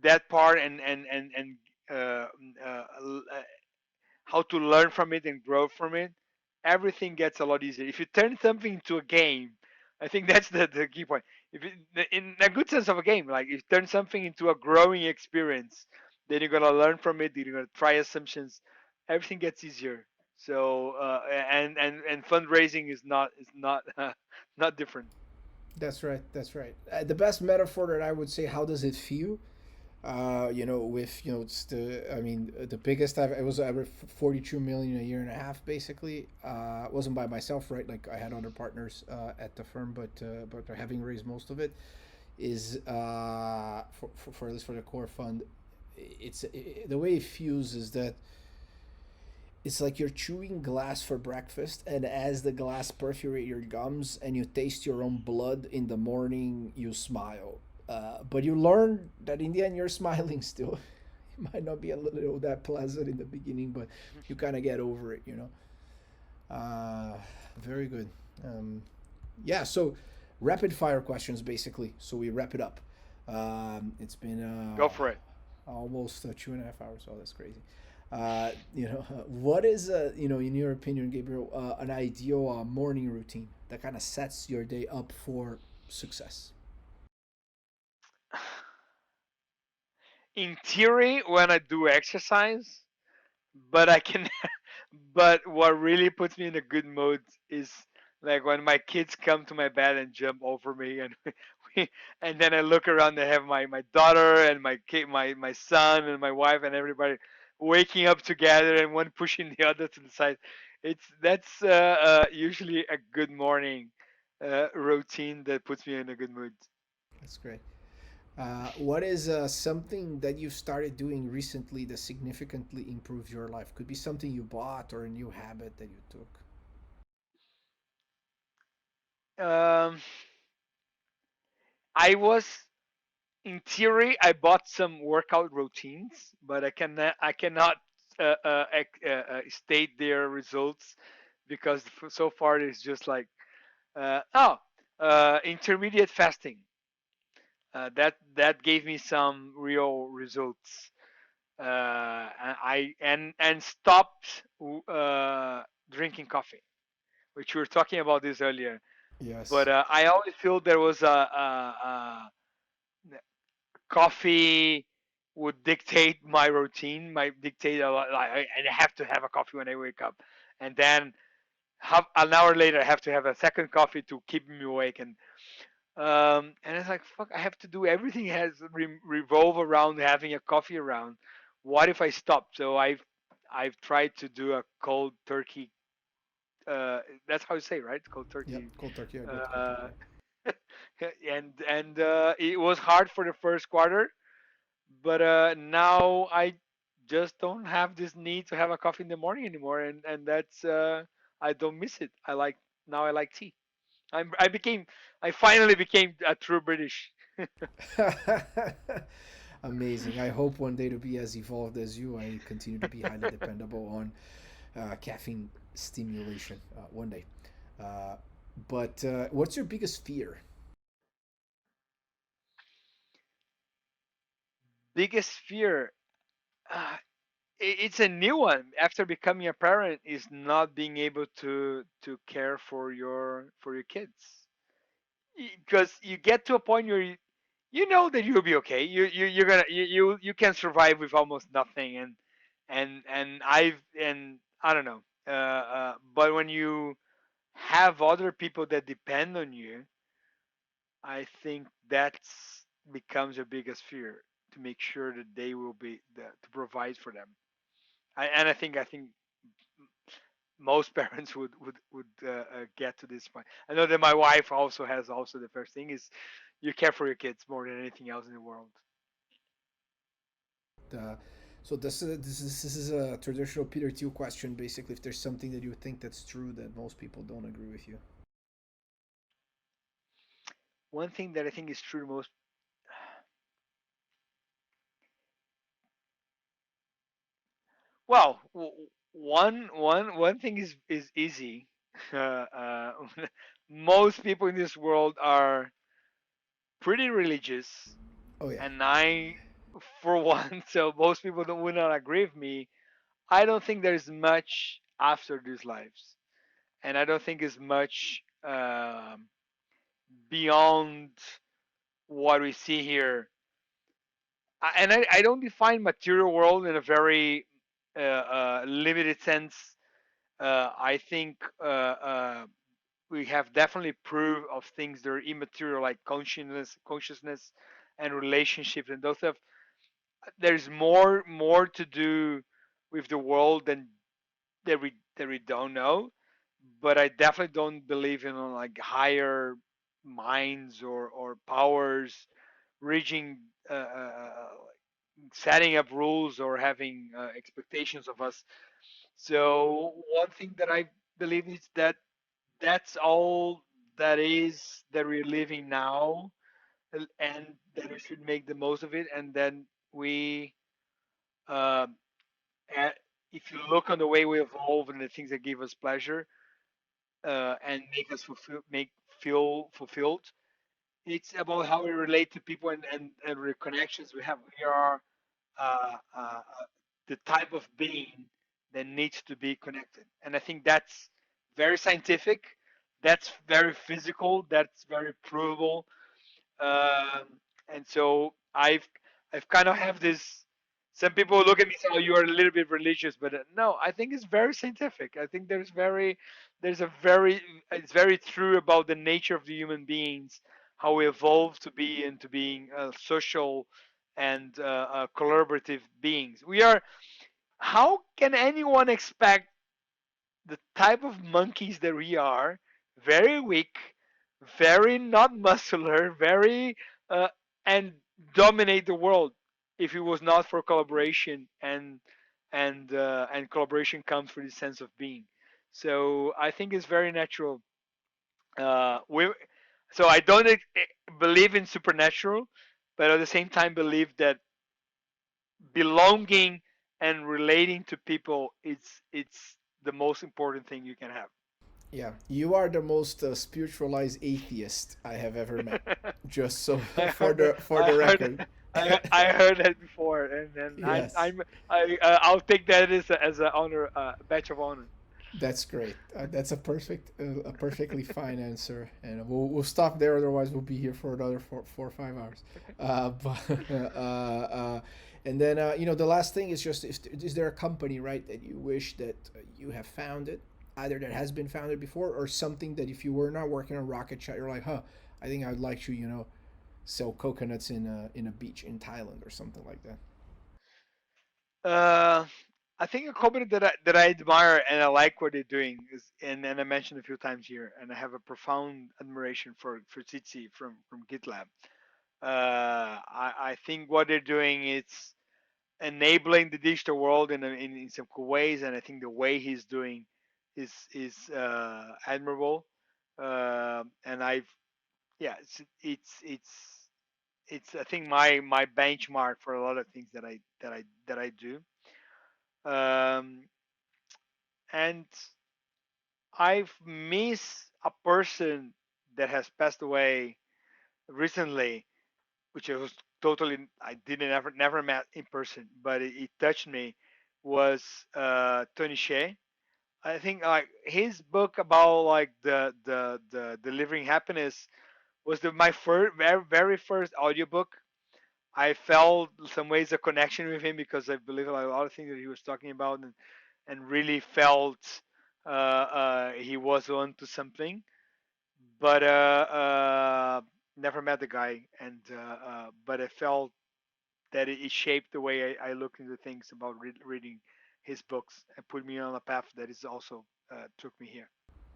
that part and uh, uh, how to learn from it and grow from it, everything gets a lot easier. If you turn something into a game, I think that's the key point. If it, in a good sense of a game, like if you turn something into a growing experience, then you're gonna learn from it. You're gonna try assumptions. Everything gets easier. So and fundraising is not not different. that's right. That's right. The best metaphor that I would say, how does it feel? You know, with it's I mean, the biggest it was ever 42 million a year and a half, basically. It wasn't by myself, right? Like I had other partners at the firm, but having raised most of it is for at least for the core fund. The way it feels is that it's like you're chewing glass for breakfast, and as the glass perforate your gums and you taste your own blood in the morning, you smile. But you learn that in the end, you're smiling still. It might not be a little that pleasant in the beginning, but you kind of get over it, you know. Uh, Very good. Yeah, so rapid fire questions basically. So we wrap it up. It's been Go for it. almost 2.5 hours. Oh, that's crazy. What is in your opinion, Gabriel, an ideal morning routine that kind of sets your day up for success? In theory, when I do exercise, but I can but what really puts me in a good mood is like when my kids come to my bed and jump over me and we, and then I look around and have my daughter and my kid, my son and my wife and everybody waking up together and one pushing the other to the side. That's usually a good morning routine that puts me in a good mood. That's great. What is something that you've started doing recently that significantly improves your life? Could be something you bought or a new habit that you took. um, I was in theory, I bought some workout routines, but I cannot state their results because so far it's just like oh intermediate fasting. That gave me some real results. And stopped drinking coffee, which we were talking about this earlier. But Yes. I always feel there was a coffee would dictate my routine, might dictate a lot. Like, and I have to have a coffee when I wake up, and then half an hour later, I have to have a second coffee to keep me awake. And it's like fuck, I have to do everything has revolve around having a coffee around. What if I stop? So I've tried to do a cold turkey. That's how you say, right? Cold Yep. turkey. Cold turkey. Yeah, cold turkey. Uh, and it was hard for the first quarter, but now I just don't have this need to have a coffee in the morning anymore, and that's I don't miss it. I like tea. I finally became a true British. Amazing. I hope one day to be as evolved as you. I continue to be highly dependable on caffeine stimulation one day. Uh, but what's your biggest fear? Biggest fear, uh, it's a new one after becoming a parent, is not being able to care for your kids, because you get to a point where you know that you'll be okay. You're gonna you can survive with almost nothing, and I don't know. But when you have other people that depend on you, I think that's becomes your biggest fear, to make sure that they will be to provide for them. I think most parents would get to this point. I know that my wife also has also the first thing is you care for your kids more than anything else in the world. Uh, so this is a traditional Peter Thiel question, basically. If there's something that you think that's true that most people don't agree with you. One thing that I think is true to most, well, one thing is easy. Most people in this world are pretty religious, Oh yeah, and I, for one, so most people don't would not agree with me. I don't think there's much after these lives, and I don't think it's much beyond what we see here. And I don't define material world in a very limited sense. I think we have definitely proof of things that are immaterial, like consciousness, and relationships, and those stuff. There's more to do with the world than that we don't know. But I definitely don't believe in like higher minds or powers reaching setting up rules or having expectations of us. So one thing that I believe is that that's all that is that we're living now, and that we should make the most of it. And then we, uh, a- if you look on the way we evolve and the things that give us pleasure and make us feel fulfilled, it's about how we relate to people and the connections we have. We are the type of being that needs to be connected. And I think that's very scientific, that's very physical, that's very provable. And so I've kind of have this. Some people look at me and say, "Oh, you are a little bit religious," but no, I think it's very scientific. I think there's a very, it's very true about the nature of the human beings, how we evolve to be into being social and collaborative beings. We are. How can anyone expect the type of monkeys that we are, very weak, very not muscular, very uh, and dominate the world if it was not for collaboration and collaboration comes from the sense of being. So I think it's very natural. We so I don't believe in supernatural, but at the same time believe that belonging and relating to people it's the most important thing you can have. yeah. You are the most spiritualized atheist I have ever met. Just so I for heard that. the record. I heard that before, and Yes. I'll take that as a honor, badge of honor. That's great. That's a perfectly fine answer, and we'll stop there. Otherwise, we'll be here for another 4 or 5 hours. But and then the last thing is just is there a company, right, that you wish that you have founded, either that has been founded before or something that if you were not working on Rocket.Chat, you're like, huh, I think I'd like to sell coconuts in a beach in Thailand or something like that. Uh, I think a company that I admire and I like what they're doing is, and I mentioned a few times here, and I have a profound admiration for Tsitsi from GitLab. I think what they're doing is enabling the digital world in some cool ways, and I think the way he's doing is admirable. And I've yeah, it's I think my benchmark for a lot of things that I do. Um, and I've missed a person that has passed away recently, which I was totally I didn't never met in person, but it touched me. Was Tony Shea. I think like his book about like the delivering happiness was my first, very first audiobook. I felt some ways a connection with him because I believe like, a lot of things that he was talking about, and really felt he was on to something. But never met the guy, and but I felt that it shaped the way I look into things about reading his books and put me on a path that is also took me here.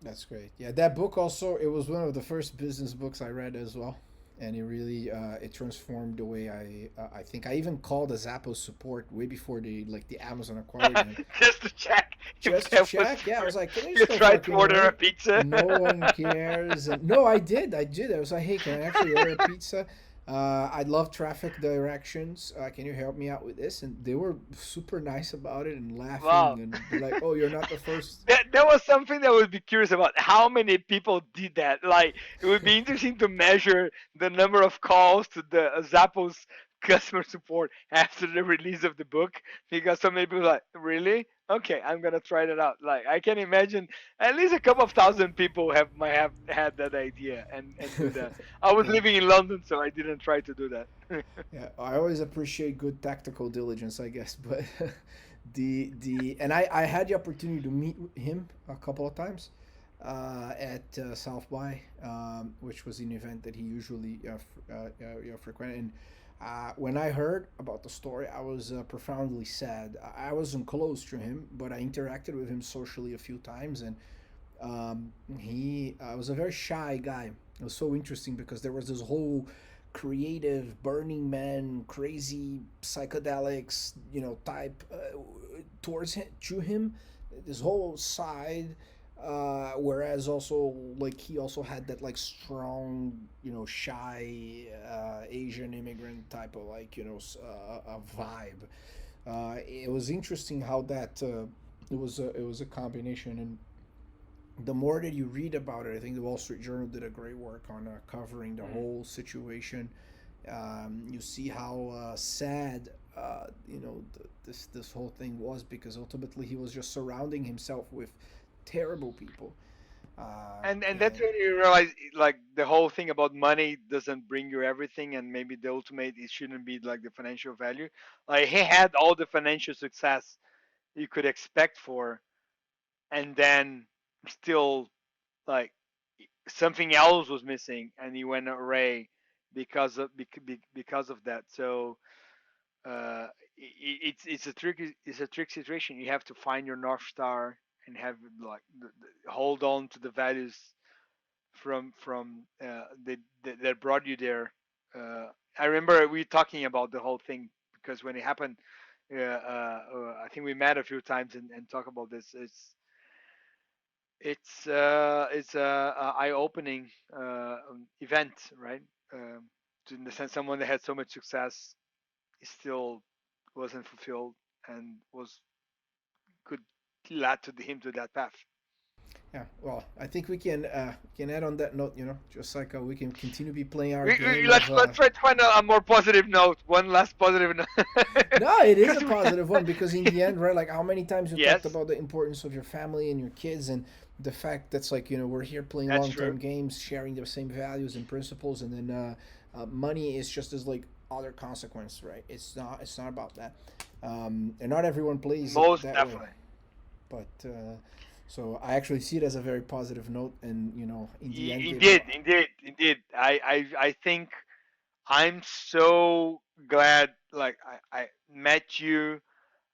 That's great. Yeah, that book also, it was one of the first business books I read as well, and it really it transformed the way I think. I even called the Zappos support way before the Amazon acquired him, Just to check if just to that was check. Yeah, I for was like, can you you still tried to fucking order a write? pizza. No one cares. And no, I did. I did. I was like, hey, can I actually order a pizza? I love traffic directions. Can you help me out with this? And they were super nice about it and Wow. laughing. And they're like, oh, you're not the first. That was something that I would be curious about. How many people did that? Like, it would be interesting to measure the number of calls to the Zappos customer support after the release of the book, because so many people are like, really? Okay, I'm gonna try that out. Like, I can imagine at least a couple of thousand people might have had that idea and do that. I was Yeah. living in London, so I didn't try to do that. Yeah, I always appreciate good tactical diligence, I guess. But the and I had the opportunity to meet him a couple of times at South by, which was an event that he usually frequented. And when I heard about the story, I was profoundly sad. I wasn't close to him, but I interacted with him socially a few times, and he was a very shy guy. It was so interesting because there was this whole creative Burning Man, crazy psychedelics, type towards him, to him. This whole side, whereas also like he also had that like strong, shy Asian immigrant type of like a vibe. It was interesting how that it was a combination. And the more that you read about it, I think the Wall Street Journal did a great work on covering the Mm. whole situation. You see how sad this whole thing was, because ultimately he was just surrounding himself with terrible people. And that's And when you realize like the whole thing about money doesn't bring you everything, and maybe the ultimate it shouldn't be like the financial value. Like he had all the financial success you could expect for, and then still like something else was missing, and he went array because of that. So it's a trick situation. You have to find your north star and have like hold on to the values from that brought you there. I remember we talking about the whole thing because when it happened, I think we met a few times and talk about this. It's a eye opening event, right? In the sense, someone that had so much success still wasn't fulfilled and was could lead to him to that path. yeah, well, I think we can add on that note, just like we can continue be playing our We game of. let's try to find a more positive note. One last positive note. No, it is a Because we positive one, because in the end, right? Like how many times you talked yes, about the importance of your family and your kids, and the fact that's like we're here playing that's long true. term games, sharing the same values and principles, and then money is just as like other consequence, right? It's not about that, and not everyone plays it Most that way. definitely. But so I actually see it as a very positive note, and in the end, Indeed, indeed, indeed. I think I'm so glad like I met you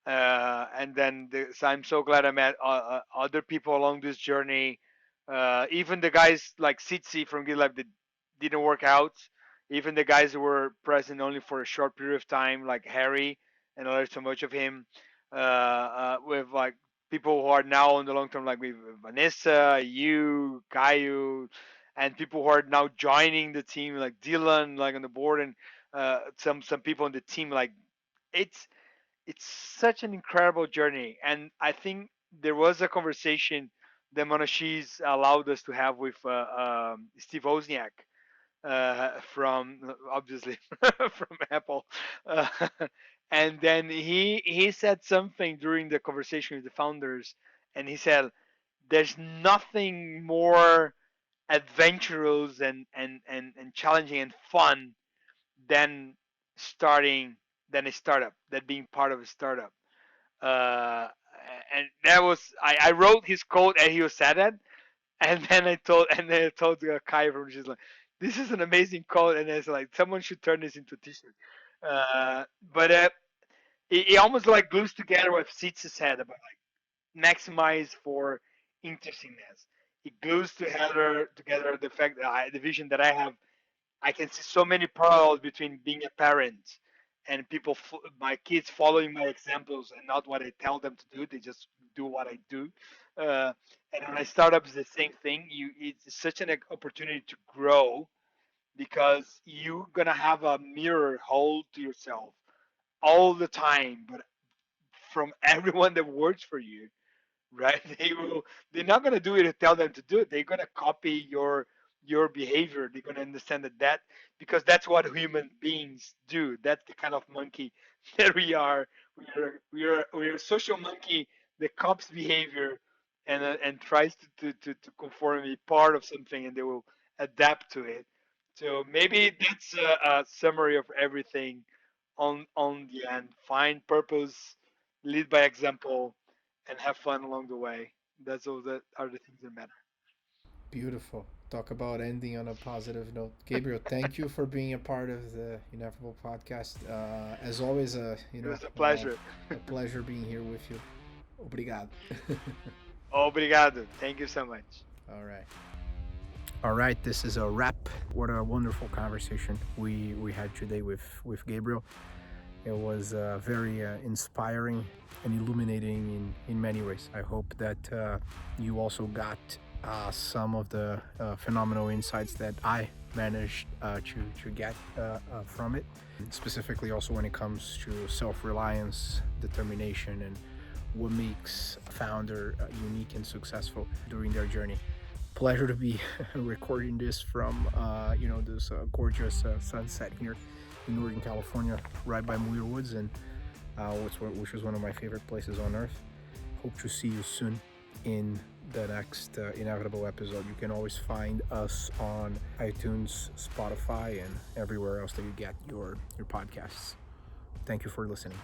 and then so I'm so glad I met other people along this journey. Even the guys like Sitsi from GitLab that didn't work out. Even the guys who were present only for a short period of time, like Harry, and I learned so much of him. With like people who are now on the long term, like with Vanessa, you, Caio, and people who are now joining the team, like Dylan, like on the board, and some people on the team. Like it's it's such an incredible journey, and I think there was a conversation that Monashis allowed us to have with Steve Wozniak from obviously from Apple, uh, and then he said something during the conversation with the founders, and he said, "There's nothing more." adventurous and challenging and fun than starting than a startup, than being part of a startup. Uh, and that was I wrote his quote and he was said that, and then I told Kai from she's like, this is an amazing quote, and it's like someone should turn this into a t-shirt. But it almost like glues together what Sitsa said about maximize for interestingness. It glues together the fact that the vision that I have. I can see so many parallels between being a parent and people, my kids following my examples and not what I tell them to do. They just do what I do. Uh, and when I start up, it's the same thing. It's such an opportunity to grow because you're gonna have a mirror hold to yourself all the time, but from everyone that works for you, right? They're not going to do it to tell them to do it. They're going to copy your behavior. They're going to understand that because that's what human beings do. That's the kind of monkey that we are. We are a social monkey that copies behavior and tries to conform, be part of something, and they will adapt to it. So maybe that's a summary of everything on the end. Find purpose, lead by example, and have fun along the way. That's all that are the things that matter. Beautiful. Talk about ending on a positive note. Gabriel, thank you for being a part of the Inevitable podcast. As always, It was a pleasure. a pleasure being here with you. Obrigado. Obrigado. Thank you so much. All right. All right, this is a wrap. What a wonderful conversation we had today with Gabriel. It was very inspiring and illuminating in many ways. I hope that you also got some of the phenomenal insights that I managed to get from it, specifically also when it comes to self-reliance, determination, and what makes a founder unique and successful during their journey. Pleasure to be recording this from this gorgeous sunset here in Northern California, right by Muir Woods, and which is one of my favorite places on earth. Hope to see you soon in the next Inevitable episode. You can always find us on iTunes, Spotify, and everywhere else that you get your podcasts. Thank you for listening.